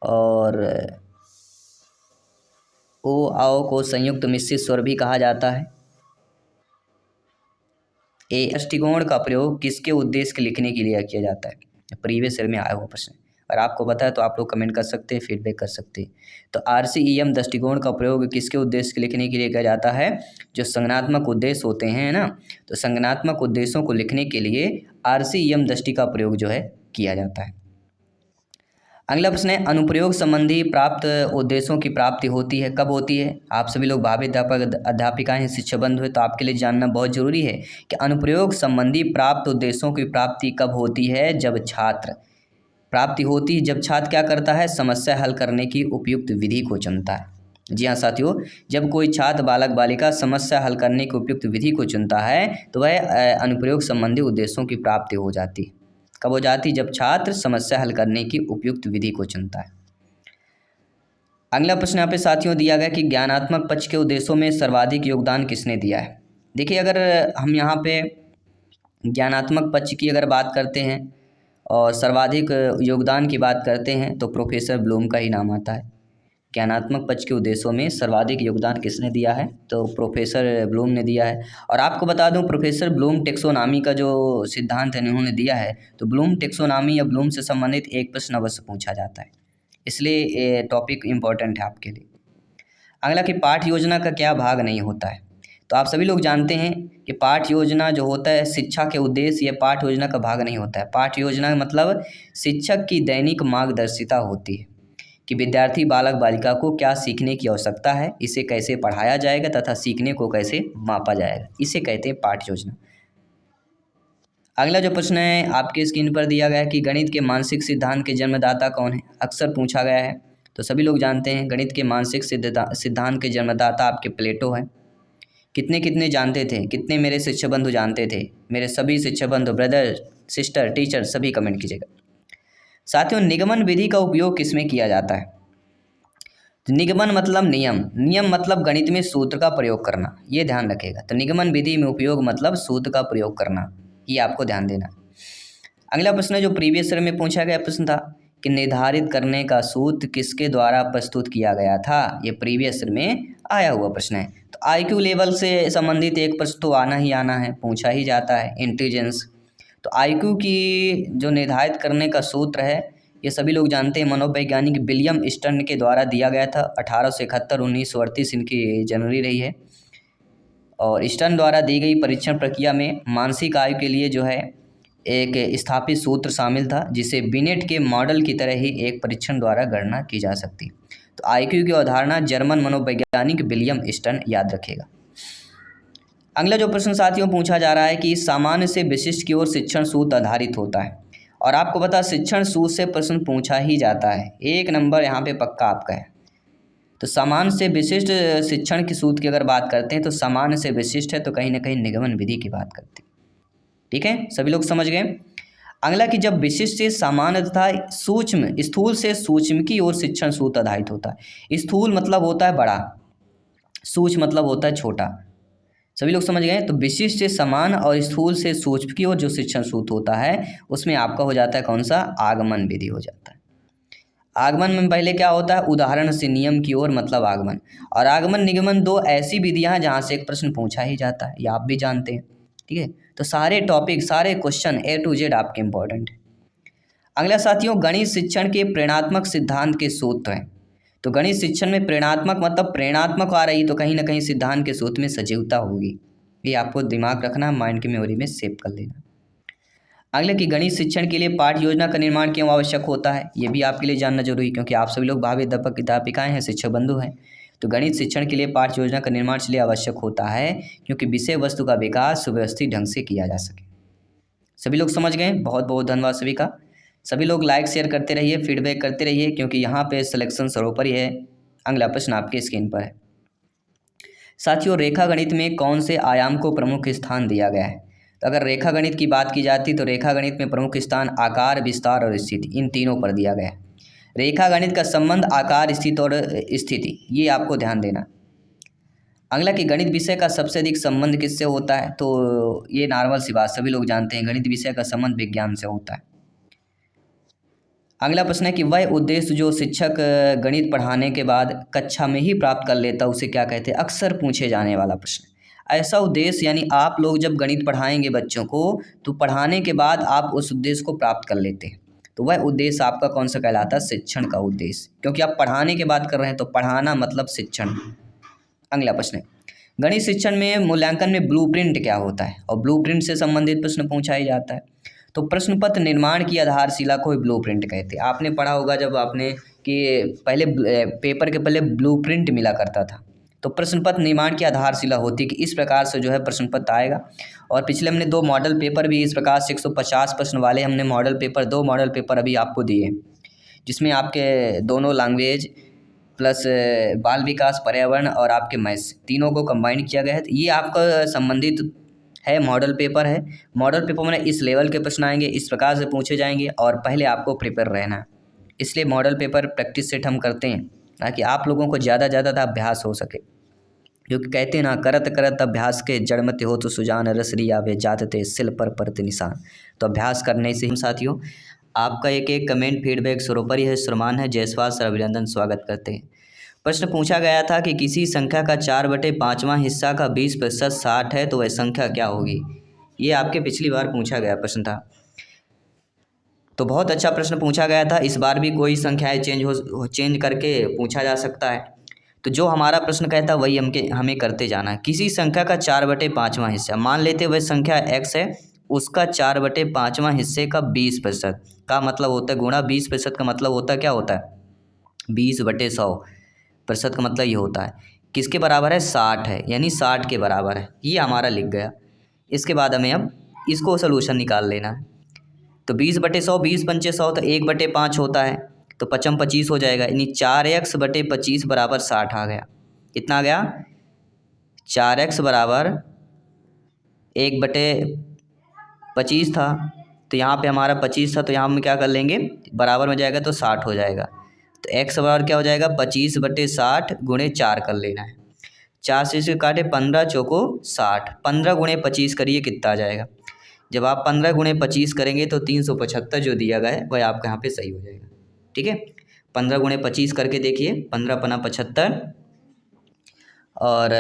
और ओ आओ को संयुक्त मिश्रित स्वर भी कहा जाता है। ए दृष्टिकोण का प्रयोग किसके उद्देश्य के लिखने के लिए किया जाता है। प्रीवियस ईयर में आया हुआ प्रश्न, अगर आपको पता है तो आप लोग कमेंट कर सकते हैं, फीडबैक कर सकते हैं। तो RCEM दृष्टिकोण का प्रयोग किसके उद्देश्य के लिखने के लिए किया जाता है। जो संज्ञानात्मक उद्देश्य होते हैं ना, तो संज्ञानात्मक उद्देश्यों को लिखने के लिए RCEM दृष्टि का प्रयोग जो है किया जाता है। अगला प्रश्न है, अनुप्रयोग संबंधी प्राप्त उद्देश्यों की प्राप्ति होती है, कब होती है। आप सभी लोग भावी अध्यापक अध्यापिकाएं हैं, शिक्षक बंधु हैं, तो आपके लिए जानना बहुत जरूरी है कि अनुप्रयोग संबंधी प्राप्त उद्देश्यों की प्राप्ति कब होती है। जब छात्र प्राप्ति होती है, जब छात्र क्या करता है, समस्या हल करने की उपयुक्त विधि को चुनता है। जी हाँ साथियों, जब कोई छात्र बालक बालिका समस्या हल करने की उपयुक्त विधि को चुनता है तो वह अनुप्रयोग संबंधी उद्देश्यों की प्राप्ति हो जाती है। कब हो जाती है, जब छात्र समस्या हल करने की उपयुक्त विधि को चुनता है। अगला प्रश्न यहाँ पे साथियों दिया गया कि ज्ञानात्मक पक्ष के उद्देश्यों में सर्वाधिक योगदान किसने दिया है। देखिए, अगर हम यहाँ पे ज्ञानात्मक पक्ष की अगर बात करते हैं और सर्वाधिक योगदान की बात करते हैं तो प्रोफेसर ब्लूम का ही नाम आता है। ज्ञानात्मक पक्ष के उद्देश्यों में सर्वाधिक योगदान किसने दिया है, तो प्रोफेसर ब्लूम ने दिया है। और आपको बता दूं, प्रोफेसर ब्लूम टेक्सोनॉमी का जो सिद्धांत है उन्होंने दिया है, तो ब्लूम टेक्सोनॉमी या ब्लूम से संबंधित एक प्रश्न अवश्य पूछा जाता है, इसलिए ये टॉपिक इम्पोर्टेंट है आपके लिए। अगला कि पाठ्य योजना का क्या भाग नहीं होता है। तो आप सभी लोग जानते हैं कि पाठ्य योजना जो होता है शिक्षा के उद्देश्य, ये पाठ्य योजना का भाग नहीं होता है। पाठ्य योजना का मतलब शिक्षक की दैनिक मार्गदर्शिता होती है कि विद्यार्थी बालक बालिका को क्या सीखने की आवश्यकता है, इसे कैसे पढ़ाया जाएगा तथा सीखने को कैसे मापा जाएगा, इसे कहते हैं पाठ्य योजना। अगला जो प्रश्न है आपके स्क्रीन पर दिया गया है कि गणित के मानसिक सिद्धांत के जन्मदाता कौन है, अक्सर पूछा गया है। तो सभी लोग जानते हैं गणित के मानसिक सिद्धांत के जन्मदाता आपके प्लेटो हैं। कितने कितने जानते थे, कितने मेरे शिक्षक बंधु जानते थे, मेरे सभी शिक्षक बंधु, ब्रदर सिस्टर टीचर सभी कमेंट कीजिएगा। साथियों, निगमन विधि का उपयोग किसमें किया जाता है। तो निगमन मतलब नियम, नियम मतलब गणित में सूत्र का प्रयोग करना, ये ध्यान रखेगा। तो निगमन विधि में उपयोग मतलब सूत्र का प्रयोग करना, ये आपको ध्यान देना। अगला प्रश्न जो प्रीवियस ईयर में पूछा गया प्रश्न था कि निर्धारित करने का सूत्र किसके द्वारा प्रस्तुत किया गया था, ये प्रीवियस ईयर में आया हुआ प्रश्न है। तो IQ लेवल से संबंधित एक प्रश्न तो आना ही आना है, पूछा ही जाता है, इंटेलिजेंस। तो IQ की जो निर्धारित करने का सूत्र है, ये सभी लोग जानते हैं, मनोवैज्ञानिक विलियम स्टर्न के द्वारा दिया गया था। 1871 1938 इनकी जनवरी रही है। और स्टर्न द्वारा दी गई परीक्षण प्रक्रिया में मानसिक आयु के लिए जो है एक स्थापित सूत्र शामिल था, जिसे बिनेट के मॉडल की तरह ही एक परीक्षण द्वारा गणना की जा सकती। तो IQ की अवधारणा जर्मन मनोवैज्ञानिक विलियम स्टर्न याद रखेगा। अगला जो प्रश्न साथियों पूछा जा रहा है कि सामान्य से विशिष्ट की ओर शिक्षण सूत्र आधारित होता है। और आपको पता शिक्षण सूत्र से प्रश्न पूछा ही जाता है, 1 नंबर यहाँ पे पक्का आपका है। तो सामान्य से विशिष्ट शिक्षण के सूत्र की अगर बात करते हैं तो सामान्य से विशिष्ट है तो कहीं ना कहीं निगमन विधि की बात करते हैं। ठीक है, सभी लोग समझ गए। अगला कि जब विशिष्ट से सामान्य तथा सूक्ष्म, स्थूल से सूक्ष्म की ओर शिक्षण सूत्र आधारित होता है। स्थूल मतलब होता है बड़ा, सूक्ष्म मतलब होता है छोटा, सभी लोग समझ गए। तो विशिष्ट से समान और स्थूल से सूक्ष्म की ओर जो शिक्षण सूत्र होता है उसमें आपका हो जाता है कौन सा, आगमन विधि हो जाता है। आगमन में पहले क्या होता है, उदाहरण से नियम की ओर मतलब आगमन। और आगमन निगमन दो ऐसी विधियां हैं जहां से एक प्रश्न पूछा ही जाता है, ये आप भी जानते हैं। ठीक है, तो सारे टॉपिक सारे क्वेश्चन A to Z आपके इंपॉर्टेंट है। अगला साथियों, गणित शिक्षण के प्रेरणात्मक सिद्धांत के सूत्र हैं। तो गणित शिक्षण में प्रेरणात्मक मतलब प्रेरणात्मक आ रही तो कहीं ना कहीं सिद्धांत के सूत्र में सजीवता होगी, ये आपको दिमाग रखना, माइंड की मेमोरी में सेव कर लेना। अगले कि गणित शिक्षण के लिए पाठ्य योजना का निर्माण क्यों आवश्यक होता है, ये भी आपके लिए जानना जरूरी, क्योंकि आप सभी लोग भावी अध्यापक अध्यापिकाएं हैं, शिक्षक बंधु हैं। तो गणित शिक्षण के लिए पाठ्य योजना का निर्माण इसलिए आवश्यक होता है क्योंकि विषय वस्तु का विकास सुव्यवस्थित ढंग से किया जा सके। सभी लोग समझ गए, बहुत बहुत धन्यवाद सभी का। सभी लोग लाइक शेयर करते रहिए, फीडबैक करते रहिए, क्योंकि यहाँ पे सिलेक्शन सर्वोपरि है। अगला प्रश्न आपके स्क्रीन पर है। साथियों, रेखा गणित में कौन से आयाम को प्रमुख स्थान दिया गया है। तो अगर रेखा गणित की बात की जाती तो रेखा गणित में प्रमुख स्थान आकार, विस्तार और स्थिति, इन तीनों पर दिया गया है। रेखा गणित का संबंध आकार, स्थिति और स्थिति, ये आपको ध्यान देना। अगला कि गणित विषय का सबसे अधिक संबंध किससे होता है, तो ये नॉर्मल सी बात, सभी लोग जानते हैं गणित विषय का संबंध विज्ञान से होता है। अगला प्रश्न है कि वह उद्देश्य जो शिक्षक गणित पढ़ाने के बाद कक्षा में ही प्राप्त कर लेता उसे क्या कहते हैं? अक्सर पूछे जाने वाला प्रश्न। ऐसा उद्देश्य यानी आप लोग जब गणित पढ़ाएंगे बच्चों को तो पढ़ाने के बाद आप उस उद्देश्य को प्राप्त कर लेते हैं, तो वह उद्देश्य आपका कौन सा कहलाता है? शिक्षण का उद्देश्य, क्योंकि आप पढ़ाने की बात कर रहे हैं तो पढ़ाना मतलब शिक्षण। अगला प्रश्न है, गणित शिक्षण में मूल्यांकन में ब्लूप्रिंट क्या होता है? और ब्लूप्रिंट से संबंधित प्रश्न पूछा ही जाता है। तो प्रश्न पत्र निर्माण की आधारशिला को ब्लूप्रिंट कहते हैं। आपने पढ़ा होगा जब आपने कि पहले पेपर के पहले ब्लूप्रिंट मिला करता था, तो प्रश्न पत्र निर्माण की आधारशिला होती है कि इस प्रकार से जो है प्रश्न पत्र आएगा। और पिछले हमने 2 मॉडल पेपर भी इस प्रकार से 150 प्रश्न वाले हमने मॉडल पेपर 2 मॉडल पेपर अभी आपको दिए, जिसमें आपके दोनों लैंग्वेज प्लस बाल विकास, पर्यावरण और आपके मैथ्स तीनों को कंबाइन किया गया है। तो ये आपका संबंधित है मॉडल पेपर है। मॉडल पेपर में इस लेवल के प्रश्न आएंगे, इस प्रकार से पूछे जाएंगे और पहले आपको प्रिपेयर रहना है। इसलिए मॉडल पेपर प्रैक्टिस सेट हम करते हैं ताकि आप लोगों को ज़्यादा अभ्यास हो सके, क्योंकि कहते हैं ना, करत करत अभ्यास के जड़मति हो तो सुजान रसरी आवे जातते सिल पर परत निशान। तो अभ्यास करने से हम साथियों आपका एक कमेंट फीडबैक सर्वोपरि है, श्रीमान है जयसवाल सर, अभिनंदन स्वागत करते हैं। प्रश्न पूछा गया था कि किसी संख्या का 4/5वां हिस्सा का 20% 60 है तो वह संख्या क्या होगी? ये आपके पिछली बार पूछा गया प्रश्न था, तो बहुत अच्छा प्रश्न पूछा गया था। इस बार भी कोई संख्याएं चेंज करके पूछा जा सकता है। तो जो हमारा प्रश्न कहता है वही हमें करते जाना है। किसी संख्या का 4/5वां हिस्सा, मान लेते वह संख्या x है, उसका 4/5वां हिस्से का 20% का मतलब होता है गुणा 20% का मतलब होता है क्या होता है? 20/100% का मतलब ये होता है किसके बराबर है? 60 है, यानी 60 के बराबर है। ये हमारा लिख गया। इसके बाद हमें अब इसको सोल्यूशन निकाल लेना है। तो 20/100, 20×5 तो 1/5 होता है, तो 55 हो जाएगा, यानी 4x/25 बराबर 60 आ गया। कितना आ गया? 4x बराबर 1/25 था, तो यहाँ पे हमारा 25 था, तो यहाँ हम क्या कर लेंगे, बराबर में जाएगा तो 60 हो जाएगा। तो x बराबर क्या हो जाएगा? 25/60 गुणे 4 कर लेना है। 4 से इसे काटे 15 चौको 60, 15 गुणे 25 करिए कितना आ जाएगा? जब आप 15 गुणे 25 करेंगे तो 375 जो दिया गया है वह आपका यहाँ पे सही हो जाएगा। ठीक है, 15 गुणे 25 करके देखिए, 15×5 और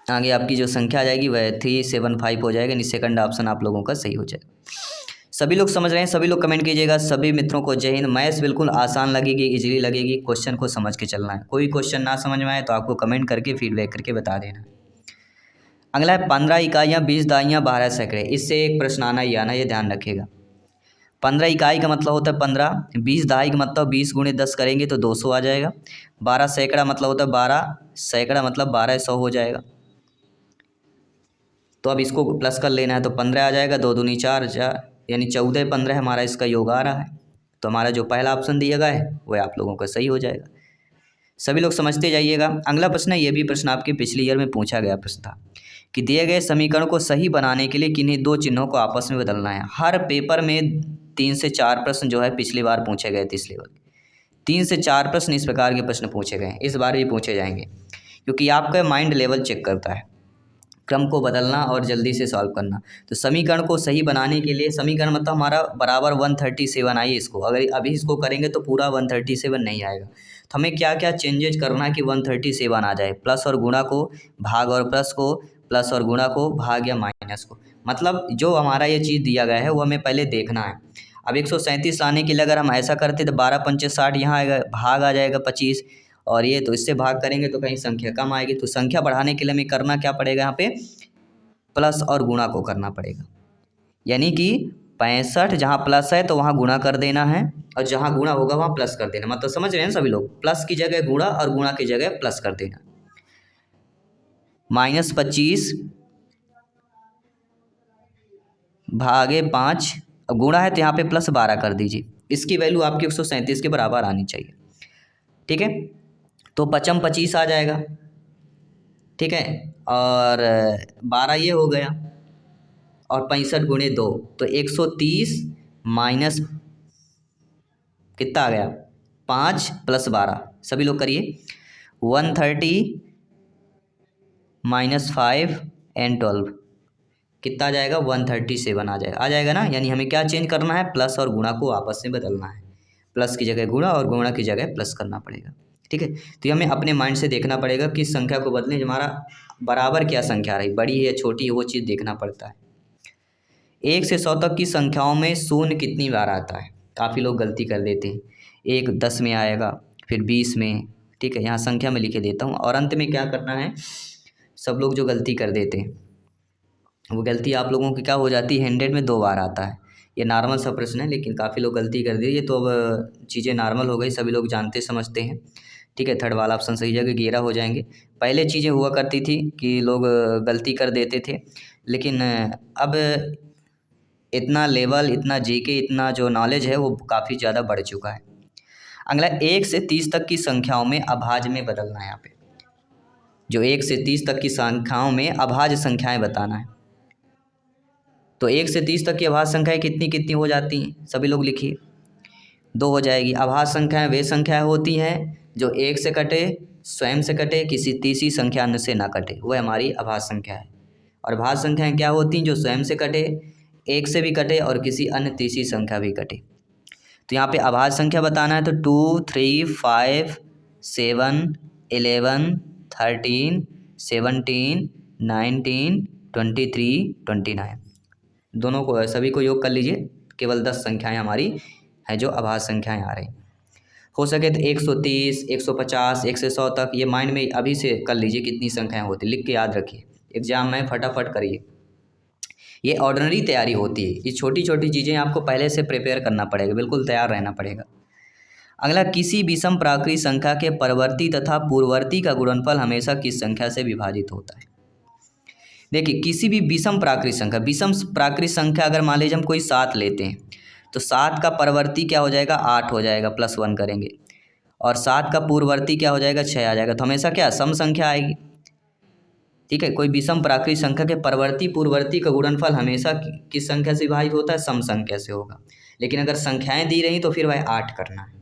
आगे आपकी जो संख्या आ जाएगी वह 375 हो जाएगा। यानी सेकंड ऑप्शन आप लोगों का सही हो जाएगा। सभी लोग समझ रहे हैं? सभी लोग कमेंट कीजिएगा। सभी मित्रों को जय हिंद। मैथ्स बिल्कुल आसान लगेगी, इजीली लगेगी, क्वेश्चन को समझ के चलना है। कोई क्वेश्चन ना समझ में आए तो आपको कमेंट करके फीडबैक करके बता देना। अगला है 15 इकाइयाँ 20 दाइयाँ 12 सैकड़े। इससे एक प्रश्न आना ही आना, ये ध्यान रखिएगा। 15 इकाई का मतलब होता है 15, 20 दहाई का मतलब 20 गुणे 10 करेंगे तो 200 आ जाएगा। 12 सैकड़ा मतलब होता है 12 सैकड़ा मतलब 1200 हो जाएगा। तो अब इसको प्लस कर लेना है, तो 15 आ जाएगा, 2 दूनी 4 यानी 14 15 हमारा इसका योग आ रहा है। तो हमारा जो पहला ऑप्शन दिया गया है वह आप लोगों का सही हो जाएगा। सभी लोग समझते जाइएगा। अगला प्रश्न है, ये भी प्रश्न आपके पिछले ईयर में पूछा गया प्रश्न था कि दिए गए समीकरण को सही बनाने के लिए किन्हीं 2 चिन्हों को आपस में बदलना है। हर पेपर में 3 से 4 प्रश्न जो है पिछली बार पूछे गए थे। इस लेवल 3 से 4 प्रश्न इस प्रकार के प्रश्न पूछे गए हैं, इस बार भी पूछे जाएंगे, क्योंकि आपका माइंड लेवल चेक करता है क्रम को बदलना और जल्दी से सॉल्व करना। तो समीकरण को सही बनाने के लिए, समीकरण मतलब हमारा बराबर 137 आइए, इसको अगर अभी इसको करेंगे तो पूरा 137 नहीं आएगा। तो हमें क्या क्या चेंजेज करना है कि 137 आ जाए? प्लस और गुणा को भाग और प्लस को, प्लस और गुणा को भाग या माइनस को, मतलब जो हमारा ये चीज़ दिया गया है वो हमें पहले देखना है। अब 137 लाने के लिए अगर हम ऐसा करते तो 12×5 = 60, यहाँ आएगा भाग आ जाएगा 25, और ये तो इससे भाग करेंगे तो कहीं संख्या कम आएगी। तो संख्या बढ़ाने के लिए हमें करना क्या पड़ेगा? यहाँ पे प्लस और गुणा को करना पड़ेगा, यानी कि 65 जहाँ प्लस है तो वहाँ गुणा कर देना है, और जहाँ गुणा होगा वहाँ प्लस कर देना। मतलब समझ रहे हैं सभी लोग? प्लस की जगह गुणा और गुणा की जगह प्लस कर देना। -25 भागे 5, अब गुणा है तो यहाँ पे +12 कर दीजिए। इसकी वैल्यू आपकी 137 के बराबर आनी चाहिए। ठीक है, तो 55 आ जाएगा। ठीक है, और 12 ये हो गया, और 65 गुणे 2 तो 130 माइनस कितना आ गया? 5 + 12, सभी लोग करिए। 130 -5 and 12 कितना आ जाएगा 137 आ जाएगा ना। यानी हमें क्या चेंज करना है, प्लस और गुणा को आपस में बदलना है, प्लस की जगह गुणा और गुणा की जगह प्लस करना पड़ेगा। ठीक है, तो ये हमें अपने माइंड से देखना पड़ेगा कि संख्या को बदलें, हमारा बराबर क्या संख्या रही, बड़ी है या छोटी है, वो चीज़ देखना पड़ता है। 1 से 100 तक की संख्याओं में शून्य कितनी बार आता है? काफ़ी लोग गलती कर देते हैं। 1 10 में आएगा, फिर 20 में। ठीक है, यहाँ संख्या में लिखे देता हूँ। और अंत में क्या करना है, सब लोग जो गलती कर देते हैं वो गलती आप लोगों की क्या हो जाती है, 100 में 2 बार आता है। ये नॉर्मल सा प्रश्न है, लेकिन काफ़ी लोग गलती कर दिए। ये तो अब चीज़ें नॉर्मल हो गई, सभी लोग जानते समझते हैं। ठीक है, थर्ड वाला ऑप्शन सही जगह 11 हो जाएंगे। पहले चीज़ें हुआ करती थी कि लोग गलती कर देते थे, लेकिन अब इतना लेवल, इतना जीके, इतना जो नॉलेज है वो काफ़ी ज़्यादा बढ़ चुका है। अगला 1 से 30 तक की संख्याओं में अभाज्य में बदलना है। यहाँ पे जो 1 से 30 तक की संख्याओं में अभाज्य संख्याएं बताना है। तो 1 से 30 तक की अभाज्य संख्याएं कितनी कितनी हो जाती हैं, सभी लोग लिखिए। 2 हो जाएगी। अभाज्य संख्याएं वे संख्याएं होती हैं जो 1 से कटे, स्वयं से कटे, किसी तीसरी संख्या अन्य से ना कटे, वह हमारी अभाज्य संख्या है। और भाज्य संख्याएं क्या होती हैं, जो स्वयं से कटे, 1 से भी कटे और किसी अन्य तीसरी संख्या भी कटे। तो यहाँ पे अभाज्य संख्या बताना है, तो 2 3 5 7 11 13 17 19 23 29, दोनों को सभी को योग कर लीजिए। केवल 10 संख्याएं हमारी हैं जो अभाज्य संख्याएं आ रही। हो सके तो 130 150 1 से 100 तक ये माइंड में अभी से कर लीजिए कितनी संख्याएं होती, लिख के याद रखिए, एग्जाम में फटाफट करिए। ये ऑर्डिनरी तैयारी होती है, ये छोटी छोटी चीज़ें आपको पहले से प्रिपेयर करना पड़ेगा, बिल्कुल तैयार रहना पड़ेगा। अगला, किसी विषम प्राकृत संख्या के परवर्ती तथा पूर्ववर्ती का गुणनफल हमेशा किस संख्या से विभाजित होता है? देखिए, किसी भी विषम प्राकृत संख्या अगर मान लीजिए हम कोई 7 लेते हैं, तो 7 का परवर्ती क्या हो जाएगा, 8 हो जाएगा, +1 करेंगे। और 7 का पूर्ववर्ती क्या हो जाएगा, 6 आ जाएगा। तो हमेशा क्या सम संख्या आएगी। ठीक है, कोई विषम प्राकृत संख्या के परवर्ती पूर्ववर्ती का गुणनफल हमेशा किस संख्या से विभाजित होता है, सम संख्या से होगा। लेकिन अगर संख्याएं दी रही तो फिर भाई 8 करना है।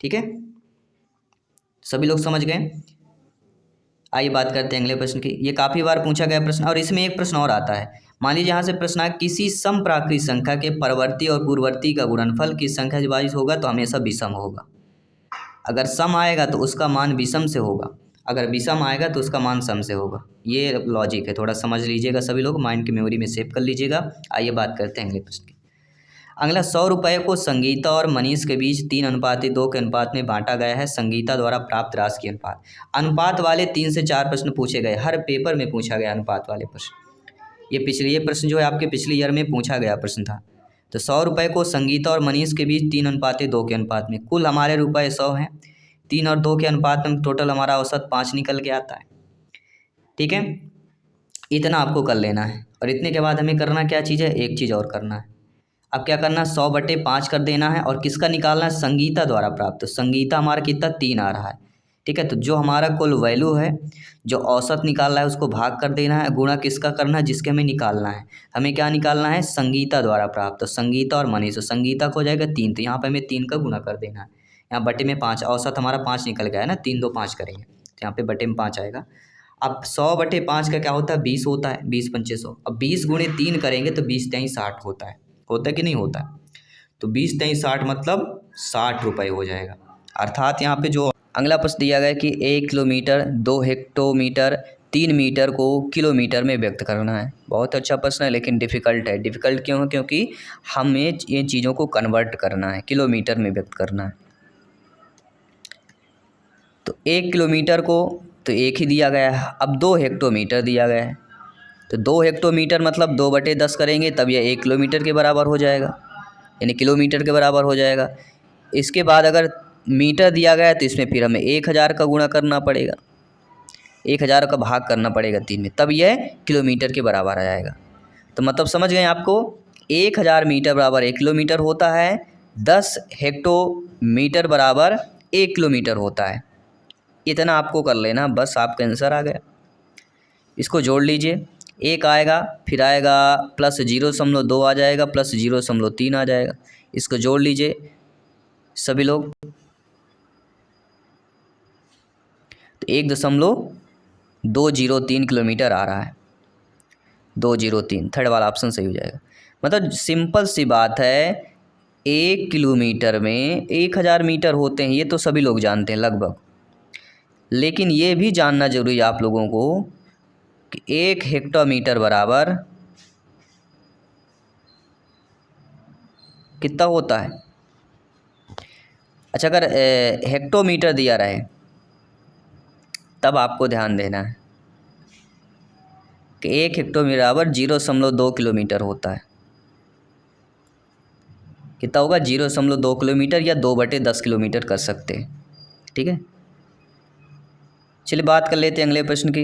ठीक है, सभी लोग समझ गए। आइए बात करते हैं अगले प्रश्न की। ये काफ़ी बार पूछा गया प्रश्न, और इसमें एक प्रश्न और आता है। मान लीजिए यहाँ से प्रश्न आया, किसी सम प्राकृत संख्या के परवर्ती और पूर्ववर्ती का गुणनफल किस संख्या से विभाजित होगा, तो हमेशा विषम होगा। अगर सम आएगा तो उसका मान विषम से होगा, अगर विषम आएगा तो उसका मान सम से होगा। ये लॉजिक है, थोड़ा समझ लीजिएगा, सभी लोग माइंड की मेमोरी में सेव कर लीजिएगा। आइए बात करते हैं अगले प्रश्न की। अगला, 100 रुपये को संगीता और मनीष के बीच 3:2 के अनुपात में बांटा गया है। संगीता द्वारा प्राप्त राशि की अनुपात। अनुपात वाले 3 से 4 प्रश्न पूछे गए, हर पेपर में पूछा गया अनुपात वाले प्रश्न। ये प्रश्न जो है आपके पिछले ईयर में पूछा गया प्रश्न था। तो 100 रुपये को संगीता और मनीष के बीच 3:2 के अनुपात में, कुल हमारे रुपए 100 हैं, 3 और 2 के अनुपात में टोटल हमारा औसत 5 निकल के आता है। ठीक है, इतना आपको कर लेना है। और इतने के बाद हमें करना क्या चीज़ है, एक चीज़ और करना है। अब क्या करना है, 100/5 कर देना है, और किसका निकालना है, संगीता द्वारा प्राप्त। तो संगीता हमारा कितना 3 आ रहा है। ठीक है, तो जो हमारा कुल वैल्यू है, जो औसत निकाल रहा है, उसको भाग कर देना है, गुणा किसका करना है, जिसके हमें निकालना है। हमें क्या निकालना है, संगीता द्वारा प्राप्त। तो संगीता और मनीष, तो संगीता को हो जाएगा 3, तो यहाँ पे हमें 3 का गुणा कर देना है। यहाँ बटे में 5, औसत हमारा 5 निकल गया है ना, 3 2 5 करेंगे तो यहाँ पे बटे में 5 आएगा। अब 100/5 का क्या होता है, 20 होता है, 20 पंचे 100। अब 20 गुणे 3 करेंगे तो 20 3 60 होता है कि नहीं होता है। तो 20 3 60 मतलब 60 रुपये हो जाएगा। अर्थात यहाँ पे जो अगला प्रश्न दिया गया है कि 1 किलोमीटर, 2 हेक्टोमीटर, 3 मीटर को किलोमीटर में व्यक्त करना है। बहुत अच्छा प्रश्न है, लेकिन डिफ़िकल्ट है। डिफ़िकल्ट क्यों है, क्योंकि हमें ये चीज़ों को कन्वर्ट करना है, किलोमीटर में व्यक्त करना है। तो 1 किलोमीटर को तो 1 ही दिया गया है। अब 2 हेक्टोमीटर दिया गया है, तो 2 हेक्टोमीटर मतलब 2/10 करेंगे तब यह 1 किलोमीटर के बराबर हो जाएगा, यानी किलोमीटर के बराबर हो जाएगा। इसके बाद अगर मीटर दिया गया है तो इसमें फिर हमें 1000 का गुणा करना पड़ेगा, 1000 का भाग करना पड़ेगा 3 में, तब यह किलोमीटर के बराबर आ जाएगा। तो मतलब समझ गए आपको, 1000 मीटर बराबर 1 किलोमीटर होता है, 10 हेक्टोमीटर बराबर 1 किलोमीटर होता है। इतना आपको कर लेना, बस आपका आंसर आ गया। इसको जोड़ लीजिए, 1 आएगा, फिर आएगा +0.2 आ जाएगा, +0.3 आ जाएगा। इसको जोड़ लीजिए सभी लोग, तो 1.203 किलोमीटर आ रहा है। 203, थर्ड वाला ऑप्शन सही हो जाएगा। मतलब सिंपल सी बात है, 1 किलोमीटर में 1000 मीटर होते हैं, ये तो सभी लोग जानते हैं लगभग। लेकिन ये भी जानना जरूरी है आप लोगों को कि 1 हेक्टोमीटर बराबर कितना होता है। अच्छा, अगर हेक्टोमीटर दिया रहे तब आपको ध्यान देना है कि 1 हेक्टोमीटर बराबर 0.2 किलोमीटर होता है। कितना होगा? 0.2 किलोमीटर या 2/10 किलोमीटर कर सकते हैं। ठीक है, चलिए बात कर लेते हैं अगले प्रश्न की।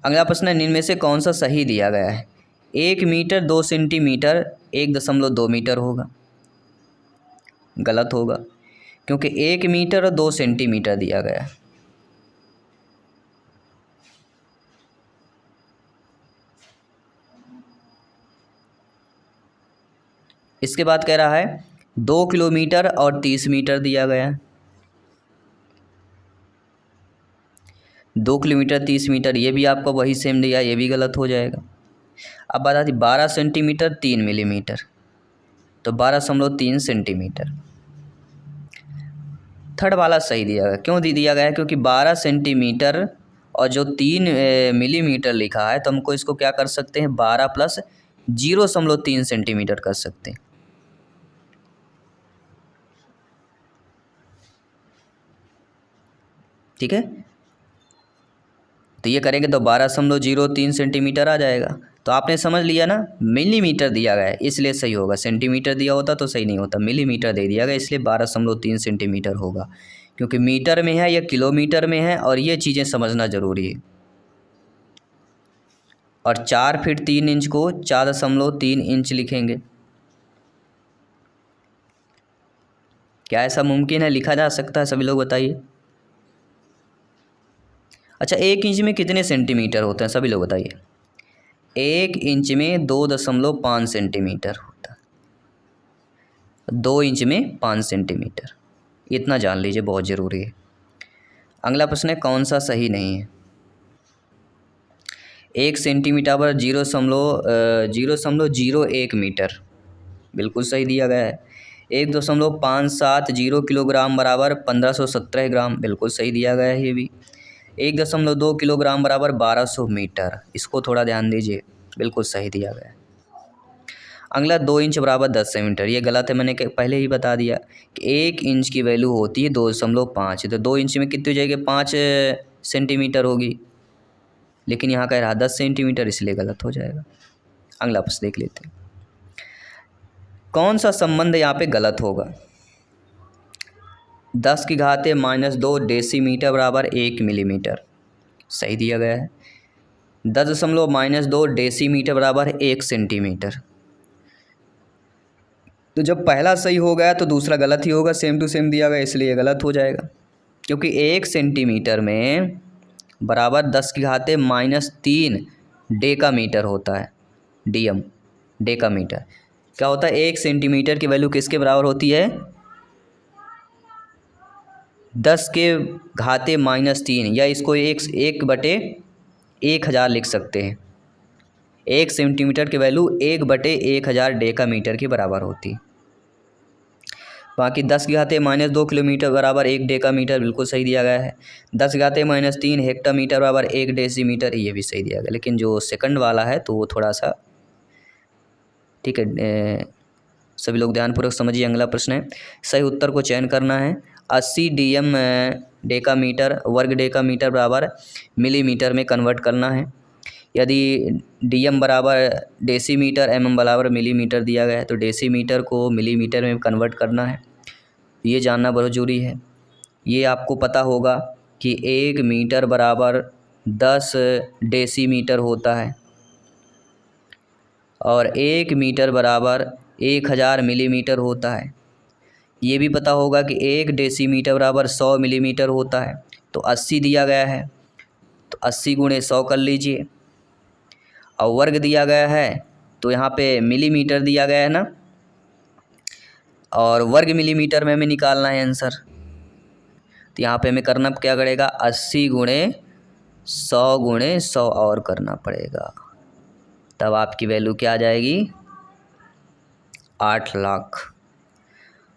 अगला प्रश्न है, निम्न में से कौन सा सही दिया गया है? 1 मीटर 2 सेंटीमीटर 1.2 मीटर होगा। गलत होगा, क्योंकि 1 मीटर और 2 सेंटीमीटर दिया गया है। इसके बाद कह रहा है 2 किलोमीटर और 30 मीटर दिया गया है। 2 किलोमीटर 30 मीटर, ये भी आपको वही सेम दिया, ये भी गलत हो जाएगा। अब बात आती 12 सेंटीमीटर 3 मिलीमीटर, तो 12.3 सेंटीमीटर। थर्ड वाला सही दिया गया। क्यों दिया गया है? क्योंकि 12 सेंटीमीटर और जो 3 मिलीमीटर लिखा है, तो हमको इसको क्या कर सकते हैं, 12 प्लस 0.3 सेंटीमीटर कर सकते हैं। ठीक है, तो ये करेंगे तो 12.03 सेंटीमीटर आ जाएगा। तो आपने समझ लिया ना, मिलीमीटर दिया गया है इसलिए सही होगा। सेंटीमीटर दिया होता तो सही नहीं होता, मिलीमीटर दे दिया गया इसलिए 12.3 सेंटीमीटर होगा। क्योंकि मीटर में है या किलोमीटर में है, और ये चीज़ें समझना ज़रूरी है। और 4 फीट 3 इंच को 4.3 इंच लिखेंगे। क्या ऐसा मुमकिन है? लिखा जा सकता है? सभी लोग बताइए। अच्छा, 1 इंच में कितने सेंटीमीटर होते हैं? सभी लोग बताइए। 1 इंच में 2.5 सेंटीमीटर होता है। 2 इंच में 5 सेंटीमीटर, इतना जान लीजिए, बहुत ज़रूरी है। अगला प्रश्न है, कौन सा सही नहीं है? 1 सेंटीमीटर पर 0.01 मीटर, बिल्कुल सही दिया गया है। 1.570 किलोग्राम बराबर 1517 ग्राम, बिल्कुल सही दिया गया है ये भी। 1.2 किलोग्राम बराबर 1200 मीटर, इसको थोड़ा ध्यान दीजिए, बिल्कुल सही दिया गया है। अगला 2 इंच बराबर 10 सेंटीमीटर, ये गलत है, मैंने पहले ही बता दिया कि 1 इंच की वैल्यू होती है 2.5, तो 2 इंच में कितनी हो जाएगी? 5 सेंटीमीटर होगी, लेकिन यहाँ कह रहा 10 सेंटीमीटर, इसलिए गलत हो जाएगा। अगला प्रश्न देख लेते हैं, कौन सा संबंध यहाँ पे गलत होगा? 10⁻² डेसीमीटर बराबर 1 मिलीमीटर, सही दिया गया है। 10.-2 डेसीमीटर बराबर 1 सेंटीमीटर, तो जब पहला सही हो गया तो दूसरा गलत ही होगा, सेम टू सेम दिया गया इसलिए गलत हो जाएगा। क्योंकि 1 सेंटीमीटर में बराबर 10⁻³ डेकामीटर होता है। डीएम, डेकामीटर क्या होता है? 1 सेंटीमीटर की वैल्यू किसके बराबर होती है? 10⁻³ या इसको 1/1000 लिख सकते हैं। 1 सेंटीमीटर की वैल्यू 1/1000 डेकामीटर के बराबर होती है। बाकी 10⁻² किलोमीटर बराबर 1 डेकामीटर, बिल्कुल सही दिया गया है। 10⁻³ हेक्टोमीटर बराबर 1 डेसीमीटर, ये भी सही दिया गया। लेकिन जो सेकंड वाला है तो वो थोड़ा सा, ठीक है, सभी लोग ध्यानपूर्वक समझिए। अगला प्रश्न है, सही उत्तर को चयन करना है। 80 डीएम डेकामीटर वर्ग डेकामीटर बराबर मिलीमीटर में कन्वर्ट करना है। यदि डीएम बराबर डेसीमीटर, एमएम बराबर मिलीमीटर दिया गया है, तो डेसीमीटर को मिलीमीटर में कन्वर्ट करना है। ये जानना बहुत ज़रूरी है। ये आपको पता होगा कि 1 मीटर बराबर 10 डेसीमीटर होता है, और 1 मीटर बराबर 1000 मिलीमीटर होता है। ये भी पता होगा कि 1 डेसीमीटर बराबर 100 मिलीमीटर होता है। तो 80 दिया गया है, तो 80 × 100 कर लीजिए। और वर्ग दिया गया है, तो यहाँ पे मिलीमीटर दिया गया है ना, और वर्ग मिलीमीटर में हमें निकालना है आंसर। तो यहाँ पे हमें करना क्या पड़ेगा? 80 × 100 गुणे 100 और करना पड़ेगा, तब आपकी वैल्यू क्या आ जाएगी? 8 लाख।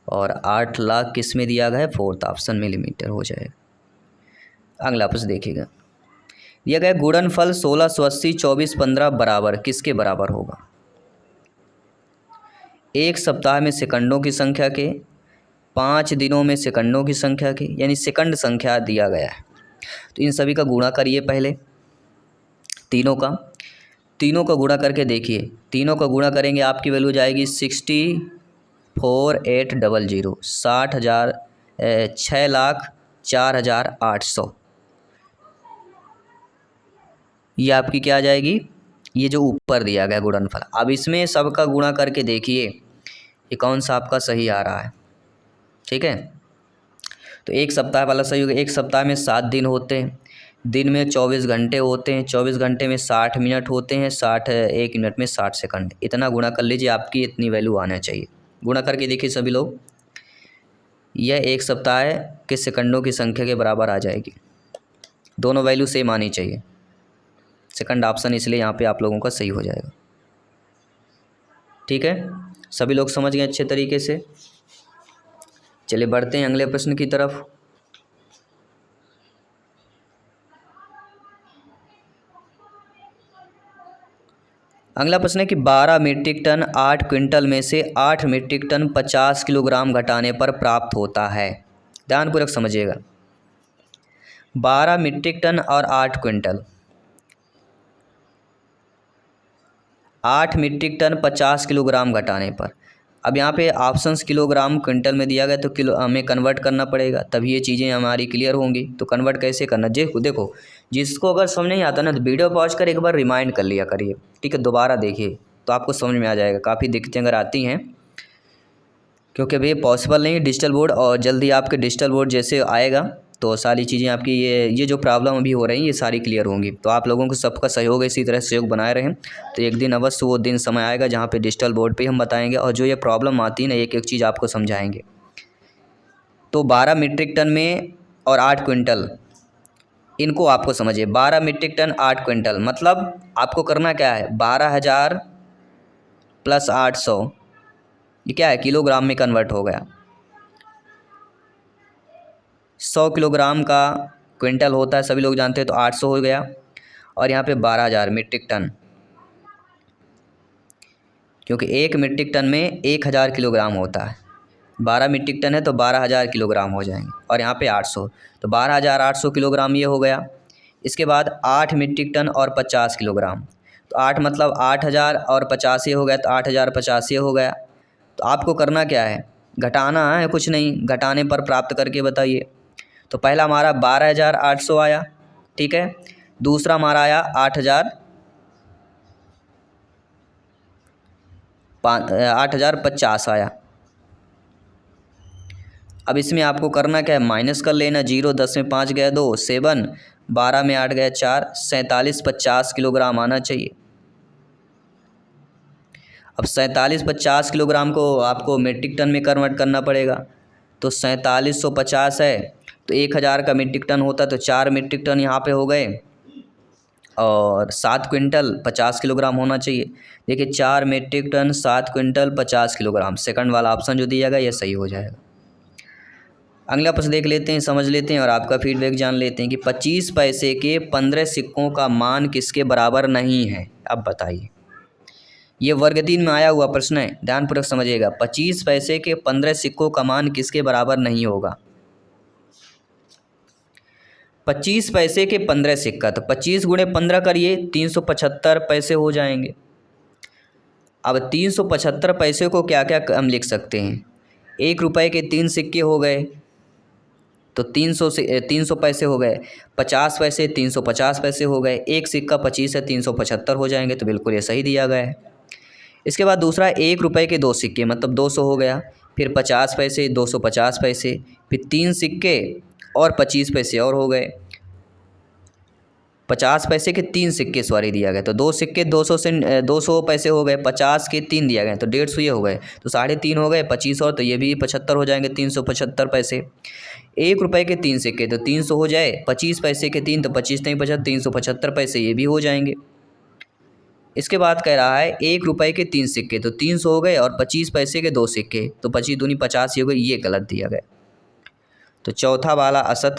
और 8 लाख किस में दिया गया है? फोर्थ ऑप्शन मिलीमीटर हो जाएगा। अगला प्रश्न देखिएगा, दिया गया गुणनफल 1680 24 15 बराबर किसके बराबर होगा? एक सप्ताह में सेकंडों की संख्या के, 5 दिनों में सेकंडों की संख्या के, यानी सेकंड संख्या दिया गया है। तो इन सभी का गुणा करिए पहले, तीनों का गुणा करके देखिए। तीनों का गुणा करेंगे आपकी वैल्यू जाएगी 64,800 60,000 6,04,800। ये आपकी क्या आ जाएगी? ये जो ऊपर दिया गया गुणनफल। अब इसमें सबका गुणा करके देखिए ये कौन सा आपका सही आ रहा है। ठीक है, तो एक सप्ताह वाला सही होगा। एक सप्ताह में 7 दिन होते हैं, दिन में 24 घंटे होते हैं, 24 घंटे में 60 मिनट होते हैं, 1 मिनट में 60 सेकंड। इतना गुणा कर लीजिए, आपकी इतनी वैल्यू आना चाहिए। गुणा करके देखिए सभी लोग, यह एक सप्ताह के सेकंडों की संख्या के बराबर आ जाएगी। दोनों वैल्यू सेम आनी चाहिए। सेकंड ऑप्शन इसलिए यहाँ पे आप लोगों का सही हो जाएगा। ठीक है, सभी लोग समझ गए अच्छे तरीके से। चलिए बढ़ते हैं अगले प्रश्न की तरफ। अगला प्रश्न है कि 12 मीट्रिक टन 8 क्विंटल में से 8 मीट्रिक टन 50 किलोग्राम घटाने पर प्राप्त होता है। ध्यानपूर्वक समझिएगा, 12 मीट्रिक टन और 8 क्विंटल, 8 मीट्रिक टन 50 किलोग्राम घटाने पर। अब यहाँ पे ऑप्शंस किलोग्राम क्विंटल में दिया गया, तो किलो हमें कन्वर्ट करना पड़ेगा, तभी ये चीज़ें हमारी क्लियर होंगी। तो कन्वर्ट कैसे करना, देखो जिसको अगर समझ नहीं आता ना, तो वीडियो पॉज कर एक बार रिमाइंड कर लिया करिए। ठीक है, दोबारा देखिए तो आपको समझ में आ जाएगा। काफ़ी दिक्कतें अगर आती हैं, क्योंकि अभी पॉसिबल नहीं है डिजिटल बोर्ड, और जल्दी आपके डिजिटल बोर्ड जैसे आएगा तो सारी चीज़ें आपकी ये जो प्रॉब्लम अभी हो रही हैं ये सारी क्लियर होंगी। तो आप लोगों को सबका सहयोग इसी तरह सहयोग बनाए रहें, तो एक दिन अवश्य वो दिन समय आएगा जहाँ पे डिजिटल बोर्ड पे हम बताएंगे, और जो ये प्रॉब्लम आती है ना एक एक चीज़ आपको समझाएंगे। तो 12 मीट्रिक टन में और 8 क्विंटल, इनको आपको समझिए। 12 मीट्रिक टन 8 क्विंटल मतलब आपको करना क्या है, 12,000 प्लस 800, ये क्या है, किलोग्राम में कन्वर्ट हो गया। 100 किलोग्राम का क्विंटल होता है, सभी लोग जानते हैं, तो 800 हो गया। और यहाँ पे 12,000 मीट्रिक टन, क्योंकि 1 मीट्रिक टन में 1,000 किलोग्राम होता है। 12 मीट्रिक टन है तो 12,000 किलोग्राम हो जाएंगे, और यहाँ पे 800, तो 12,800 किलोग्राम ये हो गया। इसके बाद 8 मीट्रिक टन और 50 किलोग्राम, तो 8 मतलब 8,000 और 50 ये हो गया, तो 8,050 ये हो गया। तो आपको करना क्या है, घटाना है, कुछ नहीं, घटाने पर प्राप्त करके बताइए। तो पहला हमारा 12,800 आया, ठीक है। दूसरा हमारा आया 8,050 आया। अब इसमें आपको करना क्या है, माइनस कर लेना, 0 10 में 5 गया 2 7, 12 में 8 गया 4, 4750 किलोग्राम आना चाहिए। अब 4750 किलोग्राम को आपको मीट्रिक टन में कन्वर्ट करना पड़ेगा। तो 4750 है, तो 1,000 का मीट्रिक टन होता है, तो 4 मीट्रिक टन यहाँ पे हो गए, और 7 क्विंटल 50 किलोग्राम होना चाहिए। देखिए 4 metric ton 7 quintal 50 kilogram, second वाला ऑप्शन जो दिया गया ये सही हो जाएगा। अगला प्रश्न देख लेते हैं, समझ लेते हैं और आपका फीडबैक जान लेते हैं कि 25 पैसे के 15 सिक्कों का मान किसके बराबर नहीं है। अब बताइए, ये वर्ग 3 में आया हुआ प्रश्न है, ध्यानपूर्वक समझिएगा। 25 पैसे के 15 सिक्कों का मान किसके बराबर नहीं होगा। 25 पैसे के 15 सिक्का, तो 25 गुणे 15 करिए, 375 पैसे हो जाएंगे। अब 375 पैसे को क्या क्या हम लिख सकते हैं, 1 रुपये के 3 सिक्के हो गए, तो 300 पैसे हो गए, 50 पैसे 350 पैसे हो गए, एक सिक्का 25 है 375 हो जाएंगे, तो बिल्कुल ये सही दिया गया है। इसके बाद दूसरा 1 रुपये के 2 सिक्के मतलब 200 हो गया, फिर 50 पैसे 250 पैसे, फिर 3 सिक्के और 25 पैसे और हो गए। 50 पैसे के 3 सिक्के सॉरी दिया गया, तो 2 सिक्के 200 पैसे हो गए, 50 के 3 दिया गया, तो 150 ये हो गए, तो 3.5 हो गए, 25 और, तो ये भी 75 हो जाएंगे, 375 पैसे। 1 रुपये के 3 सिक्के तो 300 हो जाए, 25 पैसे के 3 तो 25 नहीं बचा, 375 पैसे ये भी हो जाएंगे। इसके बाद कह रहा है 1 रुपये के 3 सिक्के तो 300 हो गए और 25 पैसे के 2 सिक्के तो 25 दूनी 50 ही हो गए, ये गलत दिया गया। तो चौथा वाला असत्य